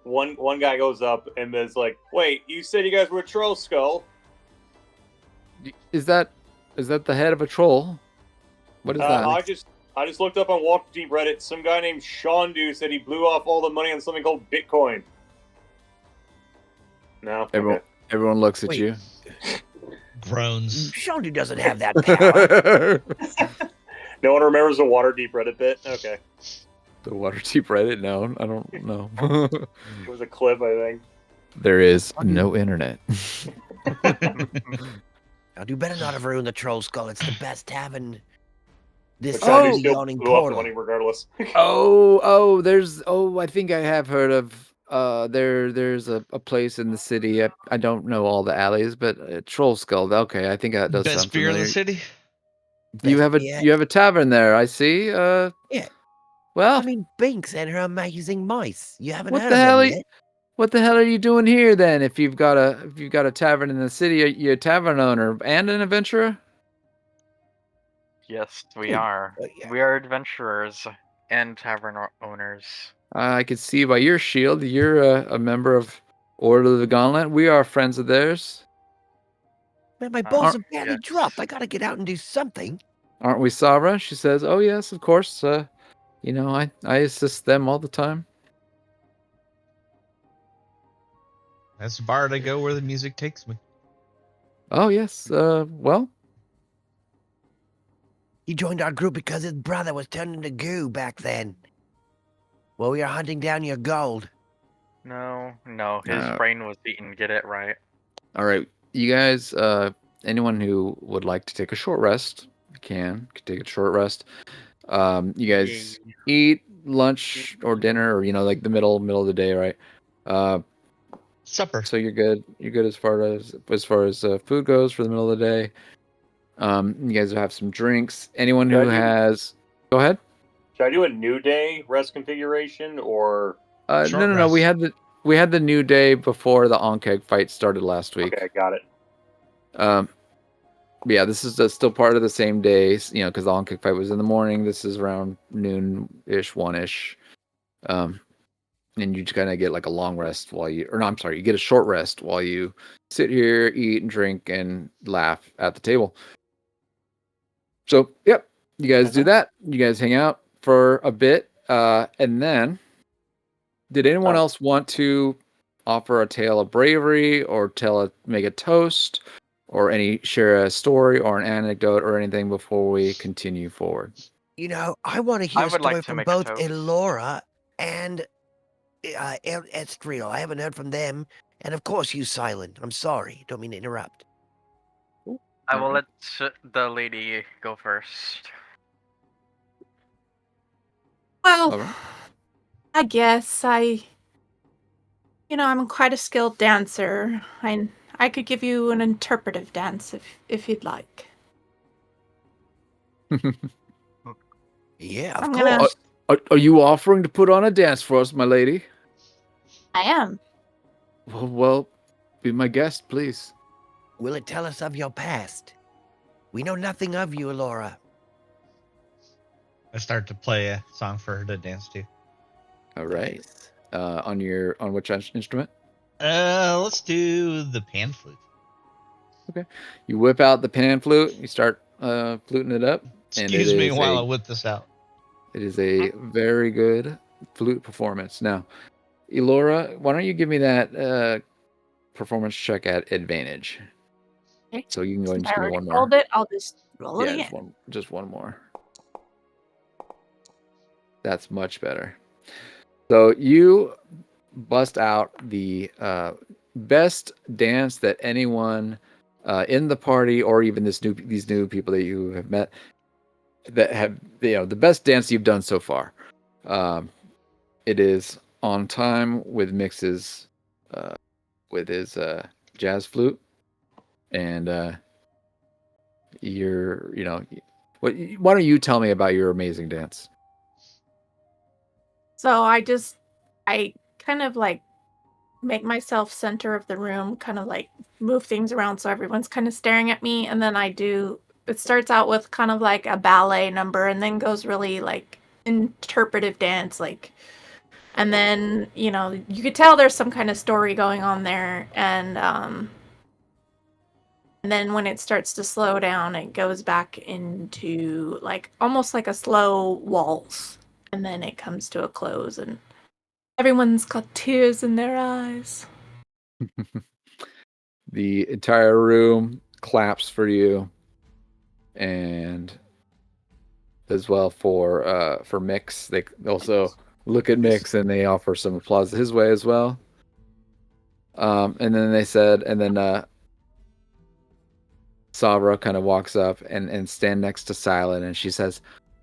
Speaker 7: One guy goes up and is like, "Wait, you said you guys were a troll skull?"
Speaker 1: Is that the head of a troll? What is that?
Speaker 7: I just looked up on Waterdeep Reddit. Some guy named Shondu said he blew off all the money on something called Bitcoin. No.
Speaker 1: Everyone looks at
Speaker 4: Wait.
Speaker 1: you.
Speaker 3: Groans.
Speaker 4: Shondu doesn't have that power.
Speaker 7: No one remembers the Waterdeep Reddit bit. Okay,
Speaker 1: The Waterdeep Reddit? No, I don't know.
Speaker 7: it was a clip, I think.
Speaker 1: There is no internet.
Speaker 4: Now, you better not have ruined the Troll Skull. It's the best tavern. This
Speaker 7: But
Speaker 4: side
Speaker 7: Shondu
Speaker 4: of the
Speaker 7: still
Speaker 4: yawning
Speaker 7: blew off the
Speaker 4: portal.
Speaker 7: money regardless.
Speaker 1: I think I have heard of there's a place in the city. I don't know all the alleys, but Troll Skull. Okay, I think that does
Speaker 3: Best
Speaker 1: sound
Speaker 3: beer in
Speaker 1: familiar.
Speaker 3: the city?
Speaker 1: You have a tavern there, I see.
Speaker 4: Yeah.
Speaker 1: Well,
Speaker 4: I mean, Binks and her amazing mice. You haven't
Speaker 1: what
Speaker 4: heard
Speaker 1: the
Speaker 4: of
Speaker 1: hell?
Speaker 4: them yet?
Speaker 1: What the hell are you doing here then? If you've got a tavern in the city, you're a tavern owner and an adventurer.
Speaker 5: Yes, we
Speaker 4: Hey,
Speaker 5: are.
Speaker 4: yeah.
Speaker 5: We are adventurers and tavern owners.
Speaker 1: I can see by your shield, you're a member of Order of the Gauntlet. We are friends of theirs,
Speaker 4: Man, my balls have barely
Speaker 5: yes.
Speaker 4: dropped. I gotta get out and do something.
Speaker 1: aren't we, Savra? She says, "Oh yes, of course. I assist them all the time."
Speaker 3: That's the bar to go where the music takes me.
Speaker 1: Oh yes. Well,
Speaker 4: He joined our group because his brother was turned into goo back then. Well, we are hunting down your gold.
Speaker 5: No, his brain was eaten. Get it right.
Speaker 1: all right, you guys. Anyone who would like to take a short rest can take a short rest. You guys eat lunch or dinner, or like the middle of the day, right?
Speaker 3: Supper.
Speaker 1: So you're good. You're good as far as food goes for the middle of the day. You guys will have some drinks. Anyone who has, go ahead.
Speaker 7: Should I do a new day rest configuration or?
Speaker 1: No. We had the new day before the Onkeg fight started last week.
Speaker 7: Okay, got it.
Speaker 1: Yeah, this is still part of the same day, because the Onkeg fight was in the morning. This is around noon-ish, 1-ish. And you just kind of get a long rest you get a short rest while you sit here, eat and drink and laugh at the table. So, yep, you guys do that. You guys hang out for a bit, and then did anyone
Speaker 7: Oh.
Speaker 1: else want to offer a tale of bravery or make a toast or share a story or an anecdote or anything before we continue forward?
Speaker 4: You know, I want to hear
Speaker 5: I
Speaker 4: a
Speaker 5: would like
Speaker 4: story
Speaker 5: to
Speaker 4: from
Speaker 5: make a
Speaker 4: both
Speaker 5: toast.
Speaker 4: Elora and Estrino. I haven't heard from them. And of course, you, Silent. I'm sorry. Don't mean to interrupt.
Speaker 5: I will let the lady go first.
Speaker 6: Well,
Speaker 1: All right.
Speaker 6: I guess I'm quite a skilled dancer. I could give you an interpretive dance if you'd like.
Speaker 4: Yeah, of
Speaker 6: I'm gonna-
Speaker 4: course.
Speaker 1: Are you offering to put on a dance for us, my lady?
Speaker 6: I am.
Speaker 1: Well, be my guest, please.
Speaker 4: Will it tell us of your past? We know nothing of you, Elora.
Speaker 3: I start to play a song for her to dance to.
Speaker 1: All right.
Speaker 4: Nice.
Speaker 1: On which instrument?
Speaker 3: Let's do the pan flute.
Speaker 1: You whip out the pan flute. You start fluting it up.
Speaker 3: Excuse me while I whip this out.
Speaker 1: It is a very good flute performance. Now, Elora, why don't you give me that performance check at advantage?
Speaker 6: Okay.
Speaker 1: So you can go ahead and
Speaker 6: Since
Speaker 1: just
Speaker 6: I
Speaker 1: give me
Speaker 6: already
Speaker 1: one more.
Speaker 6: rolled it, I'll just roll it
Speaker 1: Yeah,
Speaker 6: again.
Speaker 1: just one more. That's much better. So you bust out the best dance that anyone in the party, or even these new people that you have met, that have the best dance you've done so far. It is on time with mixes with his jazz flute, and why don't you tell me about your amazing dance?
Speaker 6: So I kind of like make myself center of the room, kind of like move things around so everyone's kind of staring at me, and then it starts out with kind of like a ballet number and then goes really like interpretive dance, like, and then you could tell there's some kind of story going on there, and then when it starts to slow down, it goes back into like almost like a slow waltz, and then it comes to a close, and everyone's got tears in their eyes.
Speaker 1: The entire room claps for you, and as well for Mix. They also look at Mix and they offer some applause his way as well. And then they said, and then Savra kind of walks up and stand next to Silent, and she says,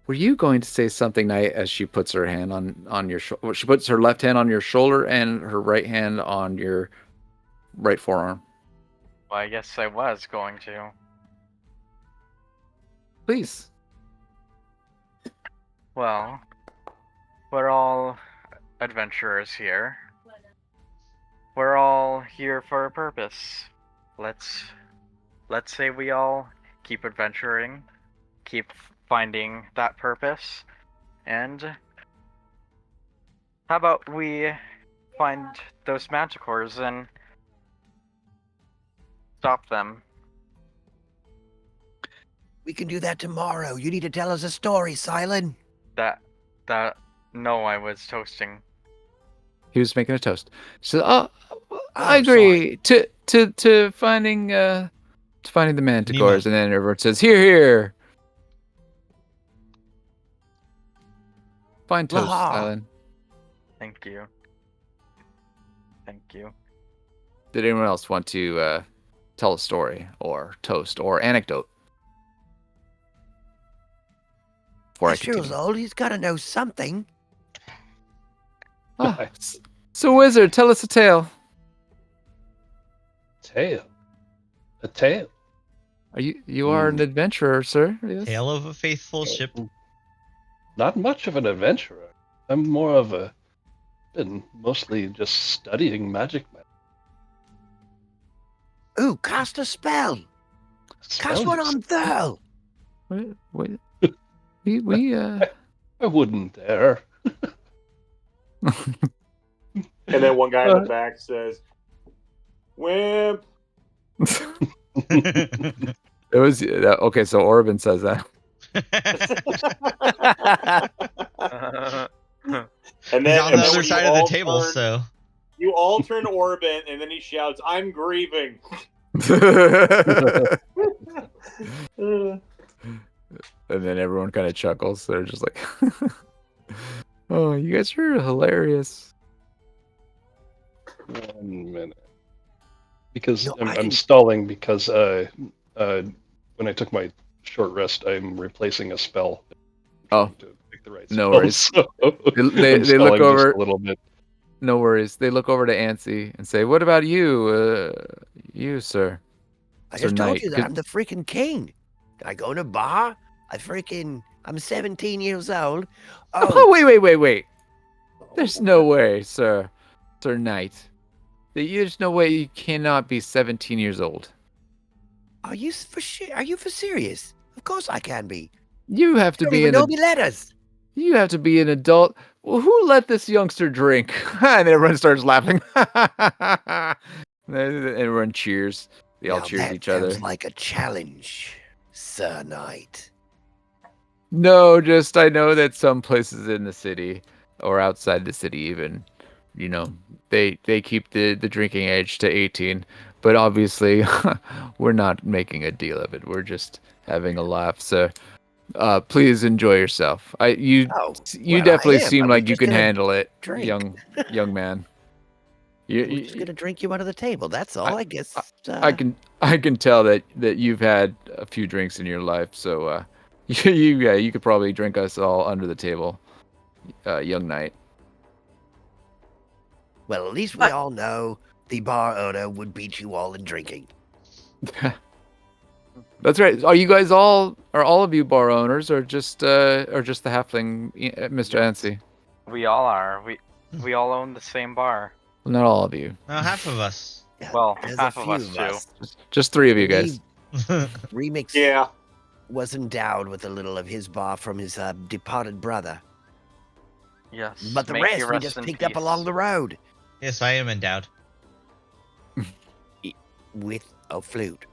Speaker 1: "Were you going to say something nice?" As she puts her hand on your shoulder. She puts her left hand on your shoulder and her right hand on your right forearm.
Speaker 5: Well, I guess I was going to.
Speaker 1: Please.
Speaker 5: Well, we're all adventurers here. We're all here for a purpose. Let's say we all keep adventuring, keep finding that purpose, and how about we find those manticores and stop them?
Speaker 4: We can do that tomorrow. You need to tell us a story, Silent.
Speaker 5: No, I was toasting.
Speaker 1: He was making a toast. So, I
Speaker 4: Oh,
Speaker 1: agree to finding the manticores, and then everyone says, "Here, here." Fine toast,
Speaker 4: Laha.
Speaker 1: Alan.
Speaker 5: Thank you. Thank you.
Speaker 1: Did anyone else want to tell a story or toast or anecdote? Before I continue.
Speaker 4: Astro's old. He's got to know something.
Speaker 1: Ah, so, Wizard, tell us a tale.
Speaker 2: Tale. A tale.
Speaker 1: You are an adventurer, sir? Yes.
Speaker 3: Tale of a faithful ship.
Speaker 2: Not much of an adventurer. I'm more of been mostly just studying magic.
Speaker 4: Ooh, cast a spell. Cast one on Thurl.
Speaker 1: Wait. We
Speaker 2: I wouldn't dare.
Speaker 7: And then one guy in the back says, "Wimp."
Speaker 1: It was okay. So Orban says that.
Speaker 7: And
Speaker 3: He's
Speaker 7: then,
Speaker 3: on
Speaker 7: and
Speaker 3: the
Speaker 7: then
Speaker 3: other
Speaker 7: when you
Speaker 3: side of the
Speaker 7: all
Speaker 3: table,
Speaker 7: turn,
Speaker 3: so
Speaker 7: you all turn orbit, and then he shouts, "I'm grieving."
Speaker 1: And then everyone kind of chuckles. They're just like, "Oh, you guys are hilarious."
Speaker 2: 1 minute. Because
Speaker 4: No, I
Speaker 2: I'm
Speaker 4: didn't-
Speaker 2: stalling because when I took my short rest, I'm replacing a spell.
Speaker 1: Oh,
Speaker 2: To pick the right
Speaker 1: no
Speaker 2: spell,
Speaker 1: worries.
Speaker 2: so
Speaker 1: They
Speaker 2: I'm
Speaker 1: they look
Speaker 2: stalling just
Speaker 1: over.
Speaker 2: a little bit.
Speaker 1: No worries. They look over to Ansi and say, "What about you, you sir?"
Speaker 4: I
Speaker 1: Sir
Speaker 4: just told
Speaker 1: Knight.
Speaker 4: you that I'm the freaking king. I go to bar. I'm 17 years old.
Speaker 1: Oh,
Speaker 4: Oh,
Speaker 1: wait. There's no way, Sir Knight. There's no way you cannot be 17 years old.
Speaker 4: are you for serious? Of course I can be.
Speaker 1: You have to
Speaker 4: You don't
Speaker 1: be
Speaker 4: even
Speaker 1: an
Speaker 4: know me letters.
Speaker 1: You have to be an adult. Well, who let this youngster drink? And everyone starts laughing. And everyone cheers. They all
Speaker 4: Now
Speaker 1: cheers
Speaker 4: that
Speaker 1: each
Speaker 4: sounds
Speaker 1: other.
Speaker 4: like a challenge, Sir Knight.
Speaker 1: No, just I know that some places in the city or outside the city even, they keep the drinking age to 18, but obviously we're not making a deal of it. We're just having a laugh. So please enjoy yourself. You
Speaker 4: Oh, well, I
Speaker 1: definitely
Speaker 4: am.
Speaker 1: seem
Speaker 4: I was
Speaker 1: like you
Speaker 4: just
Speaker 1: can
Speaker 4: gonna
Speaker 1: handle it,
Speaker 4: drink.
Speaker 1: young man.
Speaker 4: I was just gonna drink you out of the table. That's all. I guess.
Speaker 1: I can tell that you've had a few drinks in your life, so you could probably drink us all under the table, young knight.
Speaker 4: Well, at least we all know the bar owner would beat you all in drinking.
Speaker 1: That's right. Are all of you bar owners, or just the halfling, Mr. Ansi?
Speaker 5: We all are. We all own the same bar.
Speaker 1: Well, not all of you.
Speaker 3: half of us.
Speaker 4: Yeah,
Speaker 5: Well,
Speaker 4: there's
Speaker 5: half
Speaker 4: a
Speaker 5: of
Speaker 4: few
Speaker 5: us
Speaker 4: of
Speaker 5: too.
Speaker 4: us.
Speaker 1: Just three of you guys.
Speaker 4: Remix
Speaker 7: Yeah.
Speaker 4: was endowed with a little of his bar from his departed brother.
Speaker 5: Yes.
Speaker 4: But the
Speaker 5: May he
Speaker 4: rest we
Speaker 5: rest
Speaker 4: just
Speaker 5: in
Speaker 4: picked up
Speaker 5: peace.
Speaker 4: along the road
Speaker 3: Yes, I am endowed.
Speaker 4: with a flute.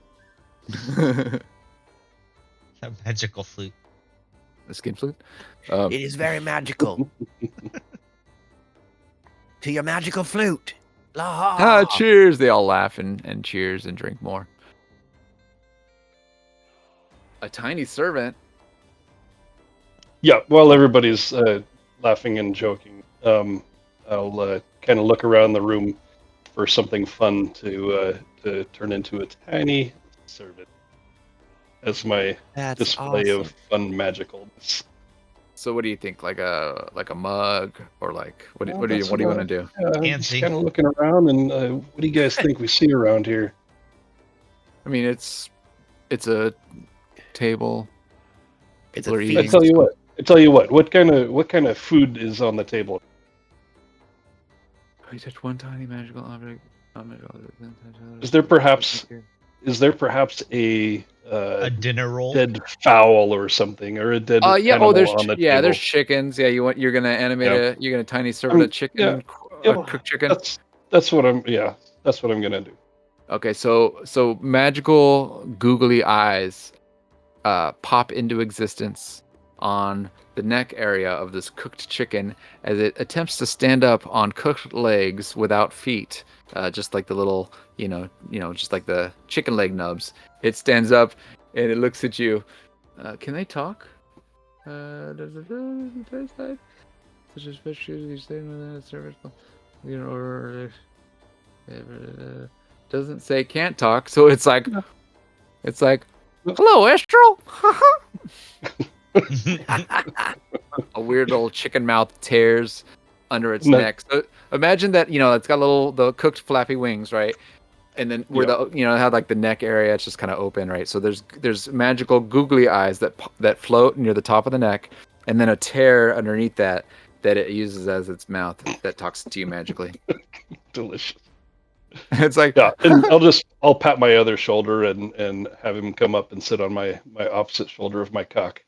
Speaker 3: A magical flute.
Speaker 1: The skin flute.
Speaker 4: It is very magical. To your magical flute. La
Speaker 1: Cheers! They all laugh and cheers and drink more. A tiny servant.
Speaker 2: Yeah, while everybody's laughing and joking, I'll kind of look around the room for something fun to turn into a tiny servant as my
Speaker 4: That's
Speaker 2: display
Speaker 4: awesome.
Speaker 2: of fun magicalness.
Speaker 1: So what do you think? Like a mug, or like what do you
Speaker 2: That's
Speaker 1: want
Speaker 2: what
Speaker 1: to do?
Speaker 2: Just
Speaker 3: Antsy.
Speaker 2: kind of looking around, and what do you guys think we see around here?
Speaker 1: I mean, it's a table.
Speaker 4: It's
Speaker 1: People
Speaker 4: a
Speaker 1: are
Speaker 2: I
Speaker 1: eating.
Speaker 2: tell you what. What kind of food is on the table?
Speaker 1: You touch one tiny magical object.
Speaker 2: Is there perhaps a
Speaker 3: dinner roll.
Speaker 2: dead fowl or something, or a dead animal on the table?
Speaker 1: there's chickens. Yeah, you're gonna animate you're gonna tiny serve a chicken, cooked chicken.
Speaker 2: That's what I'm gonna do.
Speaker 1: Okay, so magical googly eyes pop into existence on the neck area of this cooked chicken as it attempts to stand up on cooked legs without feet, just like the little, just like the chicken leg nubs. It stands up and it looks at you. Can they talk? Doesn't say can't talk, so it's like, hello, Estral. A weird little chicken mouth tears under its neck. So imagine that, it's got the cooked flappy wings, right? And then where it had like the neck area, it's just kind of open, right? So there's magical googly eyes that float near the top of the neck, and then a tear underneath that it uses as its mouth that talks to you magically.
Speaker 2: Delicious.
Speaker 1: It's like,
Speaker 2: yeah, and I'll pat my other shoulder and have him come up and sit on my opposite shoulder of my cock.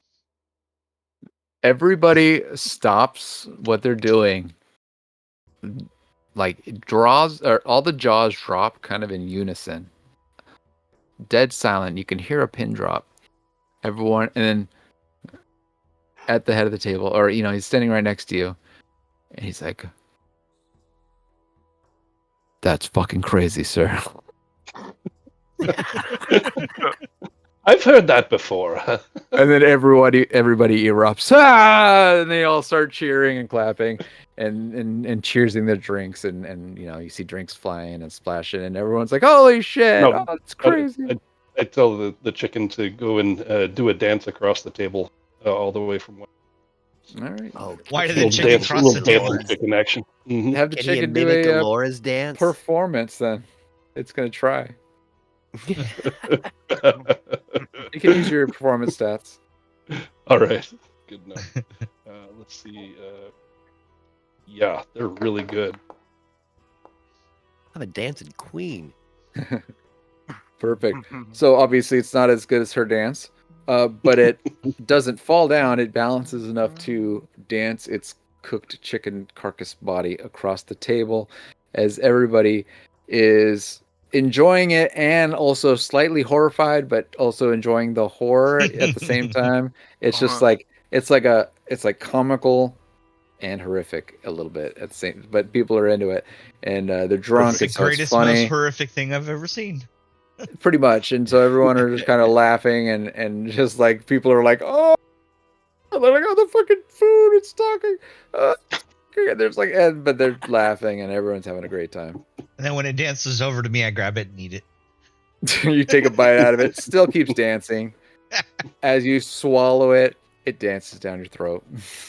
Speaker 1: Everybody stops what they're doing. Like draws, or all the jaws drop kind of in unison. Dead silent. You can hear a pin drop. Everyone, and then at the head of the table, or he's standing right next to you, and he's like, "That's fucking crazy, sir."
Speaker 2: I've heard that before.
Speaker 1: And then everybody erupts, and they all start cheering and clapping and cheersing their drinks, and you see drinks flying and splashing, and everyone's like, "Holy shit!
Speaker 2: No,
Speaker 1: Oh, it's crazy!"
Speaker 2: I tell the chicken to go and do a dance across the table, all the way from one.
Speaker 1: All right,
Speaker 4: Oh,
Speaker 3: Why did
Speaker 4: can
Speaker 3: the
Speaker 4: you
Speaker 3: chicken
Speaker 4: mimic
Speaker 3: cross the
Speaker 2: little
Speaker 3: table?
Speaker 2: dancing chicken action. Mhm.
Speaker 1: have the
Speaker 4: Can you
Speaker 1: chicken do
Speaker 4: mimic
Speaker 1: a
Speaker 4: Alora's dance?
Speaker 1: performance. Then it's gonna try. You can use your performance stats.
Speaker 2: All right, good enough. Let's see. Yeah, they're really good.
Speaker 4: I'm a dancing queen.
Speaker 1: Perfect. So obviously it's not as good as her dance, but it doesn't fall down. It balances enough to dance its cooked chicken carcass body across the table as everybody is enjoying it and also slightly horrified, but also enjoying the horror at the same time. It's just like it's like comical and horrific a little bit at the same, but people are into it, and they're drunk.
Speaker 3: It's the
Speaker 1: And so it's
Speaker 3: greatest,
Speaker 1: funny.
Speaker 3: most horrific thing I've ever seen.
Speaker 1: Pretty much. And so everyone are just kind of laughing, and just like people are like, "Oh," they're like, "Oh, the fucking food, it's talking." There's like, but they're laughing, and everyone's having a great time.
Speaker 3: And then when it dances over to me, I grab it and eat it.
Speaker 1: You take a bite out of it, still keeps dancing. As you swallow it, it dances down your throat.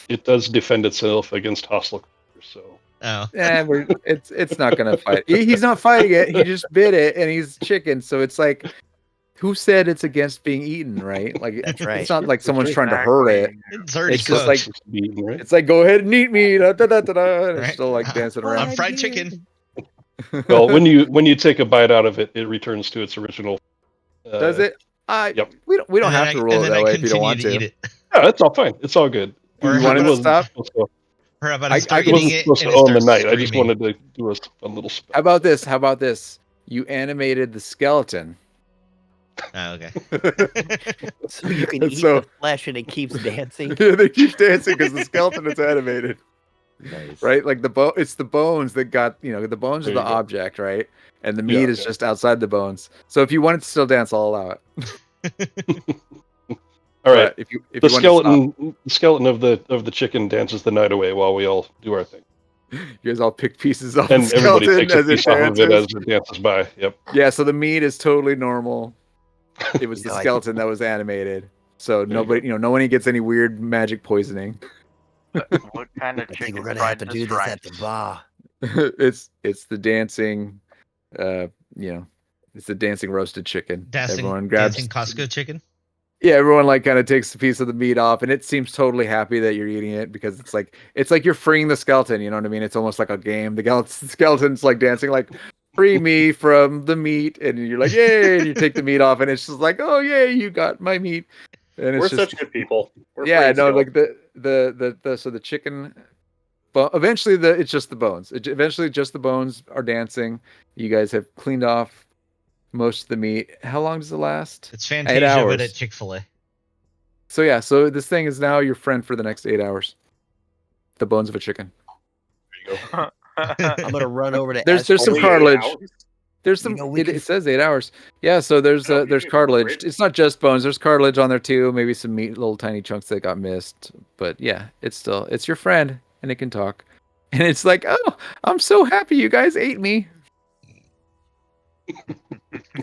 Speaker 2: It does defend itself against hostile creatures, so
Speaker 3: Oh.
Speaker 1: And it's not gonna fight. He's not fighting it. He just bit it, and he's chicken. So it's like, who said it's against being eaten, right? Like
Speaker 4: That's right.
Speaker 1: It's not like someone's trying to hurt it.
Speaker 3: It's already
Speaker 1: It's just
Speaker 3: cooked.
Speaker 1: like
Speaker 2: beaten, right?
Speaker 1: it's like, go ahead and eat me. Da, da, da, da, da. And It's
Speaker 3: Right.
Speaker 1: still like dancing around.
Speaker 3: I'm fried chicken.
Speaker 2: Well, when you take a bite out of it, it returns to its original.
Speaker 1: Does it?
Speaker 2: Yep.
Speaker 1: We don't
Speaker 3: And then
Speaker 1: have to roll it that way if you don't want
Speaker 3: to
Speaker 1: to.
Speaker 3: eat it.
Speaker 2: Yeah, it's all fine. It's all good.
Speaker 3: Or
Speaker 1: You
Speaker 3: how
Speaker 1: want it
Speaker 3: about,
Speaker 1: to stop?
Speaker 3: or how about
Speaker 1: I
Speaker 3: I start
Speaker 1: can-
Speaker 3: eating
Speaker 2: Wasn't
Speaker 3: it
Speaker 2: supposed
Speaker 3: and
Speaker 2: to
Speaker 3: it
Speaker 2: own the
Speaker 3: starts
Speaker 2: night. I just
Speaker 3: screaming.
Speaker 2: wanted to do a little spell.
Speaker 1: How about this? You animated the skeleton.
Speaker 3: Oh, okay.
Speaker 4: So you can
Speaker 1: And
Speaker 4: eat
Speaker 1: so-
Speaker 4: the flesh and it keeps dancing.
Speaker 1: Yeah, they keep dancing because the skeleton is animated.
Speaker 4: Nice.
Speaker 1: Right? Like it's the bones that got, the bones are
Speaker 2: There
Speaker 1: the
Speaker 2: you go.
Speaker 1: object, right? And the meat is
Speaker 2: Yeah.
Speaker 1: just outside the bones. So if you want it to still dance, I'll allow it.
Speaker 2: All right.
Speaker 1: But if you
Speaker 2: The
Speaker 1: want to stop,
Speaker 2: skeleton of the chicken dances the night away while we all do our thing,
Speaker 1: you guys all pick pieces off
Speaker 2: and
Speaker 1: the
Speaker 2: everybody
Speaker 1: skeleton
Speaker 2: takes a
Speaker 1: as it
Speaker 2: piece off of it
Speaker 1: dances.
Speaker 2: as it dances by. Yep.
Speaker 1: Yeah, so the meat is totally normal. It was the
Speaker 4: No, I-
Speaker 1: skeleton that was animated. So
Speaker 2: you
Speaker 1: nobody, no one gets any weird magic poisoning.
Speaker 5: What kind of
Speaker 4: I think
Speaker 5: chicken
Speaker 4: we're gonna have
Speaker 5: fried
Speaker 4: to
Speaker 5: this
Speaker 4: do this
Speaker 5: rice?
Speaker 4: at the bar.
Speaker 1: it's the dancing, it's the dancing roasted chicken. Everyone grabs.
Speaker 3: Dancing Costco chicken.
Speaker 1: Yeah, everyone like kind of takes a piece of the meat off, and it seems totally happy that you're eating it because it's like you're freeing the skeleton. You know what I mean? It's almost like a game. The skeleton's like dancing, like, free me from the meat, and you're like, yay! And you take the meat off, and it's just like, oh yay, you got my meat. And it's
Speaker 7: We're
Speaker 1: just
Speaker 7: such good people. We're
Speaker 1: yeah,
Speaker 7: friends
Speaker 1: no,
Speaker 7: still.
Speaker 1: like the chicken. But eventually, it's just the bones. Eventually, just the bones are dancing. You guys have cleaned off most of the meat. How long does it last?
Speaker 3: It's
Speaker 1: 8
Speaker 3: Fantasia,
Speaker 1: hours.
Speaker 3: but at Chick-fil-A.
Speaker 1: So yeah, so this thing is now your friend for the next 8 hours. The bones of a chicken.
Speaker 2: There you go.
Speaker 4: I'm gonna run over to
Speaker 1: There's some
Speaker 7: Only 8
Speaker 1: cartilage.
Speaker 7: hours?
Speaker 1: There's some.
Speaker 4: You know, we can-
Speaker 1: It says 8 hours. Yeah, so there's
Speaker 7: No, we
Speaker 1: there's
Speaker 7: can go
Speaker 1: cartilage.
Speaker 7: rich.
Speaker 1: It's not just bones. There's cartilage on there too. Maybe some meat, little tiny chunks that got missed. But yeah, it's your friend, and it can talk. And it's like, oh, I'm so happy you guys ate me.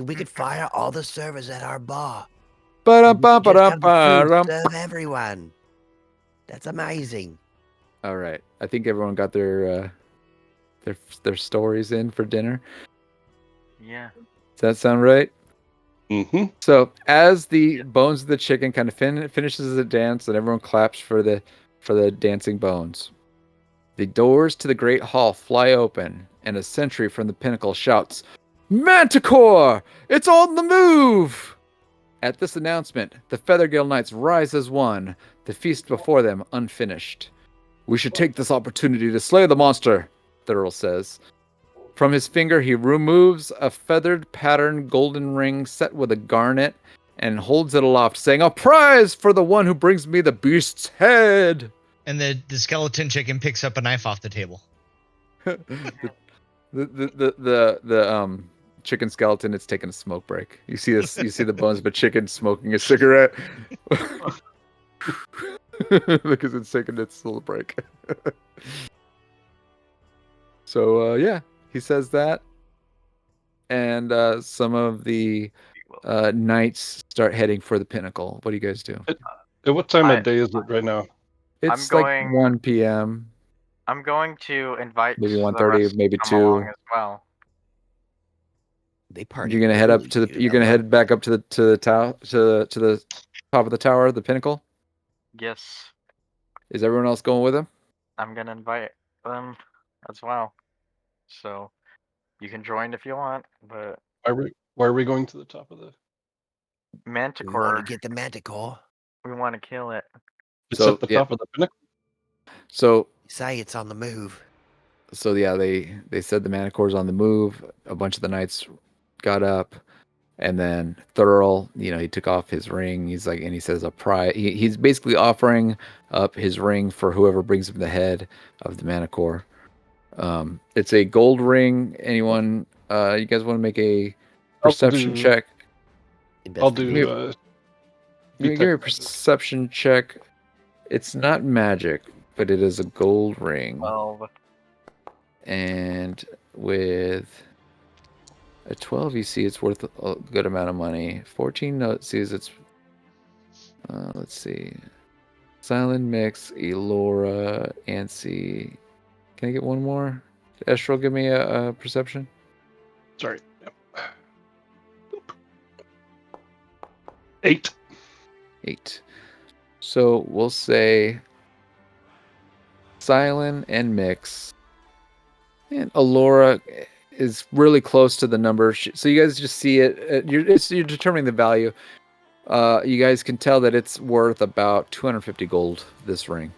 Speaker 4: We could fire all the servers at our bar.
Speaker 1: Ba-dum,
Speaker 4: We could just have the food
Speaker 1: ba-dum.
Speaker 4: serve everyone. That's amazing.
Speaker 1: All right, I think everyone got their stories in for dinner.
Speaker 5: Yeah.
Speaker 1: Does that sound right?
Speaker 2: Mm-hmm.
Speaker 1: So as the bones of the chicken kind of finishes the dance, and everyone claps for the dancing bones, the doors to the great hall fly open, and a sentry from the pinnacle shouts, "Manticore! It's on the move!" At this announcement, the Feathergale Knights rise as one, the feast before them unfinished. "We should take this opportunity to slay the monster," the Earl says. From his finger, he removes a feathered patterned golden ring set with a garnet and holds it aloft, saying, "A prize for the one who brings me the beast's head."
Speaker 3: And the skeleton chicken picks up a knife off the table.
Speaker 1: the chicken skeleton, it's taking a smoke break. You see this? You see the bones of a chicken smoking a cigarette because it's taking its little break. So yeah, he says that, and some of the knights start heading for the pinnacle. What do you guys do?
Speaker 2: At what time of day is it right now?
Speaker 1: It's
Speaker 5: I'm
Speaker 1: like
Speaker 5: going-
Speaker 1: 1 p.m.
Speaker 5: I'm going to invite
Speaker 1: Maybe
Speaker 5: the
Speaker 1: 1:30,
Speaker 5: rest
Speaker 1: maybe
Speaker 5: to come
Speaker 1: 2.
Speaker 5: along as well.
Speaker 4: They party.
Speaker 1: You're gonna head up
Speaker 4: early
Speaker 1: to the.
Speaker 4: here,
Speaker 1: You're gonna
Speaker 4: though.
Speaker 1: head back up to the tower, to the top of the tower, the pinnacle.
Speaker 5: Yes,
Speaker 1: Is everyone else going with him?
Speaker 5: I'm gonna invite them as well. So you can join if you want, but
Speaker 2: Why are we going to the top of the?
Speaker 4: We want
Speaker 5: Manticore,
Speaker 4: to get the manticore.
Speaker 5: we want to kill it.
Speaker 2: It's
Speaker 1: So,
Speaker 2: at the
Speaker 1: yeah.
Speaker 2: top of the pinnacle.
Speaker 1: So
Speaker 4: Say it's on the move.
Speaker 1: yeah, they said the Manicore's on the move. A bunch of the knights got up, and then Thurl, he took off his ring. He's like, and he says a prize. He's basically offering up his ring for whoever brings him the head of the Manicore. It's a gold ring. Anyone? You guys want to make a perception check?
Speaker 2: I'll do.
Speaker 1: Give me a perception check. It's not magic, but it is a gold ring.
Speaker 5: 12.
Speaker 1: And with a 12, you see it's worth a good amount of money. 14 sees it's. Let's see. Silent Mix, Elora, Ansi. Can I get one more? Estral, give me a perception.
Speaker 2: Sorry. Yep. 8.
Speaker 1: 8. So we'll say Silent and Mix. And Elora is really close to the number. So you guys just see it. You're determining the value. You guys can tell that it's worth about 250 gold, this ring.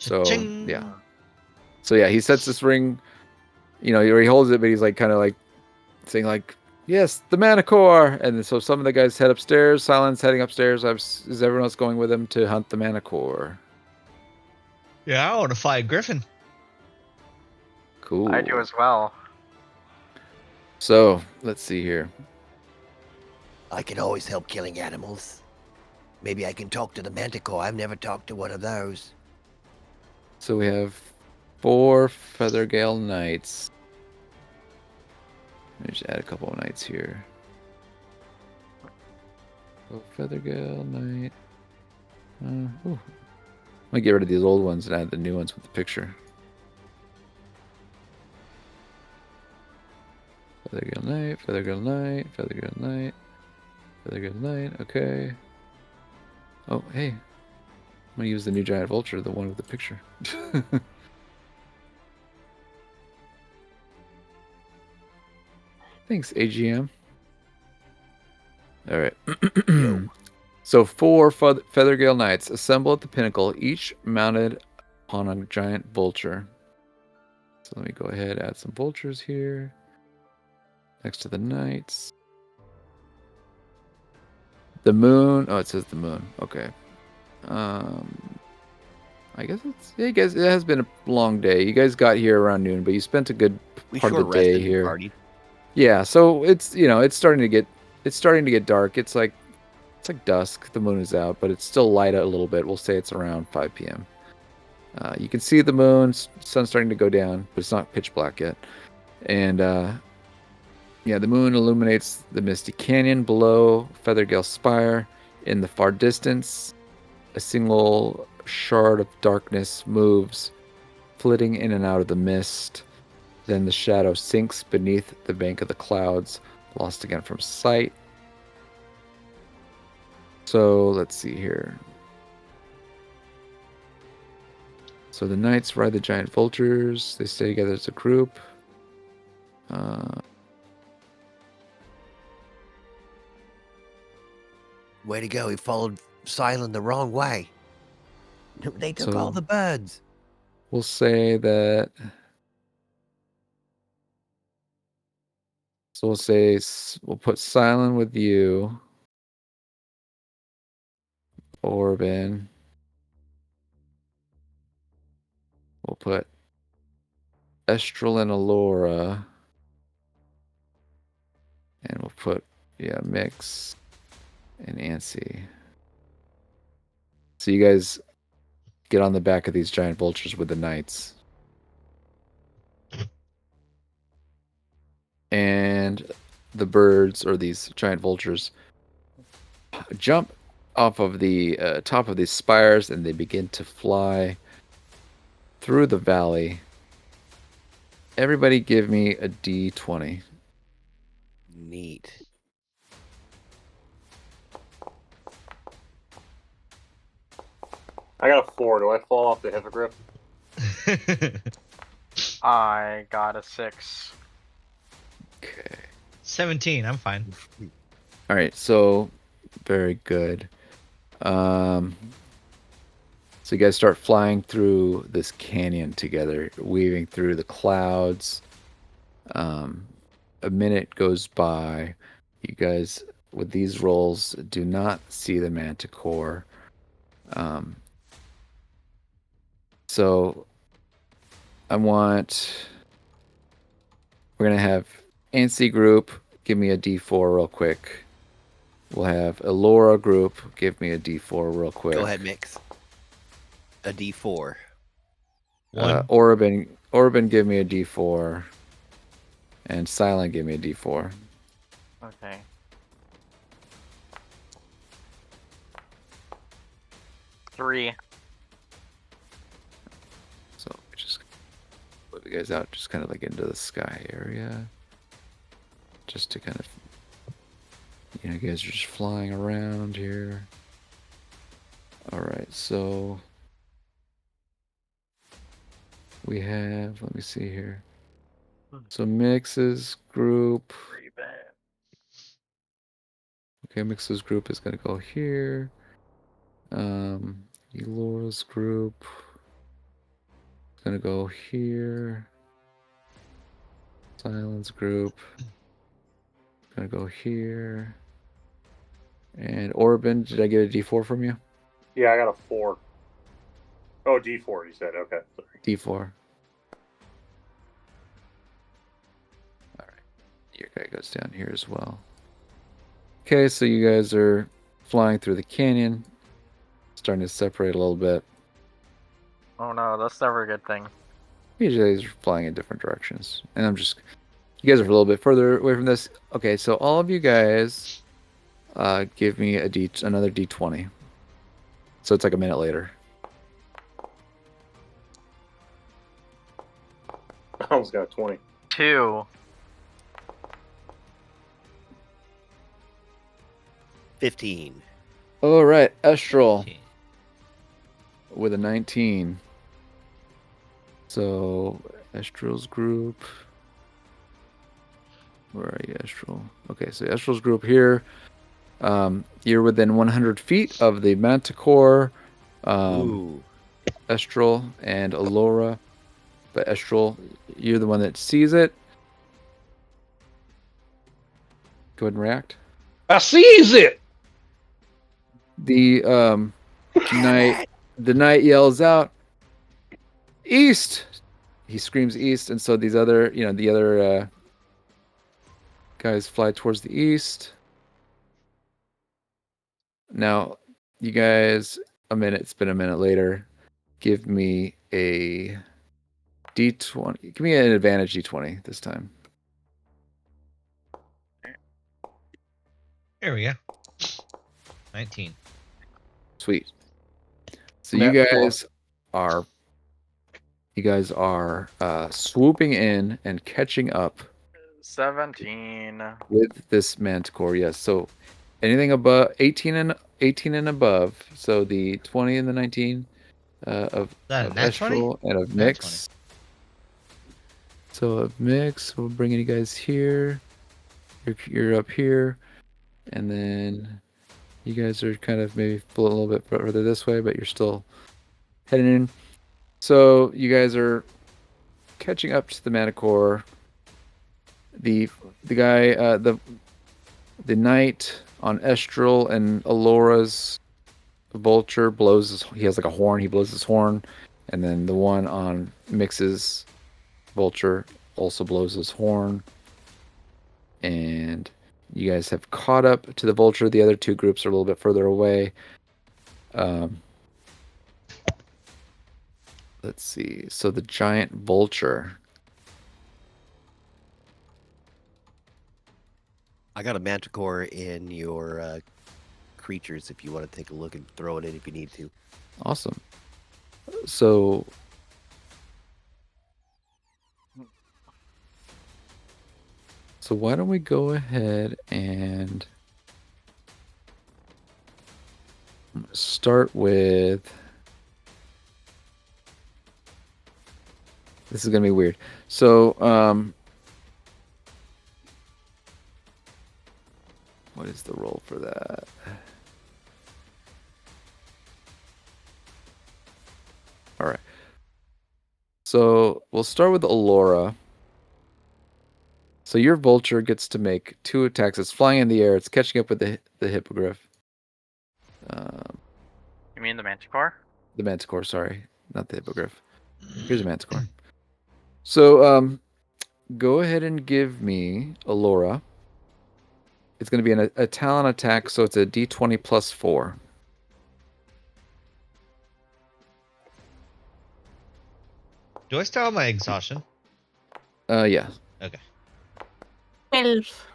Speaker 1: So
Speaker 3: Cha-ching.
Speaker 1: yeah. So yeah, he sets this ring, he holds it, but he's like kind of like saying like, "Yes, the Manicore." And so some of the guys head upstairs. Silent's heading upstairs. Is everyone else going with him to hunt the Manicore?
Speaker 3: Yeah, I want to fight Griffin.
Speaker 1: Cool.
Speaker 5: I do as well.
Speaker 1: So let's see here.
Speaker 4: I can always help killing animals. Maybe I can talk to the manticore. I've never talked to one of those.
Speaker 1: So we have 4 Feathergale knights. Let me just add a couple of knights here. So Feathergale knight. I'm gonna get rid of these old ones and add the new ones with the picture. Feathergale knight, Feathergale knight, Feathergale knight, Feathergale knight. Okay. Oh, hey. I'm gonna use the new giant vulture, the one with the picture. Thanks, AGM. All right. So 4 Feathergale knights assemble at the pinnacle, each mounted on a giant vulture. So let me go ahead and add some vultures here next to the knights. The moon. Oh, it says the moon. Okay. I guess you guys, it has been a long day. You guys got here around noon, but you spent a good part of the day here. Yeah, so it's it's starting to get dark. It's like dusk. The moon is out, but it's still light a little bit. We'll say it's around 5 p.m. You can see the moon. Sun's starting to go down, but it's not pitch black yet. And the moon illuminates the misty canyon below Feathergale Spire. In the far distance, a single shard of darkness moves, flitting in and out of the mist. Then the shadow sinks beneath the bank of the clouds, lost again from sight. So let's see here. So the knights ride the giant vultures. They stay together as a group.
Speaker 4: Way to go. He followed Silent the wrong way. They took all the birds.
Speaker 1: We'll say that. So we'll say we'll put Silent with you, Orban. We'll put Estral and Alora, and we'll put Mix and Ansi. So you guys get on the back of these giant vultures with the knights. And the birds, or these giant vultures, jump off of the top of these spires, and they begin to fly through the valley. Everybody give me a D20.
Speaker 4: Neat.
Speaker 7: I got a 4. Do I fall off the hippogriff?
Speaker 5: I got a 6.
Speaker 1: Okay.
Speaker 3: 17. I'm fine.
Speaker 1: All right, so very good. So you guys start flying through this canyon together, weaving through the clouds. A minute goes by. You guys, with these rolls, do not see the manticore. So we're going to have Ansi group, give me a D4 real quick. We'll have Elora group, give me a D4 real quick.
Speaker 4: Go ahead, Mix. A D4.
Speaker 1: Orban, give me a D4. And Silent, give me a D4.
Speaker 5: Okay. Three.
Speaker 1: So just move you guys out, just kind of like into the sky area. Just to kind of, you guys are just flying around here. All right, so we have, let me see here. So Mix's group.
Speaker 5: Pretty bad.
Speaker 1: Okay, Mix's group is going to go here. Elora's group is going to go here. Silence group is going to go here. And Orban, did I get a D4 from you?
Speaker 7: Yeah, I got a 4. Oh, D4, you said. Okay, sorry.
Speaker 1: D4. All right. Your guy goes down here as well. Okay, so you guys are flying through the canyon. Starting to separate a little bit.
Speaker 5: Oh no, that's never a good thing.
Speaker 1: Usually you're flying in different directions. And you guys are a little bit further away from this. Okay, so all of you guys give me another D20. So it's like a minute later.
Speaker 7: I almost got a 20.
Speaker 5: 2.
Speaker 4: 15.
Speaker 1: All right, Estral with a 19. So Estral's group. Where are you, Estral? Okay, so Estral's group here. You're within 100 feet of the manticore.
Speaker 4: Ooh.
Speaker 1: Estral and Alora. But Estral, you're the one that sees it. Go ahead and react.
Speaker 2: I sees it.
Speaker 1: The knight yells out, "East!" He screams east, and so these other, the other guys fly towards the east. Now, you guys, it's been a minute later. Give me a D20. Give me an advantage D20 this time.
Speaker 3: There we go. 19.
Speaker 1: Sweet. So
Speaker 2: Nat
Speaker 1: you guys are swooping in and catching up
Speaker 5: 17.
Speaker 1: with this manticore. Yes. So anything above 18 and above. So the 20 and the 19 of Estral and of Mix. So of Mix, we're bringing you guys here. You're up here, and then you guys are kind of maybe a little bit further this way, but you're still heading in. So you guys are catching up to the manticore. the guy, the knight on Estral and Alora's vulture he has like a horn, he blows his horn, and then the one on Mix's vulture also blows his horn. And you guys have caught up to the vulture. The other two groups are a little bit further away. Let's see. So the giant vulture.
Speaker 4: I got a manticore in your creatures if you want to take a look and throw it in if you need to.
Speaker 1: Awesome. So why don't we go ahead and start with... This is going to be weird. So, what is the roll for that? All right. So we'll start with Alora. So your vulture gets to make 2 attacks. It's flying in the air. It's catching up with the hippogriff.
Speaker 5: You mean the manticore?
Speaker 1: The manticore, sorry. Not the hippogriff. Here's a manticore. So go ahead and give me Alora. It's going to be a talon attack, so it's a d20 plus 4.
Speaker 3: Do I still have my exhaustion?
Speaker 1: Yeah.
Speaker 3: Okay.
Speaker 6: 12.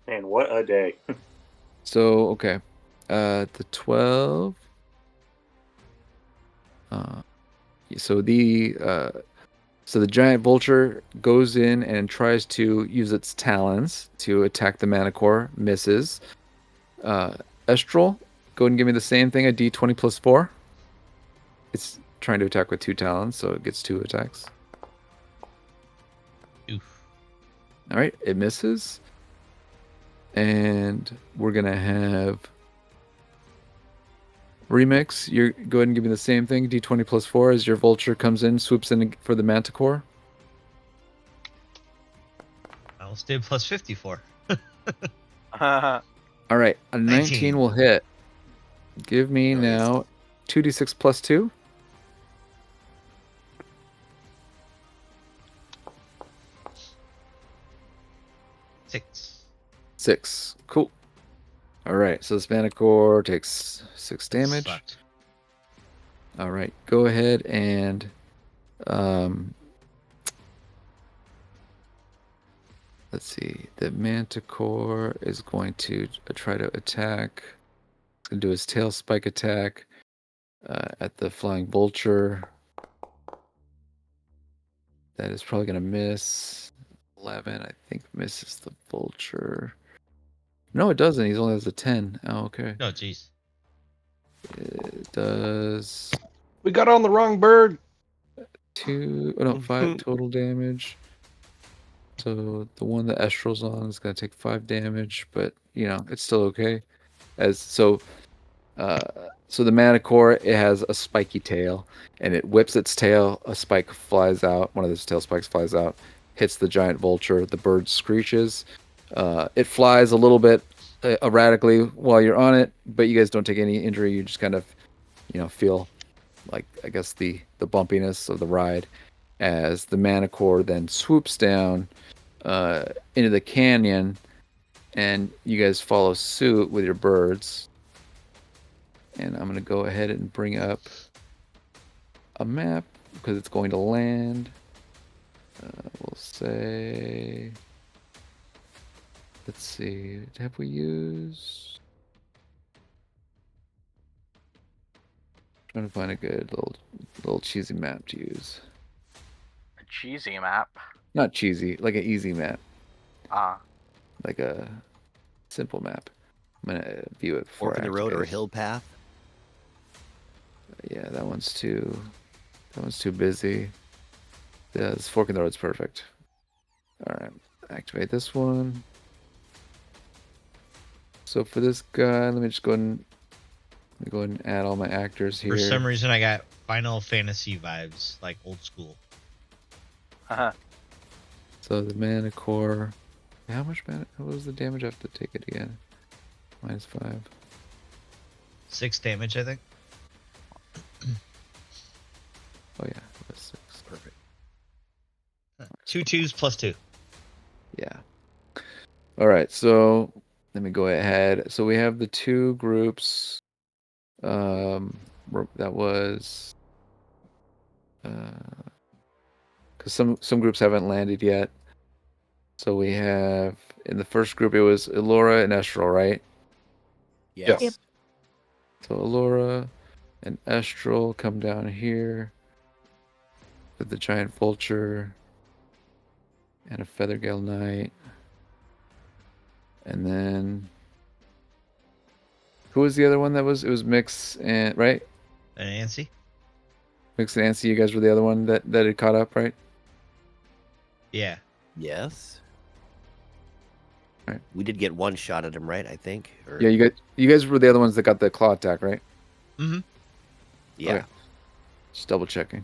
Speaker 7: And what a day.
Speaker 1: So, okay. The 12. So the giant vulture goes in and tries to use its talons to attack the manticore. Misses. Estral, go ahead and give me the same thing, a d20 plus 4. It's trying to attack with 2 talons, so it gets 2 attacks.
Speaker 3: Oof.
Speaker 1: All right, it misses. And we're going to have Remix. You're go ahead and give me the same thing, d20 plus 4, as your vulture comes in, swoops in for the manticore.
Speaker 3: I'll stay plus 54.
Speaker 1: All right, a 19 will hit. Give me
Speaker 4: Nice.
Speaker 1: now 2d6 plus 2. 6. Cool. All right, so this manticore takes 6 damage.
Speaker 3: Sucked.
Speaker 1: All right, go ahead and let's see. The manticore is going to try to attack. It's going to do his tail spike attack at the flying vulture. That is probably going to miss. 11, I think, misses the vulture. No, it doesn't. He only has a 10. Oh, okay.
Speaker 3: No, jeez.
Speaker 1: It does
Speaker 2: We got on the wrong bird.
Speaker 1: 5 total damage. So the one that Estral's on is going to take 5 damage, but it's still okay. So the manticore, it has a spiky tail, and it whips its tail. A spike flies out. One of those tail spikes flies out, hits the giant vulture. The bird screeches. It flies a little bit erratically while you're on it, but you guys don't take any injury. You just kind of, feel like, I guess, the bumpiness of the ride as the manticore then swoops down into the canyon, and you guys follow suit with your birds. And I'm going to go ahead and bring up a map because it's going to land. We'll say... Let's see. Have we used... Trying to find a good little cheesy map to use.
Speaker 5: A cheesy map.
Speaker 1: Not cheesy, like an easy map. Like a simple map. I'm going to view it before
Speaker 4: Fork in the road or hill path.
Speaker 1: Yeah, that one's too busy. Yeah, this fork in the road's perfect. All right, activate this one. So for this guy, let me just go ahead and add all my actors here.
Speaker 3: For some reason, I got Final Fantasy vibes, like old school.
Speaker 1: So the mana core. How much mana? What was the damage? I have to take it again. -5.
Speaker 3: 6 damage, I think.
Speaker 1: Oh yeah, it was 6.
Speaker 4: Perfect.
Speaker 3: 2 2s plus 2.
Speaker 1: Yeah. All right. So let me go ahead. So we have the 2 groups. That was. Because some groups haven't landed yet. So we have in the first group it was Elora and Estral, right?
Speaker 4: Yes.
Speaker 6: Yep.
Speaker 1: So Elora and Estral come down here with the giant vulture and a Feathergale Knight. And then who was the other one that was? It was Mix and right?
Speaker 3: And Nancy?
Speaker 1: Mix and Nancy, you guys were the other one that had caught up, right?
Speaker 3: Yeah.
Speaker 4: Yes.
Speaker 1: Right.
Speaker 4: We did get one shot at him, right? I think. Or...
Speaker 1: Yeah, you guys were the other ones that got the claw attack, right?
Speaker 3: Mm-hmm.
Speaker 4: Yeah.
Speaker 1: Okay. Just double checking.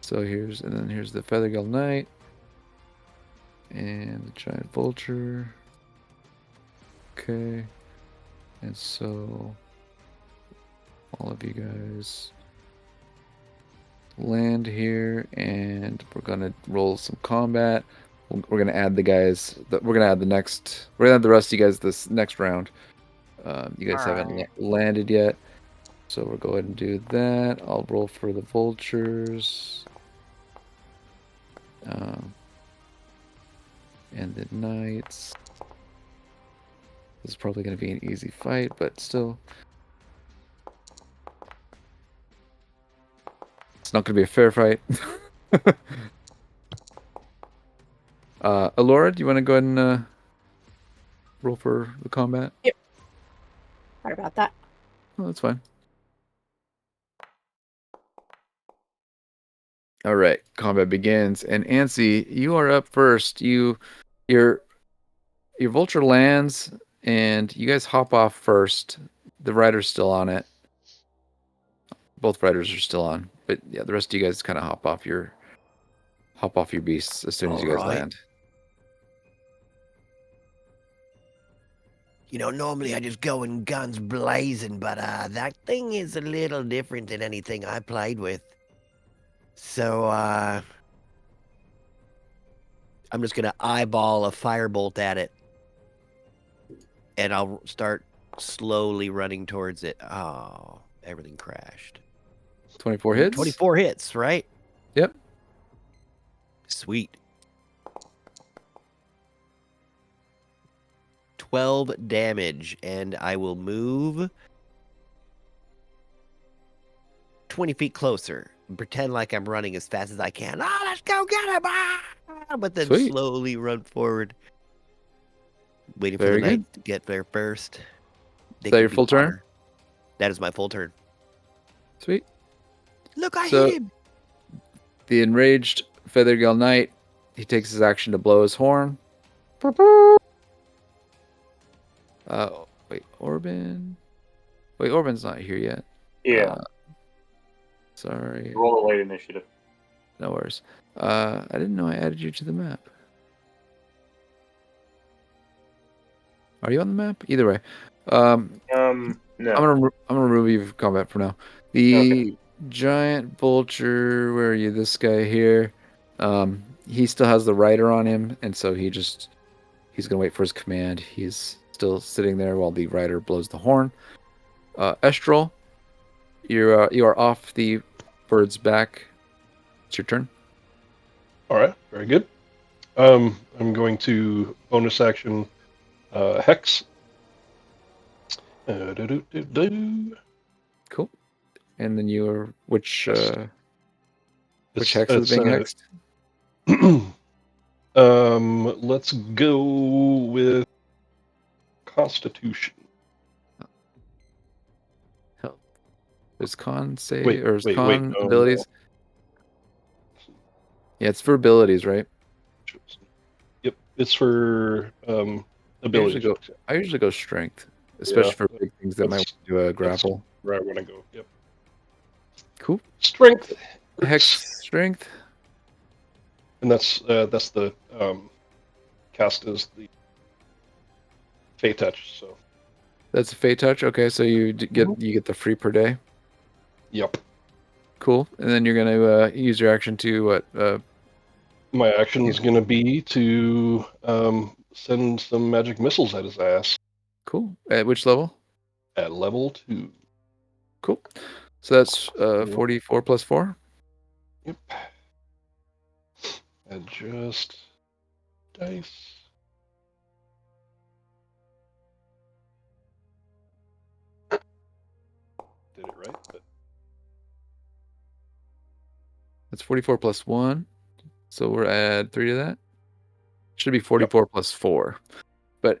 Speaker 1: So here's the Feathergale Knight and the giant vulture. Okay. And so all of you guys land here, and we're gonna roll some combat. We're gonna add the guys. We're gonna add the rest of you guys this next round. You guys haven't
Speaker 5: Alright.
Speaker 1: landed yet, so we'll go ahead and do that. I'll roll for the vultures. And the knights. This is probably going to be an easy fight, but still. It's not going to be a fair fight. Alora, do you want to go ahead and roll for the combat?
Speaker 6: Yep. Sorry about that.
Speaker 1: Oh, that's fine. All right, combat begins. And Ansi, you are up first. Your vulture lands, and you guys hop off first. The rider's still on it. Both riders are still on, but yeah, the rest of you guys kind of hop off your beasts as soon as you guys
Speaker 4: Alright.
Speaker 1: land.
Speaker 4: You know, normally I just go in guns blazing, but that thing is a little different than anything I played with. So I'm just gonna eyeball a firebolt at it, and I'll start slowly running towards it. Oh, everything crashed.
Speaker 1: 24 hits?
Speaker 4: 24 hits, right?
Speaker 1: Yep.
Speaker 4: Sweet. 12 damage, and I will move 20 feet closer and pretend like I'm running as fast as I can. Oh, let's go get him! Ah! But then
Speaker 1: Sweet.
Speaker 4: slowly run forward, waiting for
Speaker 1: Very
Speaker 4: the
Speaker 1: good.
Speaker 4: knight to get there first. They
Speaker 1: that
Speaker 4: could
Speaker 1: your
Speaker 4: be
Speaker 1: full turn?
Speaker 4: water. That is my full turn.
Speaker 1: Sweet.
Speaker 4: Look, I
Speaker 1: So-
Speaker 4: hit him!
Speaker 1: The enraged Feathergale Knight, he takes his action to blow his horn. Wait, Orban? Wait, Orban's not here yet.
Speaker 7: Yeah.
Speaker 1: Sorry.
Speaker 7: Roll a late initiative.
Speaker 1: No worries. I didn't know I added you to the map. Are you on the map? Either way.
Speaker 7: No.
Speaker 1: I'm gonna remove you from combat for now. The
Speaker 7: Okay.
Speaker 1: giant vulture, where are you? This guy here. He still has the rider on him, and so he's gonna wait for his command. He's still sitting there while the rider blows the horn. Estral, you are off the bird's back. It's your turn.
Speaker 2: All right, very good. I'm going to bonus action hex. Do-do-do-do-do.
Speaker 1: Cool. And then you are which
Speaker 2: Yes.
Speaker 1: which hex is being hexed?
Speaker 2: Let's go with Constitution.
Speaker 1: Hell. Is con save
Speaker 2: Wait,
Speaker 1: or is
Speaker 2: wait,
Speaker 1: con
Speaker 2: no,
Speaker 1: abilities? Yeah, it's for abilities, right?
Speaker 2: Yep, it's for abilities.
Speaker 1: I usually go strength, especially for big things that might
Speaker 2: That's-
Speaker 1: do a grapple.
Speaker 2: Where I want to go. Yep.
Speaker 1: Cool.
Speaker 2: Strength.
Speaker 1: Hex strength.
Speaker 2: And that's the cast as the Fey touch. So
Speaker 1: That's a Fey touch. Okay, so you get the free per day.
Speaker 2: yep.
Speaker 1: Cool. And then you're gonna use your action to what?
Speaker 2: My action is going to be to send some magic missiles at his ass
Speaker 1: Cool. At which level?
Speaker 2: at level 2.
Speaker 1: Cool. So that's 44 plus 4.
Speaker 2: Yep. Adjust dice. Did it right, but
Speaker 1: That's 44 plus 1. So we're add 3 to that. Should be 44 plus 4. But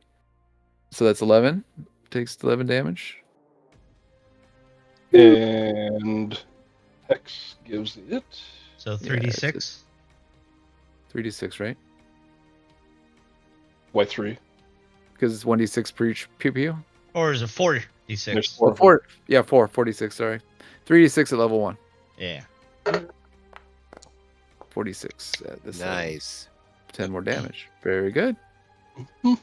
Speaker 1: so that's 11. Takes 11 damage.
Speaker 2: and Hex gives it.
Speaker 3: So
Speaker 1: Yeah, it's
Speaker 3: 3d6.
Speaker 1: 3d6, right?
Speaker 2: Why 3?
Speaker 1: Because it's 1d6 per each pew pew.
Speaker 3: Or is it 4d6?
Speaker 2: There's 4.
Speaker 1: Well, 4. Yeah, 4. 46, sorry. 3d6 at level 1.
Speaker 3: Yeah.
Speaker 1: 46 at this level.
Speaker 4: Nice.
Speaker 1: 10 more damage. Very good.
Speaker 2: And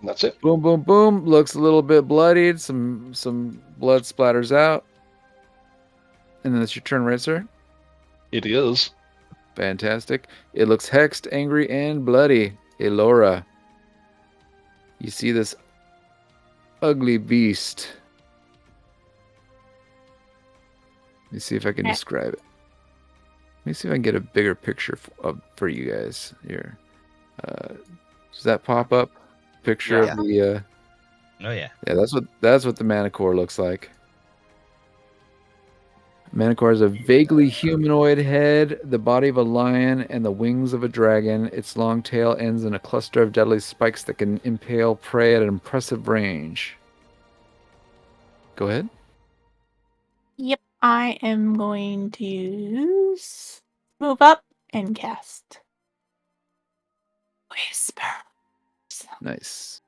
Speaker 2: that's it.
Speaker 1: Boom, boom, boom. Looks a little bit bloodied. Some blood splatters out. And then it's your turn, right, sir?
Speaker 2: It is.
Speaker 1: Fantastic. It looks hexed, angry, and bloody. Elora, you see this ugly beast. Let me see if I can describe it. Let me see if I can get a bigger picture for you guys here. Does that pop up? Picture
Speaker 4: Yeah.
Speaker 1: of the.
Speaker 3: Oh yeah.
Speaker 1: Yeah, that's what the Manicore looks like. Manicore has a vaguely humanoid head, the body of a lion, and the wings of a dragon. Its long tail ends in a cluster of deadly spikes that can impale prey at an impressive range. Go ahead.
Speaker 6: Yep, I am going to move up and cast Whisper.
Speaker 1: Nice.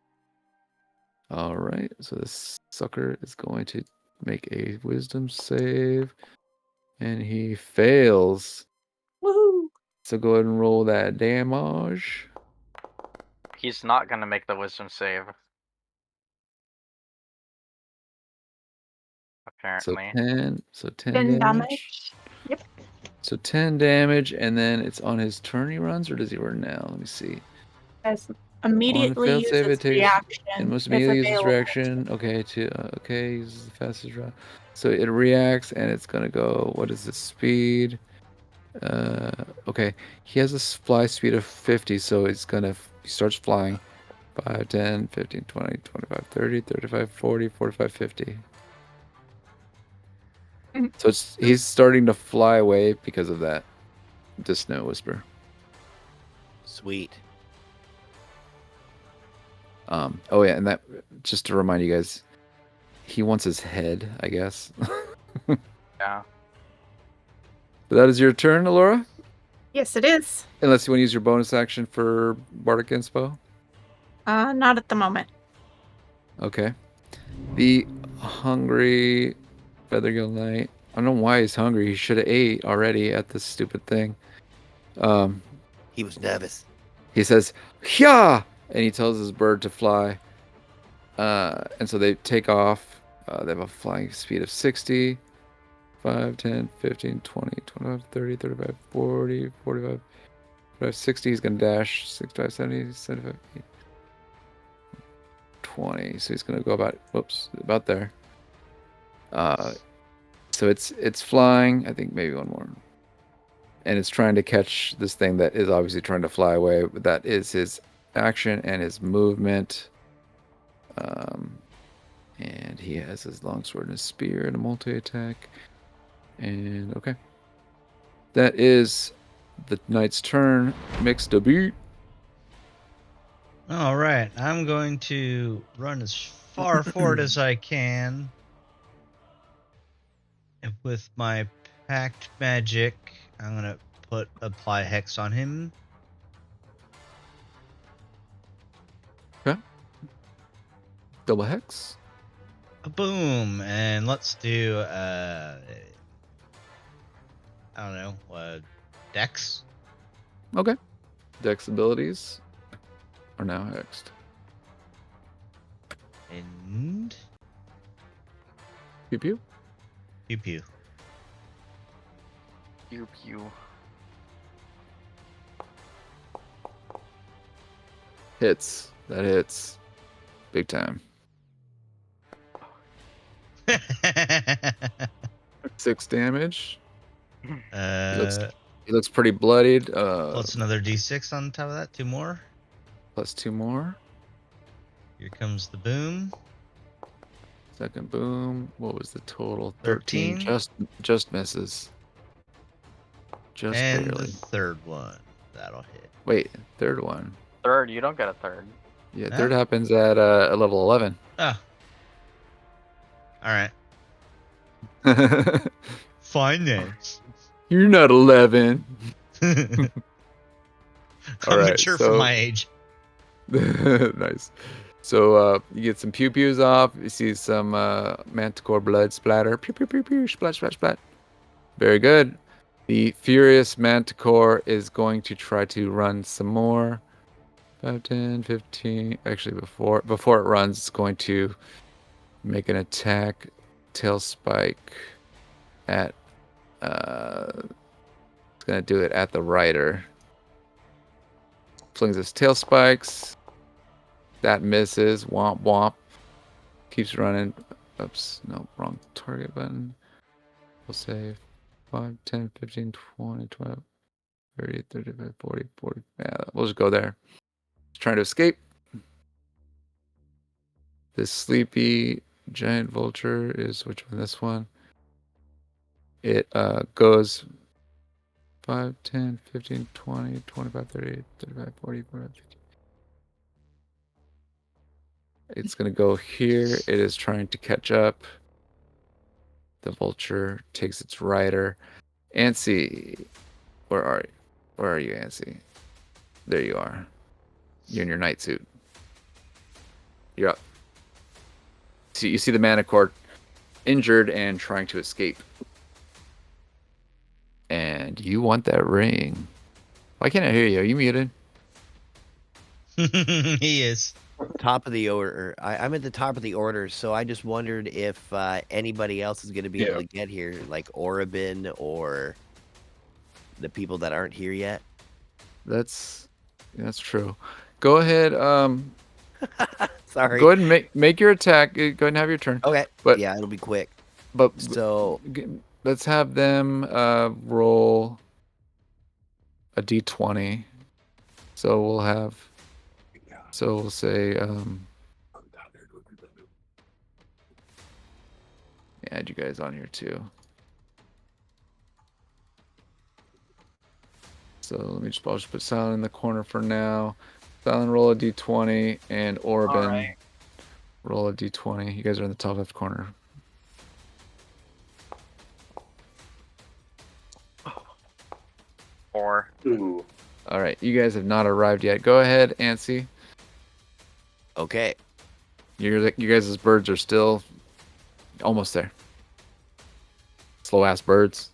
Speaker 1: All right, so this sucker is going to make a wisdom save, and he fails.
Speaker 6: Woohoo!
Speaker 1: So go ahead and roll that damage.
Speaker 5: He's not gonna make the wisdom save.
Speaker 1: So
Speaker 5: Apparently.
Speaker 1: 10. So 10
Speaker 6: 10
Speaker 1: damage.
Speaker 6: damage. Yep.
Speaker 1: So 10 damage, and then it's on his turn he runs, or does he run now? Let me see.
Speaker 6: As
Speaker 1: On a
Speaker 6: immediately
Speaker 1: failed save,
Speaker 6: uses
Speaker 1: it takes
Speaker 6: reaction.
Speaker 1: and must
Speaker 6: if
Speaker 1: immediately use its
Speaker 6: available.
Speaker 1: reaction. Okay, okay, uses the fastest route. So it reacts, and it's gonna go. What is the speed? Okay, he has a fly speed of 50, so it's gonna. He starts flying. 5, 10, 15, 20, 25, 30, 35, 40, 45, 50. So he's starting to fly away because of that. The Snow Whisper.
Speaker 4: Sweet.
Speaker 1: Oh yeah, and that just to remind you guys, he wants his head, I guess.
Speaker 5: Yeah.
Speaker 1: But that is your turn, Alora?
Speaker 6: Yes, it is.
Speaker 1: Unless you want to use your bonus action for Bardic Inspo.
Speaker 6: Not at the moment.
Speaker 1: Okay. The hungry Feathergale Knight. I don't know why he's hungry. He should have ate already at this stupid thing.
Speaker 4: He was nervous.
Speaker 1: He says, "Hya!" and he tells his bird to fly. And so they take off. They have a flying speed of 60. 5, 10, 15, 20, 25, 30, 35, 40, 45, 45, 60. He's going to dash 65, 70, 75, 80, 20. So he's going to go about there. So it's flying. I think maybe one more. And it's trying to catch this thing that is obviously trying to fly away. But that is his action and his movement. And he has his longsword and his spear and a multi-attack. And okay. That is the knight's turn. Mixed a beat.
Speaker 3: All right, I'm going to run as far forward as I can. And with my pact magic, I'm going to apply hex on him.
Speaker 1: Okay. Double hex.
Speaker 3: Boom, and let's do I don't know, Dex.
Speaker 1: Okay. Dex abilities are now hexed.
Speaker 3: And
Speaker 1: Pew pew.
Speaker 3: pew pew.
Speaker 5: Pew pew.
Speaker 1: Hits. That hits. Big time. 6 damage. He looks pretty bloodied.
Speaker 3: Plus another d6 on top of that. 2 more.
Speaker 1: Plus 2 more.
Speaker 3: Here comes the boom.
Speaker 1: Second boom. What was the total?
Speaker 3: 13.
Speaker 1: Just misses. Just
Speaker 3: And
Speaker 1: barely.
Speaker 3: the third one. That'll hit.
Speaker 1: Wait, third one.
Speaker 5: Third, you don't get a third.
Speaker 1: Yeah,
Speaker 3: Huh?
Speaker 1: third happens at a level 11.
Speaker 3: Oh. Alright. Fine then.
Speaker 1: You're not 11.
Speaker 3: I'm
Speaker 1: Alright,
Speaker 3: mature for my age.
Speaker 1: Nice. So you get some pew pews off. You see some manticore blood splatter. Pew pew pew pew. Splat splat splat. Very good. The furious manticore is going to try to run some more. 5, 10, 15. Actually, before it runs, it's going to make an attack. Tail spike at. It's going to do it at the rider. Flings his tail spikes. That misses. Womp womp. Keeps running. Oops. No, wrong target button. We'll say 5, 10, 15, 20, 12, 30, 35, 40, 40. Yeah, we'll just go there. He's trying to escape. This sleepy giant vulture is which one? This one. It goes 5, 10, 15, 20, 25, 30, 35, 40, 45, 50. It's going to go here. It is trying to catch up. The vulture takes its rider. Ansi, where are you? Where are you, Ansi? There you are. You're in your night suit. You're up. So you see the manicore injured and trying to escape. And you want that ring. Why can't I hear you? Are you muted?
Speaker 3: He is.
Speaker 4: Top of the order. I'm at the top of the order, so I just wondered if anybody else is going to be able to get here, like Orobin or the people that aren't here yet.
Speaker 1: That's true. Go ahead.
Speaker 4: Sorry.
Speaker 1: Go ahead and make your attack. Go ahead and have your turn.
Speaker 4: Okay.
Speaker 1: But
Speaker 4: yeah, it'll be quick.
Speaker 1: But
Speaker 4: So
Speaker 1: let's have them roll a d20. So we'll have. So we'll say. Add you guys on here too. So I'll just put Silent in the corner for now. Silent, roll a d20, and Orobin, roll a d20. You guys are in the top left corner.
Speaker 5: Four.
Speaker 7: Ooh.
Speaker 1: All right, you guys have not arrived yet. Go ahead, Ansi.
Speaker 4: okay.
Speaker 1: You guys' birds are still almost there. Slow ass birds.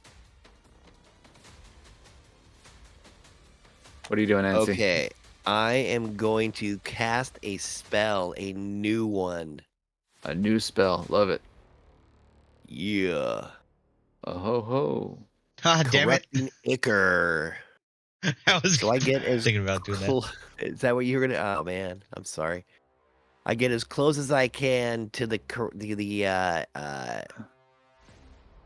Speaker 1: What are you doing, Nancy?
Speaker 4: Okay. I am going to cast a spell, a new one.
Speaker 1: A new spell. Love it.
Speaker 4: Yeah.
Speaker 1: Oh ho ho.
Speaker 3: Ah, damn it.
Speaker 4: Corrupting Ichor.
Speaker 3: I was
Speaker 4: So I get as
Speaker 3: thinking about doing that.
Speaker 4: Is that what you were gonna? Oh man, I'm sorry. I get as close as I can to the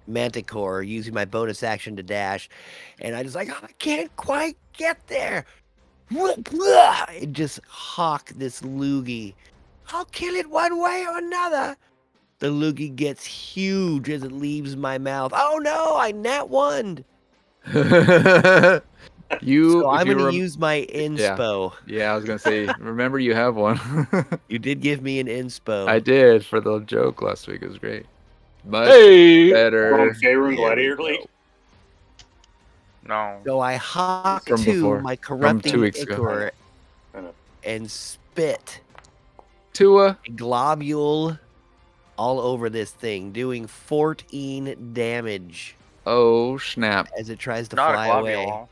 Speaker 4: manticore using my bonus action to dash, and I just like, oh, I can't quite get there. And just hawk this loogie. I'll kill it one way or another. The loogie gets huge as it leaves my mouth. Oh no, I nat one. So I'm going to use my inspo.
Speaker 1: Yeah, I was going to say, remember you have one.
Speaker 4: You did give me an inspo.
Speaker 1: I did for the joke last week. It was great. Much better.
Speaker 7: From Faerun Gladiator League?
Speaker 5: No.
Speaker 4: So I hawk
Speaker 1: From
Speaker 4: to
Speaker 1: before.
Speaker 4: my
Speaker 1: From
Speaker 4: corrupting
Speaker 1: 2 weeks ago.
Speaker 4: ichor
Speaker 7: I know.
Speaker 4: and spit
Speaker 1: Tua.
Speaker 4: a globule all over this thing, doing 14 damage
Speaker 1: Oh, snap.
Speaker 4: as it tries to
Speaker 5: Not a
Speaker 4: fly
Speaker 5: globule.
Speaker 4: away.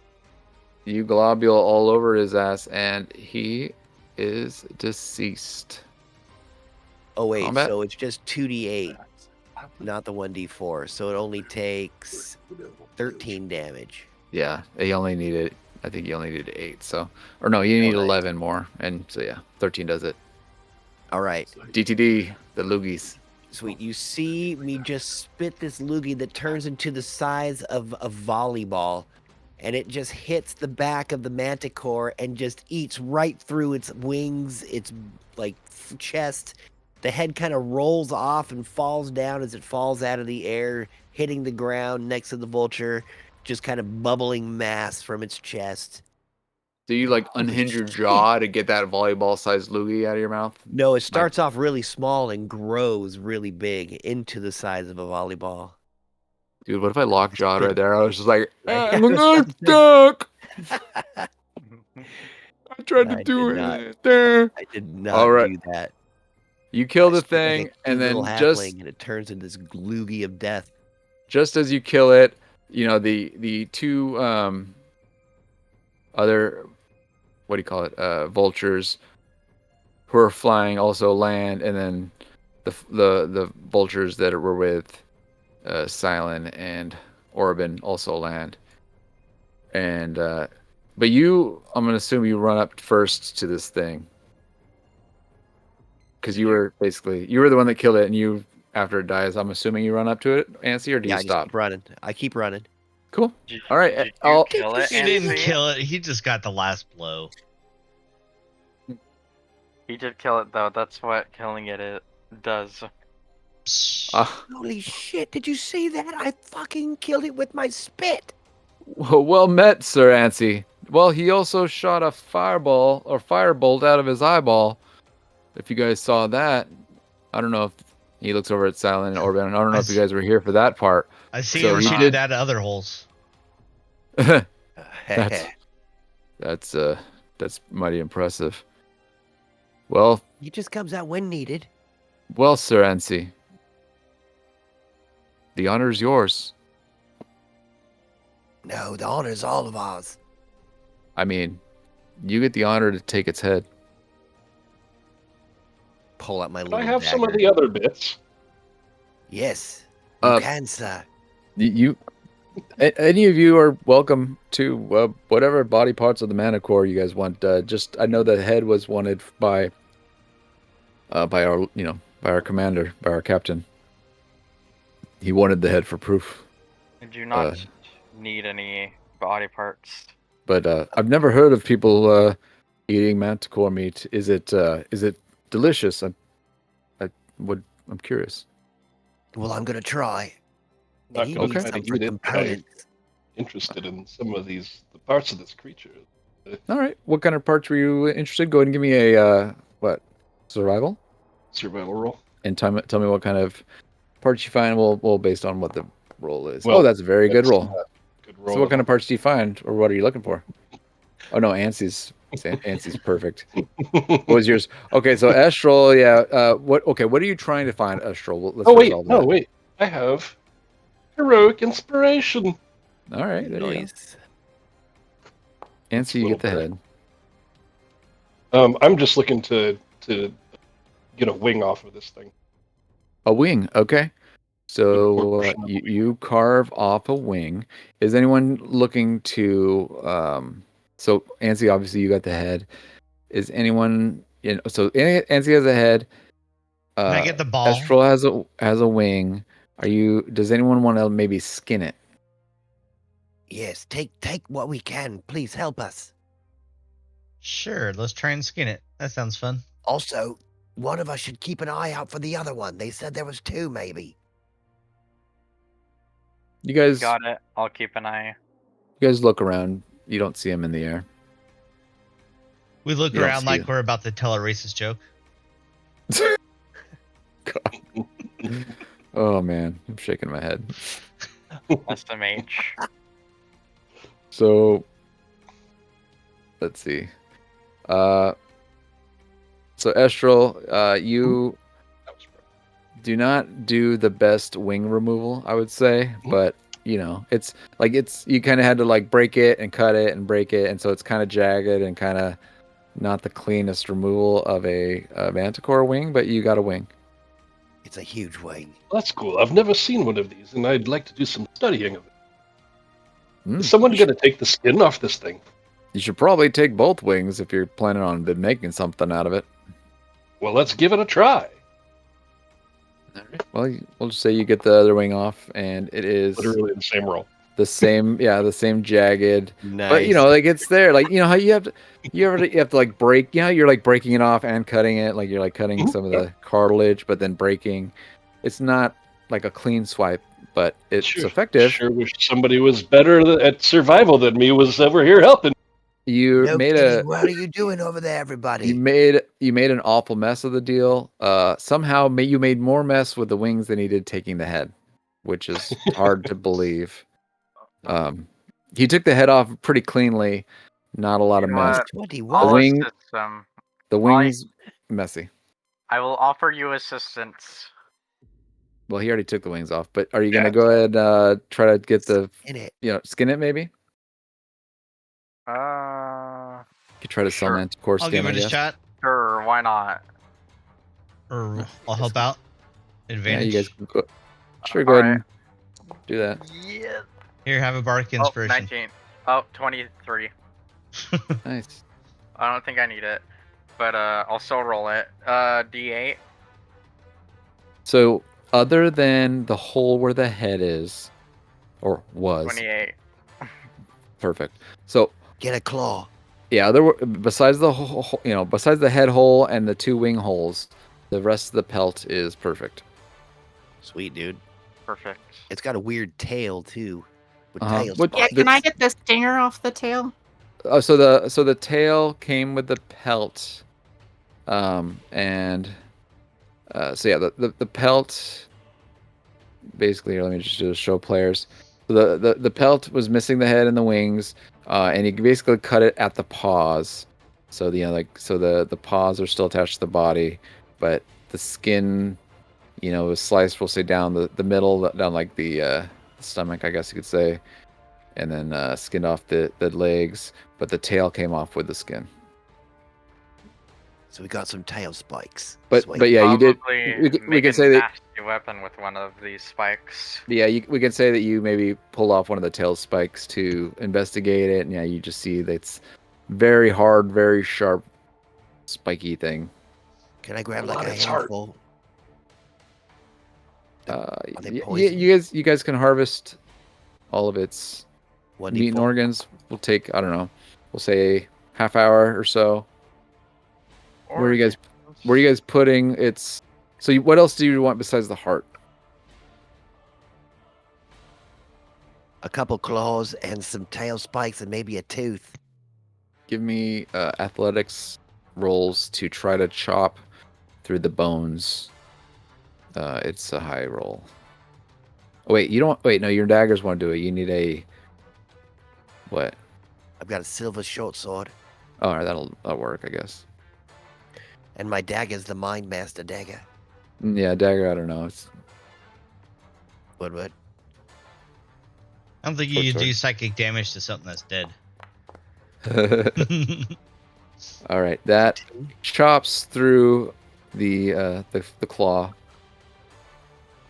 Speaker 1: You globule all over his ass, and he is deceased.
Speaker 4: Oh wait,
Speaker 1: Combat?
Speaker 4: so it's just 2d8, not the 1d4. So it only takes 13 damage.
Speaker 1: Yeah, he only needed. I think he only needed 8. So, or no, you need
Speaker 4: Alright.
Speaker 1: 11 more, and so yeah, 13 does it.
Speaker 4: All right.
Speaker 1: DTD, the loogies.
Speaker 4: Sweet. You see me just spit this loogie that turns into the size of a volleyball, and it just hits the back of the manticore and just eats right through its wings, its like chest. The head kind of rolls off and falls down as it falls out of the air, hitting the ground next to the vulture, just kind of bubbling mass from its chest.
Speaker 1: Do you like
Speaker 4: Holy
Speaker 1: unhinge your
Speaker 4: shit.
Speaker 1: jaw to get that volleyball-sized loogie out of your mouth?
Speaker 4: No, it starts off really small and grows really big into the size of a volleyball.
Speaker 1: Dude, what if I lockjawed right there? I was just like,
Speaker 4: Right?
Speaker 1: I'm not stuck. I tried to
Speaker 4: I
Speaker 1: do
Speaker 4: did not.
Speaker 1: it there.
Speaker 4: I did not
Speaker 1: All right.
Speaker 4: do that.
Speaker 1: You kill
Speaker 4: I
Speaker 1: the
Speaker 4: spit like a
Speaker 1: thing,
Speaker 4: cute
Speaker 1: and
Speaker 4: little
Speaker 1: then
Speaker 4: halfling, and it turns into this gloogie of death.
Speaker 1: just as you kill it, you know, the two other, what do you call it, vultures who are flying also land, and then the vultures that were with Silent and Orban also land. And but you, I'm gonna assume you run up first to this thing, because you were the one that killed it, and you, after it dies, I'm assuming you run up to it, Ansi, or do
Speaker 4: Yeah,
Speaker 1: you
Speaker 4: I just
Speaker 1: stop?
Speaker 4: keep running. I keep running.
Speaker 1: Cool.
Speaker 5: Did,
Speaker 1: All right,
Speaker 5: Did you
Speaker 1: I'll-
Speaker 5: kill it?
Speaker 3: He didn't
Speaker 5: Anthony?
Speaker 3: kill it. He just got the last blow.
Speaker 5: He did kill it though. That's what killing it does.
Speaker 4: Holy shit, did you see that? I fucking killed it with my spit.
Speaker 1: Well met, Sir Ansi. Well, he also shot a fireball or firebolt out of his eyeball. If you guys saw that, I don't know if he looks over at Silent and Orban. I don't know if you guys were here for that part.
Speaker 3: I see
Speaker 1: So
Speaker 3: him
Speaker 1: he
Speaker 3: shoot
Speaker 1: did-
Speaker 3: it out of other holes.
Speaker 1: That's mighty impressive. Well,
Speaker 4: He just comes out when needed.
Speaker 1: well, Sir Ansi, the honor is yours.
Speaker 4: No, the honor's all of ours.
Speaker 1: I mean, you get the honor to take its head.
Speaker 4: Pull out my
Speaker 2: Can
Speaker 4: little
Speaker 2: I have some of
Speaker 4: dagger.
Speaker 2: the other bits?
Speaker 4: Yes, you
Speaker 1: Uh,
Speaker 4: can, sir.
Speaker 1: Any of you are welcome to whatever body parts of the manicore you guys want. Just, I know the head was wanted by our, by our commander, by our captain. He wanted the head for proof.
Speaker 5: I do not need any body parts.
Speaker 1: But I've never heard of people eating manticore meat. Is it delicious? I'm curious.
Speaker 4: Well, I'm gonna try.
Speaker 2: Not
Speaker 4: He
Speaker 2: gonna
Speaker 4: needs
Speaker 2: try to
Speaker 4: some for
Speaker 2: eat it, but I'm
Speaker 4: components.
Speaker 2: interested in some of the parts of this creature.
Speaker 1: All right. What kind of parts were you interested? Go ahead and give me a survival,
Speaker 2: Survival roll.
Speaker 1: and tell me what kind of parts you find. We'll based on what the roll is.
Speaker 2: Well,
Speaker 1: Oh, that's a very good
Speaker 2: That's,
Speaker 1: roll.
Speaker 2: Good roll.
Speaker 1: So what kind of parts do you find, or what are you looking for? Oh no, Ansi's perfect. What was yours? Okay, so Estral, yeah. What are you trying to find, Estral? Let's
Speaker 2: Oh wait,
Speaker 1: resolve
Speaker 2: no
Speaker 1: that.
Speaker 2: wait. I have heroic inspiration.
Speaker 1: All right, there you
Speaker 4: Nice.
Speaker 1: go. Ansi, you get the head.
Speaker 2: I'm just looking to get a wing off of this thing.
Speaker 1: A wing, okay. So
Speaker 2: portion of the wing.
Speaker 1: you carve off a wing. Is anyone looking to? So Ansi, obviously you got the head. Is anyone? So Ansi has a head.
Speaker 3: Can I get the ball?
Speaker 1: Estral has a wing. Does anyone want to maybe skin it?
Speaker 4: Yes, take what we can. Please help us.
Speaker 3: Sure, let's try and skin it. That sounds fun.
Speaker 4: Also, one of us should keep an eye out for the other one. They said there was two, maybe.
Speaker 1: You guys
Speaker 5: Got it. I'll keep an eye.
Speaker 1: You guys look around. You don't see him in the air.
Speaker 3: We look
Speaker 1: You don't
Speaker 3: around
Speaker 1: see
Speaker 3: like
Speaker 1: it.
Speaker 3: we're about to tell a racist joke.
Speaker 1: God. Oh man, I'm shaking my head.
Speaker 5: SMH.
Speaker 1: So let's see. So Estral, you
Speaker 2: That was perfect.
Speaker 1: do not do the best wing removal, I would say, but it's like you kind of had to like break it and cut it and break it, and so it's kind of jagged and kind of not the cleanest removal of a manticore wing, but you got a wing.
Speaker 4: It's a huge wing.
Speaker 2: That's cool. I've never seen one of these, and I'd like to do some studying of it.
Speaker 1: Mm.
Speaker 2: Is someone going to take the skin off this thing?
Speaker 1: You should probably take both wings if you're planning on making something out of it.
Speaker 2: Well, let's give it a try.
Speaker 1: Well, we'll just say you get the other wing off, and it is
Speaker 2: Literally the same roll.
Speaker 1: the same jagged.
Speaker 4: Nice.
Speaker 1: But like it's there. Like how you have to like break. You're like breaking it off and cutting it. Like you're like cutting some of the cartilage, but then breaking. It's not like a clean swipe, but it's effective.
Speaker 2: Sure wish somebody was better at survival than me was over here helping.
Speaker 1: You made
Speaker 4: kidding. What are you doing over there, everybody?
Speaker 1: You made an awful mess of the deal. Somehow you made more mess with the wings than he did taking the head, which is hard to believe. He took the head off pretty cleanly, not a lot of mess. The wings, messy.
Speaker 5: I will offer you assistance.
Speaker 1: Well, he already took the wings off, but are you gonna go ahead try to get skin it maybe? You could try to sell manticore skin.
Speaker 3: I'll give it a shot.
Speaker 5: Sure, why not?
Speaker 3: Or I'll help out. Advantage.
Speaker 1: Yeah, you guys can go. Sure, go ahead and do that.
Speaker 5: Yeah.
Speaker 3: Here, have a bardic inspiration.
Speaker 5: 19. Oh, 23.
Speaker 1: Nice.
Speaker 5: I don't think I need it, but I'll still roll it. D8.
Speaker 1: So, other than the hole where the head is, or was,
Speaker 5: 28.
Speaker 1: Perfect. So
Speaker 4: get a claw.
Speaker 1: Yeah, besides the besides the head hole and the 2 wing holes, the rest of the pelt is perfect.
Speaker 4: Sweet, dude.
Speaker 5: Perfect.
Speaker 4: It's got a weird tail too. With tail
Speaker 6: yeah, can I get the stinger off the tail?
Speaker 1: So the tail came with the pelt, so yeah, the pelt. Basically, let me just show players. So the pelt was missing the head and the wings, and you basically cut it at the paws. So the paws are still attached to the body, but the skin, was sliced. We'll say down the middle, down like the stomach, I guess you could say, and then skinned off the legs. But the tail came off with the skin.
Speaker 4: So we got some tail spikes.
Speaker 1: But yeah, you did. We can say that.
Speaker 5: Nasty weapon with one of these spikes.
Speaker 1: Yeah, we can say that you maybe pull off one of the tail spikes to investigate it, and yeah, you just see that it's very hard, very sharp, spiky thing.
Speaker 4: Can I grab like a handful?
Speaker 1: You guys can harvest all of its meat and organs. We'll take, I don't know, we'll say half hour or so. Where are you guys putting its? So what else do you want besides the heart?
Speaker 4: A couple claws and some tail spikes and maybe a tooth.
Speaker 1: Give me athletics rolls to try to chop through the bones. It's a high roll. Oh, wait, you don't. Wait, no, your daggers won't do it. You need a what?
Speaker 4: I've got a silver short sword.
Speaker 1: Oh, all right, that'll work, I guess.
Speaker 4: And my dagger's the Mind Master dagger.
Speaker 1: Yeah, dagger, I don't know. It's
Speaker 4: What?
Speaker 3: I don't think you can do psychic damage to something that's dead.
Speaker 1: All right, that chops through the claw.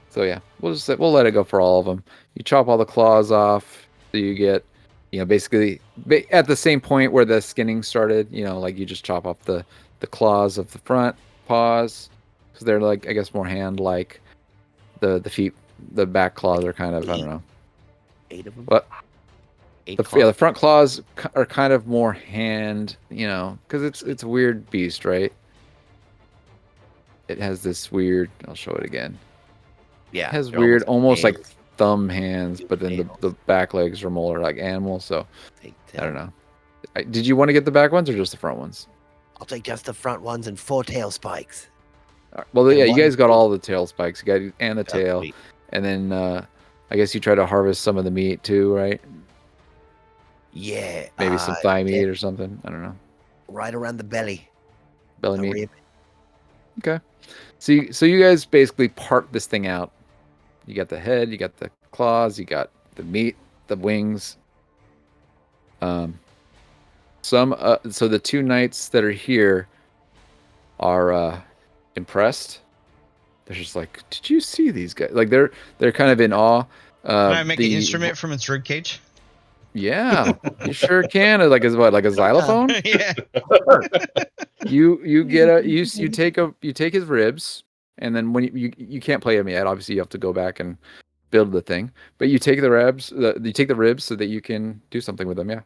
Speaker 1: So yeah, we'll let it go for all of them. You chop all the claws off, so you get, basically at the same point where the skinning started. Like you just chop off the claws of the front paws, because they're like, I guess, more hand-like. The feet, the back claws are kind of, I don't know.
Speaker 4: 8 of them.
Speaker 1: What? The front claws are kind of more hand, because it's a weird beast, right? It has this weird. I'll show it again.
Speaker 4: Yeah.
Speaker 1: It has weird, almost like thumb hands, but then the back legs are more like animals. So I don't know. Did you want to get the back ones or just the front ones?
Speaker 4: I'll take just the front ones and 4 tail spikes.
Speaker 1: All right. Well, yeah, you guys got all the tail spikes. You got and the tail, and then I guess you try to harvest some of the meat too, right?
Speaker 4: Yeah.
Speaker 1: Maybe some thigh meat or something. I don't know.
Speaker 4: Right around the belly.
Speaker 1: Belly meat. Rib. Okay. So you guys basically part this thing out. You got the head, you got the claws, you got the meat, the wings. So the 2 knights that are here are impressed. They're just like, did you see these guys? Like they're kind of in awe.
Speaker 3: Can I make an instrument from its rib cage?
Speaker 1: Yeah, you sure can. Like like a xylophone?
Speaker 3: Yeah.
Speaker 1: You take his ribs, and then when you can't play him yet. Obviously, you have to go back and build the thing. But you take the ribs so that you can do something with them. Yeah.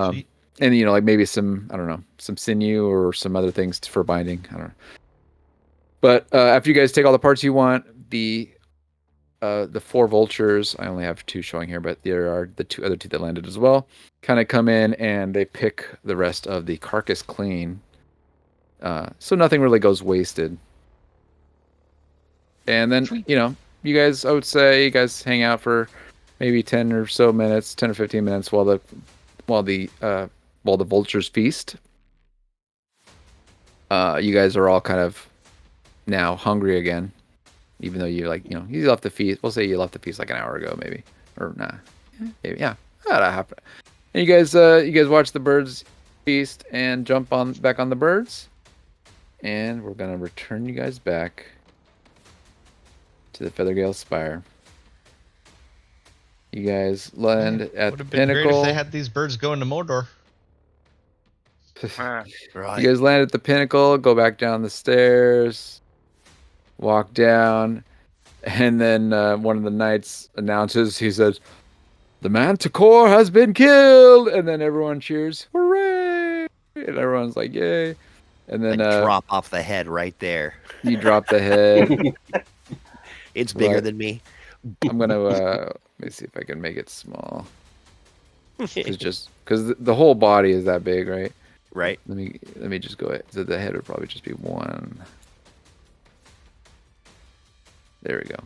Speaker 3: Sweet.
Speaker 1: And like maybe some, I don't know, some sinew or some other things for binding. I don't know. But after you guys take all the parts you want, the 4 vultures, I only have 2 showing here, but there are the other 2 that landed as well, kind of come in and they pick the rest of the carcass clean. So nothing really goes wasted. And then, you guys, I would say you guys hang out for maybe 10 or 15 minutes while the vultures feast. You guys are all kind of now hungry again, even though you you left the feast. We'll say you left the feast like an hour ago, maybe, or nah, maybe, yeah, that happened. And you guys watch the birds feast and jump back on the birds, and we're gonna return you guys back to the Feathergale Spire. You guys land at
Speaker 3: Would
Speaker 1: the
Speaker 3: have been great if
Speaker 1: pinnacle.
Speaker 3: they had these birds going to Mordor.
Speaker 4: Right.
Speaker 1: You guys land at the pinnacle, go back down the stairs, walk down, and then one of the knights announces, he says, "The manticore has been killed!" And then everyone cheers, "Hooray!" And everyone's like, "Yay!" And then
Speaker 4: Drop off the head right there.
Speaker 1: you drop the head.
Speaker 4: It's bigger
Speaker 1: Right.
Speaker 4: than me.
Speaker 1: I'm gonna let me see if I can make it small. Because the whole body is that big, right?
Speaker 4: Right.
Speaker 1: Let me just go ahead. So the head would probably just be 1. There we go.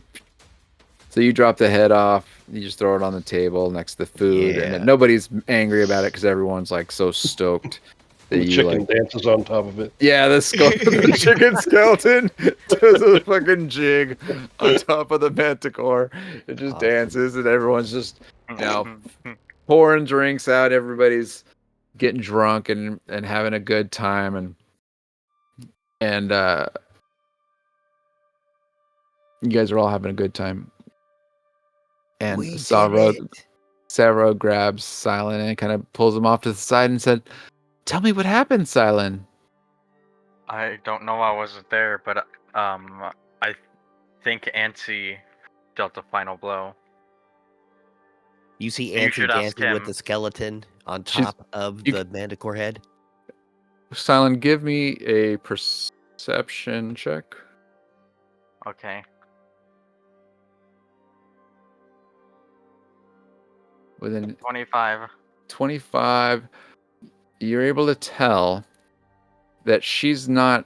Speaker 1: So you drop the head off. You just throw it on the table next to the food, and then nobody's angry about it because everyone's like so stoked that
Speaker 2: The chicken dances on top of it.
Speaker 1: Yeah, the chicken skeleton does a fucking jig on top of the manticore. It just
Speaker 4: Awesome.
Speaker 1: dances, and everyone's just pouring drinks out. Everybody's getting drunk and having a good time, and you guys are all having a good time. And
Speaker 4: We did
Speaker 1: Savro
Speaker 4: it.
Speaker 1: grabs Silent and kind of pulls him off to the side and said, "Tell me what happened, Silent."
Speaker 5: I don't know, I wasn't there, but I think Ansi dealt a final blow.
Speaker 4: You see
Speaker 5: You
Speaker 4: Anthony
Speaker 5: should ask
Speaker 4: dancing with
Speaker 5: him.
Speaker 4: the skeleton on
Speaker 1: She's-
Speaker 4: top of
Speaker 1: you
Speaker 4: the manticore head.
Speaker 1: Silent, give me a perception check.
Speaker 5: Okay.
Speaker 1: Within
Speaker 5: 25.
Speaker 1: 25, you're able to tell that she's not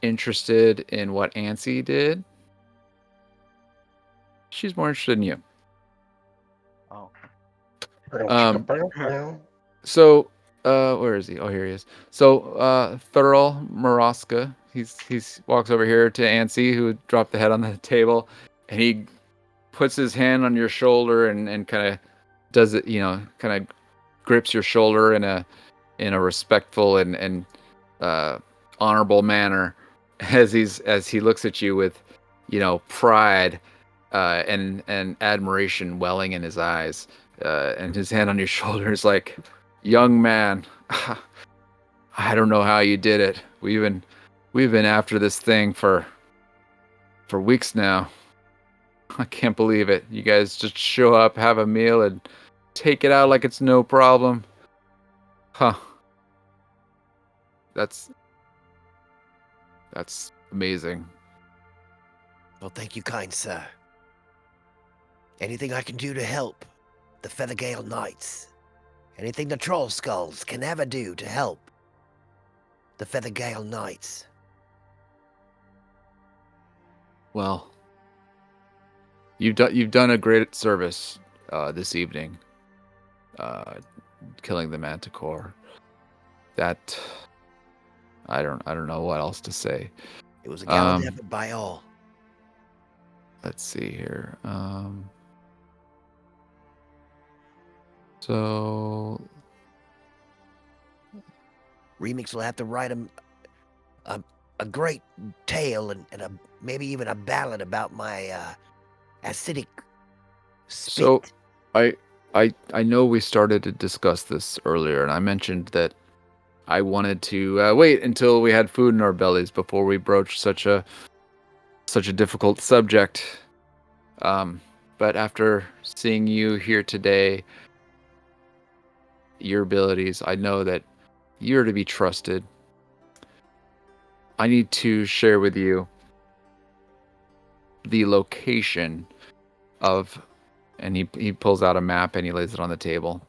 Speaker 1: interested in what Ansi did. She's more interested in you.
Speaker 5: Oh.
Speaker 1: So, where is he? Oh, here he is. So, Feral Maraska, he's walks over here to Ansi, who dropped the head on the table, and he puts his hand on your shoulder and kind of does it, kind of grips your shoulder in a respectful and honorable manner as he looks at you with, pride and admiration welling in his eyes, and his hand on your shoulder is like, "Young man, I don't know how you did it. We've been after this thing for weeks now. I can't believe it. You guys just show up, have a meal, and take it out like it's no problem. Huh. That's amazing."
Speaker 4: Well, thank you, kind sir. Anything I can do to help the Feathergale Knights? Anything the Troll Skulls can ever do to help the Feathergale Knights?
Speaker 1: Well, you've done a great service this evening, killing the manticore. That I don't know what else to say.
Speaker 4: It was a gallant effort by all.
Speaker 1: Let's see here. So
Speaker 4: Remix will have to write a great tale and maybe even a ballad about my acidic spit.
Speaker 1: So, I know we started to discuss this earlier, and I mentioned that I wanted to wait until we had food in our bellies before we broached such a difficult subject. But after seeing you here today, your abilities, I know that you're to be trusted. I need to share with you the location of, and he pulls out a map and he lays it on the table,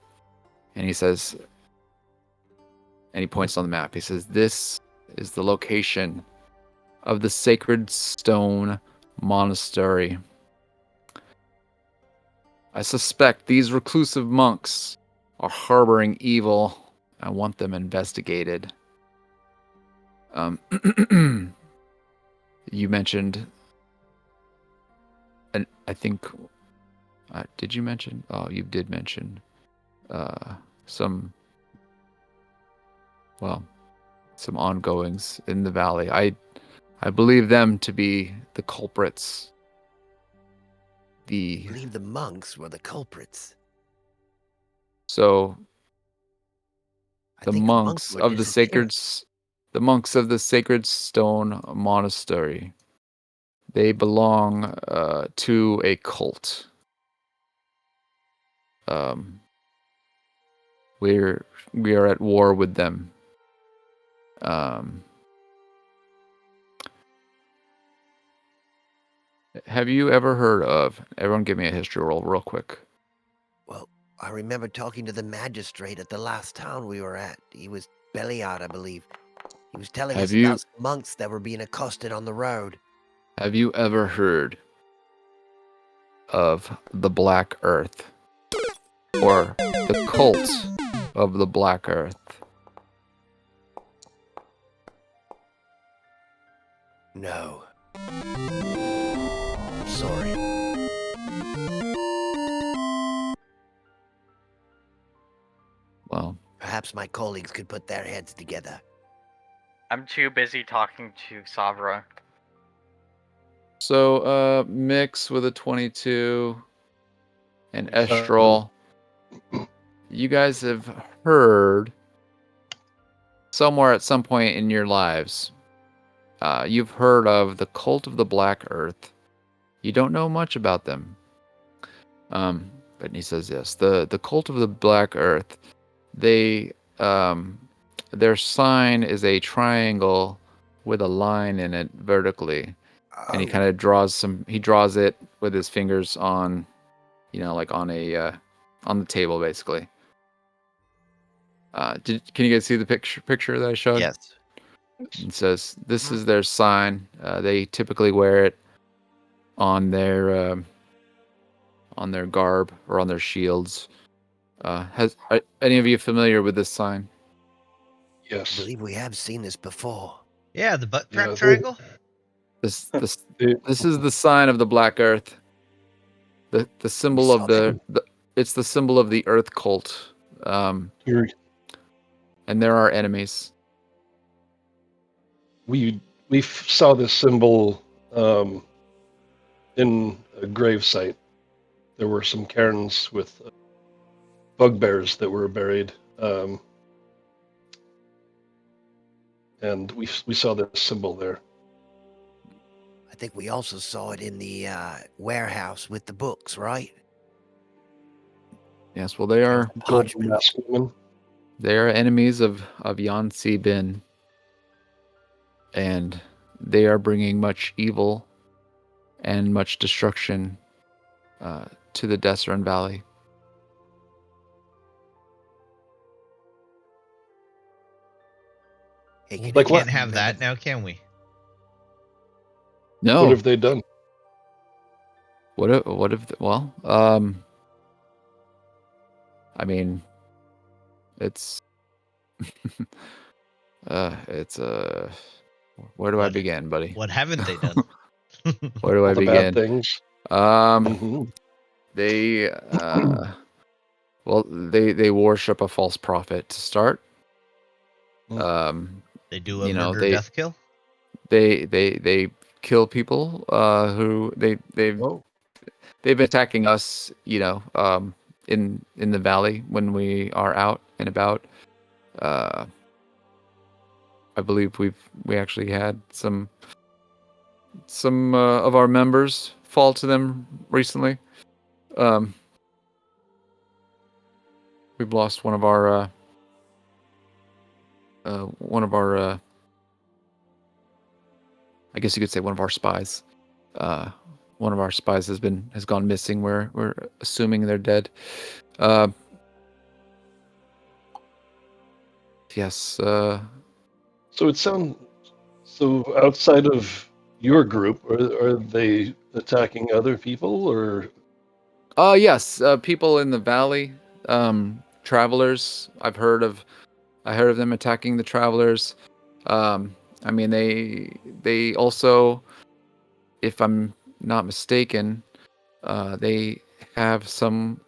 Speaker 1: and he says, and he points on the map. He says, "This is the location of the Sacred Stone Monastery. I suspect these reclusive monks are harboring evil. I want them investigated." You mentioned, and I think, did you mention? Oh, you did mention some ongoings in the valley. I believe them to be the culprits.
Speaker 4: I believe the monks were the culprits.
Speaker 1: So
Speaker 4: I
Speaker 1: the
Speaker 4: think
Speaker 1: monks
Speaker 4: were
Speaker 1: of the
Speaker 4: disappearing.
Speaker 1: Sacred Stone Monastery, they belong to a cult. We are at war with them. Have you ever heard of? Everyone, give me a history roll, real quick.
Speaker 4: Well, I remember talking to the magistrate at the last town we were at. He was Beliard, I believe. He was telling
Speaker 1: Have
Speaker 4: us
Speaker 1: you-
Speaker 4: about some monks that were being accosted on the road.
Speaker 1: Have you ever heard of the Black Earth, or the cult of the Black Earth?
Speaker 4: No. I'm sorry.
Speaker 1: Well,
Speaker 4: Perhaps my colleagues could put their heads together.
Speaker 5: I'm too busy talking to Savra.
Speaker 1: so mix with a 22 and Estral. You guys have heard somewhere at some point in your lives, you've heard of the cult of the Black Earth. You don't know much about them. But he says yes, the cult of the Black Earth, they their sign is a triangle with a line in it vertically. And he kind of draws it with his fingers on, like on the table, basically. Can you guys see the picture that I showed?
Speaker 4: Yes.
Speaker 1: It says this is their sign. They typically wear it on their garb or on their shields. Are any of you familiar with this sign?
Speaker 4: I
Speaker 2: Yes.
Speaker 4: believe we have seen this before.
Speaker 3: Yeah, the butt crack
Speaker 2: Yeah,
Speaker 3: triangle.
Speaker 1: This is the sign of the Black Earth. The symbol
Speaker 4: saw
Speaker 1: of it's the symbol of the Earth cult.
Speaker 2: Here,
Speaker 1: And there are enemies.
Speaker 2: we saw this symbol in a grave site. There were some cairns with bugbears that were buried, and we saw this symbol there.
Speaker 4: I think we also saw it in the warehouse with the books, right?
Speaker 1: Yes, well, they are
Speaker 2: Golden Mask Woman.
Speaker 1: they are enemies of Yansi Bin, and they are bringing much evil and much destruction to the Desert Valley.
Speaker 4: Hey,
Speaker 3: We
Speaker 2: Like what?
Speaker 3: can't have that now, can we?
Speaker 1: No.
Speaker 2: What have they done?
Speaker 1: What if well, I mean, it's where do I begin, buddy?
Speaker 3: What haven't they done?
Speaker 1: Where do I
Speaker 2: All the bad
Speaker 1: begin?
Speaker 2: things.
Speaker 1: They Well, they worship a false prophet to start.
Speaker 3: They do a
Speaker 1: You know,
Speaker 3: murder death kill.
Speaker 1: they kill people who they've been attacking us, you know, in the valley when we are out and about. I believe we actually had some of our members fall to them recently. We've lost one of our I guess you could say one of our spies. One of our spies has gone missing. We're assuming they're dead. Yes.
Speaker 2: So outside of your group, are they attacking other people or?
Speaker 1: Yes. People in the valley, travelers. I heard of them attacking the travelers. I mean, they also, if I'm not mistaken, they have some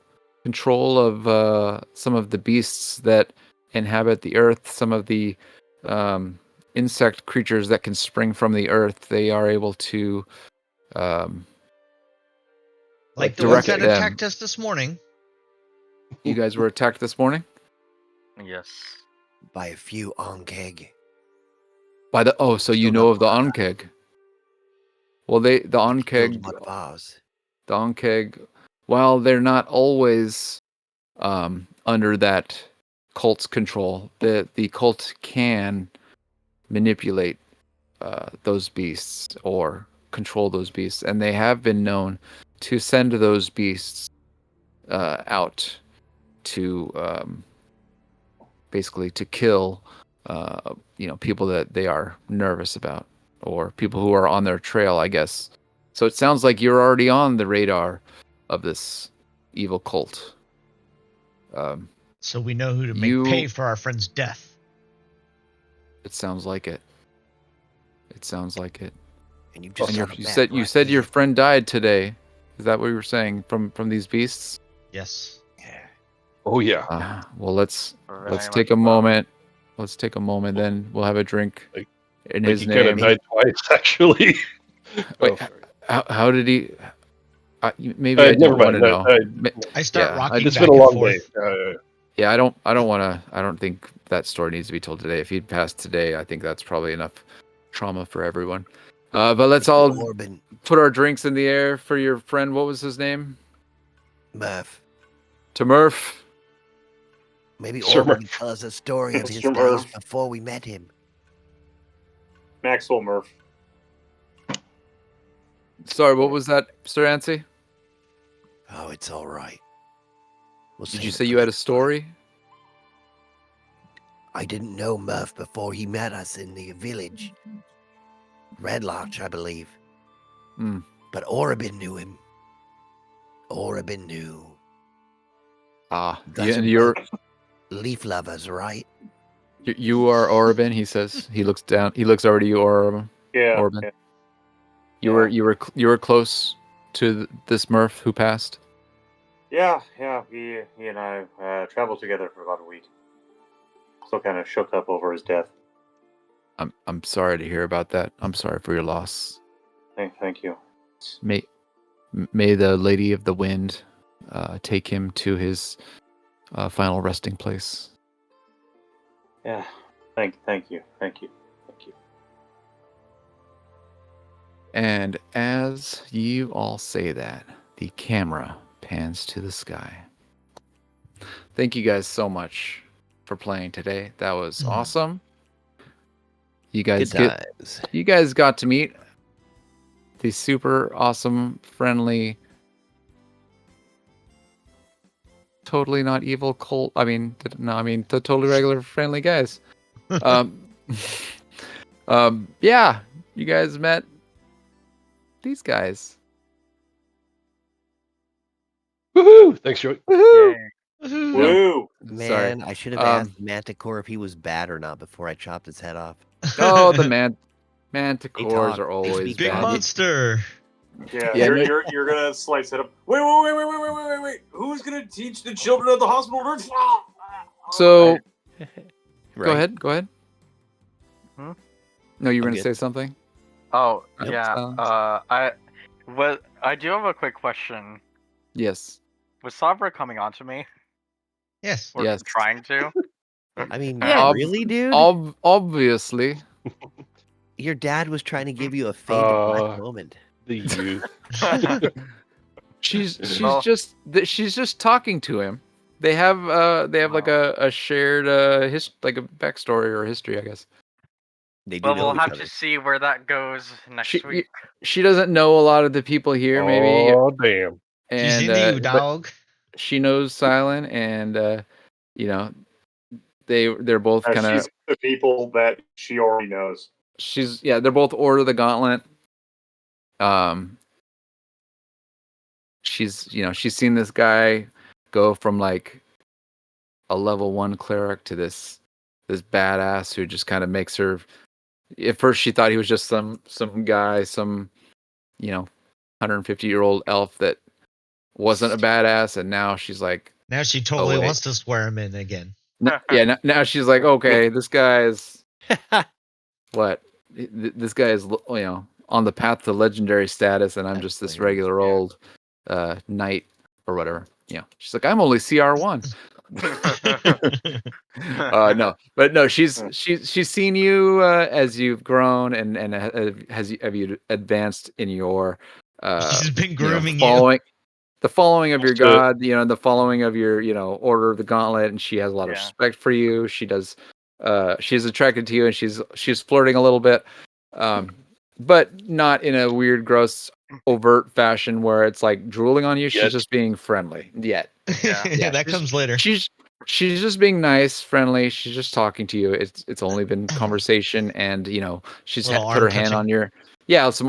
Speaker 1: control of some of the beasts that inhabit the earth. Some of the insect creatures that can spring from the earth. They are able to
Speaker 3: Like the
Speaker 1: direct
Speaker 3: ones that
Speaker 1: them.
Speaker 3: attacked us this morning.
Speaker 1: You guys were attacked this morning
Speaker 5: Yes.
Speaker 4: By a few Onkeg.
Speaker 1: by the. Oh, so you
Speaker 4: Still
Speaker 1: know
Speaker 4: not
Speaker 1: of the
Speaker 4: one.
Speaker 1: Onkeg. Well, the
Speaker 4: Killed
Speaker 1: Onkeg.
Speaker 4: one of ours.
Speaker 1: The Onkeg, while they're not always under that cult's control, the cult can manipulate those beasts or control those beasts, and they have been known to send those beasts out to basically to kill people that they are nervous about or people who are on their trail, I guess. So it sounds like you're already on the radar of this evil cult.
Speaker 3: So we know who to make pay for our friend's death.
Speaker 1: It sounds like it. It sounds like it.
Speaker 4: And you just
Speaker 1: you said your friend died today. Is that what you were saying from these beasts?
Speaker 3: Yes.
Speaker 4: Yeah.
Speaker 2: Oh yeah.
Speaker 1: Well, let's
Speaker 5: Very
Speaker 1: take
Speaker 5: much
Speaker 1: a
Speaker 5: so.
Speaker 1: moment. Let's take a moment. Then we'll have a drink in his
Speaker 2: he kind of
Speaker 1: name.
Speaker 2: died twice, actually.
Speaker 1: Wait, how did he? Maybe I
Speaker 2: never
Speaker 1: don't want to
Speaker 2: mind.
Speaker 1: know.
Speaker 3: I start rocking
Speaker 2: It's
Speaker 3: back
Speaker 2: been a
Speaker 3: and
Speaker 2: long
Speaker 3: forth.
Speaker 2: day.
Speaker 1: Yeah, I don't want to. I don't think that story needs to be told today. If he'd passed today, I think that's probably enough trauma for everyone. But let's all
Speaker 4: Orban.
Speaker 1: put our drinks in the air for your friend. What was his name?
Speaker 4: Murph.
Speaker 1: To Murph.
Speaker 4: Maybe
Speaker 2: Sir
Speaker 4: Orban
Speaker 2: Murph.
Speaker 4: can tell us a story of his
Speaker 7: Mr.
Speaker 4: days
Speaker 7: Murph.
Speaker 4: before we met him.
Speaker 7: Maxwell Murph.
Speaker 1: Sorry, what was that, Sir Ansi?
Speaker 4: Oh, it's all right.
Speaker 1: Did you say you had a story?
Speaker 4: I didn't know Murph before he met us in the village. Red Lodge, I believe.
Speaker 1: Hmm.
Speaker 4: But Orban knew him. Orban knew.
Speaker 1: Yeah, and you're
Speaker 4: leaf lovers, right?
Speaker 1: you are Orban. He says. He looks down. He looks over to you, Orban.
Speaker 7: Yeah.
Speaker 1: Orban.
Speaker 7: Yeah.
Speaker 1: You were close to this Murph who passed.
Speaker 7: Yeah. He and I traveled together for about a week. Still kind of shook up over his death.
Speaker 1: I'm sorry to hear about that. I'm sorry for your loss.
Speaker 7: Thank you.
Speaker 1: May the Lady of the Wind take him to his final resting place.
Speaker 7: Yeah. Thank you.
Speaker 1: And as you all say that, the camera pans to the sky. Thank you guys so much for playing today. That was awesome. You guys got to meet the super awesome, friendly, totally not evil cult. The totally regular, friendly guys. Yeah, you guys met these guys.
Speaker 2: Woohoo! Thanks, Joey.
Speaker 1: Woohoo!
Speaker 7: Woo!
Speaker 4: Man, I should have asked Manticore if he was bad or not before I chopped his head off.
Speaker 1: Oh, the manticores
Speaker 4: talk.
Speaker 1: are
Speaker 4: They
Speaker 1: always
Speaker 4: speak
Speaker 3: Big
Speaker 1: bad.
Speaker 4: loud.
Speaker 3: monster.
Speaker 7: Yeah,
Speaker 1: Yeah,
Speaker 7: you're gonna slice it up. Wait! Who's gonna teach the children at the hospital?
Speaker 1: So go
Speaker 4: Right?
Speaker 1: ahead.
Speaker 5: Hmm?
Speaker 1: No, you were
Speaker 4: I'm
Speaker 1: going to
Speaker 4: good.
Speaker 1: say something?
Speaker 5: Oh,
Speaker 4: Nope.
Speaker 5: yeah.
Speaker 1: Silence.
Speaker 5: I do have a quick question.
Speaker 1: Yes.
Speaker 5: Was Sabra coming on to me?
Speaker 3: Yes.
Speaker 5: Or
Speaker 1: Yes.
Speaker 5: trying to?
Speaker 4: I mean,
Speaker 6: Yeah.
Speaker 4: really, dude?
Speaker 1: Obviously.
Speaker 4: Your dad was trying to give you a fade to black moment.
Speaker 2: The youth.
Speaker 1: She's
Speaker 5: Well-
Speaker 1: just talking to him. They have like a shared like a backstory or history, I guess.
Speaker 4: They do
Speaker 5: Well,
Speaker 4: know
Speaker 5: we'll
Speaker 4: each
Speaker 5: have
Speaker 4: other.
Speaker 5: to see where that goes next week.
Speaker 1: She doesn't know a lot of the people here, maybe,
Speaker 2: Oh, damn.
Speaker 3: She's
Speaker 1: and
Speaker 3: into you,
Speaker 1: but
Speaker 3: dog.
Speaker 1: she knows Silent, and you know, they're both kind
Speaker 7: She's
Speaker 1: of.
Speaker 7: the people that she already knows.
Speaker 1: They're both Order of the Gauntlet. She's seen this guy go from like a level 1 cleric to this badass who just kind of makes her. At first, she thought he was just some guy, 150-year-old elf that wasn't a badass, and now she's like,
Speaker 3: Now she totally
Speaker 1: wait.
Speaker 3: wants to swear him in again.
Speaker 1: now she's like, okay, this guy is what? This guy is on the path to legendary status, and I'm just this
Speaker 4: Hilarious.
Speaker 1: regular old knight or whatever. She's like, I'm only CR1. No, she's seen you as you've grown and have you advanced in your
Speaker 3: She's been grooming you.
Speaker 1: the following of your
Speaker 2: Understood.
Speaker 1: god, the following of your Order of the Gauntlet, and she has a lot of
Speaker 5: Yeah.
Speaker 1: respect for you. She's attracted to you, and she's flirting a little bit, but not in a weird, gross, overt fashion where it's like drooling on you.
Speaker 2: Yet.
Speaker 1: She's just being friendly.
Speaker 5: Yeah.
Speaker 3: That comes later.
Speaker 1: She's just being nice, friendly. She's just talking to you. It's only been conversation, and she's
Speaker 3: Little
Speaker 1: put her
Speaker 3: arm
Speaker 1: hand
Speaker 3: touching.
Speaker 1: on your some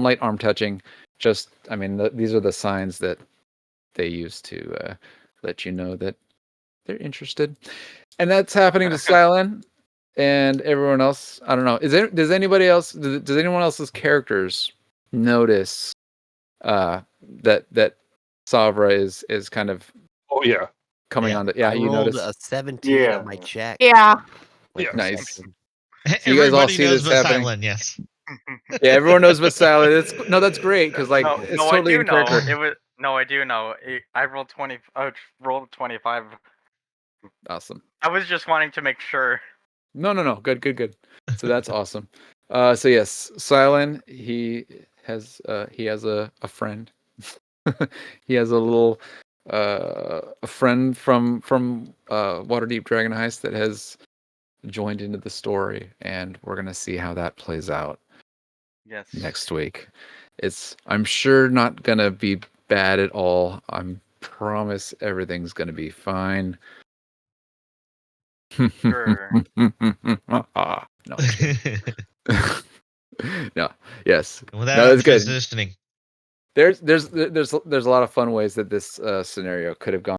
Speaker 1: light arm touching. Just these are the signs that they use to let you know that they're interested, and that's happening to Silent and everyone else. I don't know. Does anybody else? Does anyone else's characters notice that Savra is kind of
Speaker 2: Oh, yeah.
Speaker 1: coming on to? Yeah,
Speaker 4: I
Speaker 1: you
Speaker 4: rolled
Speaker 1: notice.
Speaker 4: a 17
Speaker 7: Yeah.
Speaker 4: on my check.
Speaker 6: Yeah.
Speaker 2: Yeah.
Speaker 1: Nice.
Speaker 4: Perception.
Speaker 1: So you guys all
Speaker 3: Everybody
Speaker 1: see
Speaker 3: knows
Speaker 1: this
Speaker 3: but
Speaker 1: happening?
Speaker 3: Silent, yes.
Speaker 1: Yeah, everyone knows about Silent. That's great because like
Speaker 5: No,
Speaker 1: it's
Speaker 5: no,
Speaker 1: totally
Speaker 5: I do
Speaker 1: in
Speaker 5: know.
Speaker 1: character.
Speaker 5: It was no, I do know. I rolled 20. Rolled 25.
Speaker 1: Awesome.
Speaker 5: I was just wanting to make sure.
Speaker 1: No. Good. So that's awesome. So yes, Silent, he has a friend. He has a little a friend from Waterdeep Dragon Heist that has joined into the story, and we're gonna see how that plays out
Speaker 5: Yes.
Speaker 1: next week. I'm sure not gonna be bad at all. I promise everything's gonna be fine.
Speaker 5: Sure.
Speaker 1: No, just kidding. No. Yes.
Speaker 3: With that,
Speaker 1: No,
Speaker 3: I'm
Speaker 1: that's good.
Speaker 3: transitioning.
Speaker 1: There's a lot of fun ways that this scenario could have gone.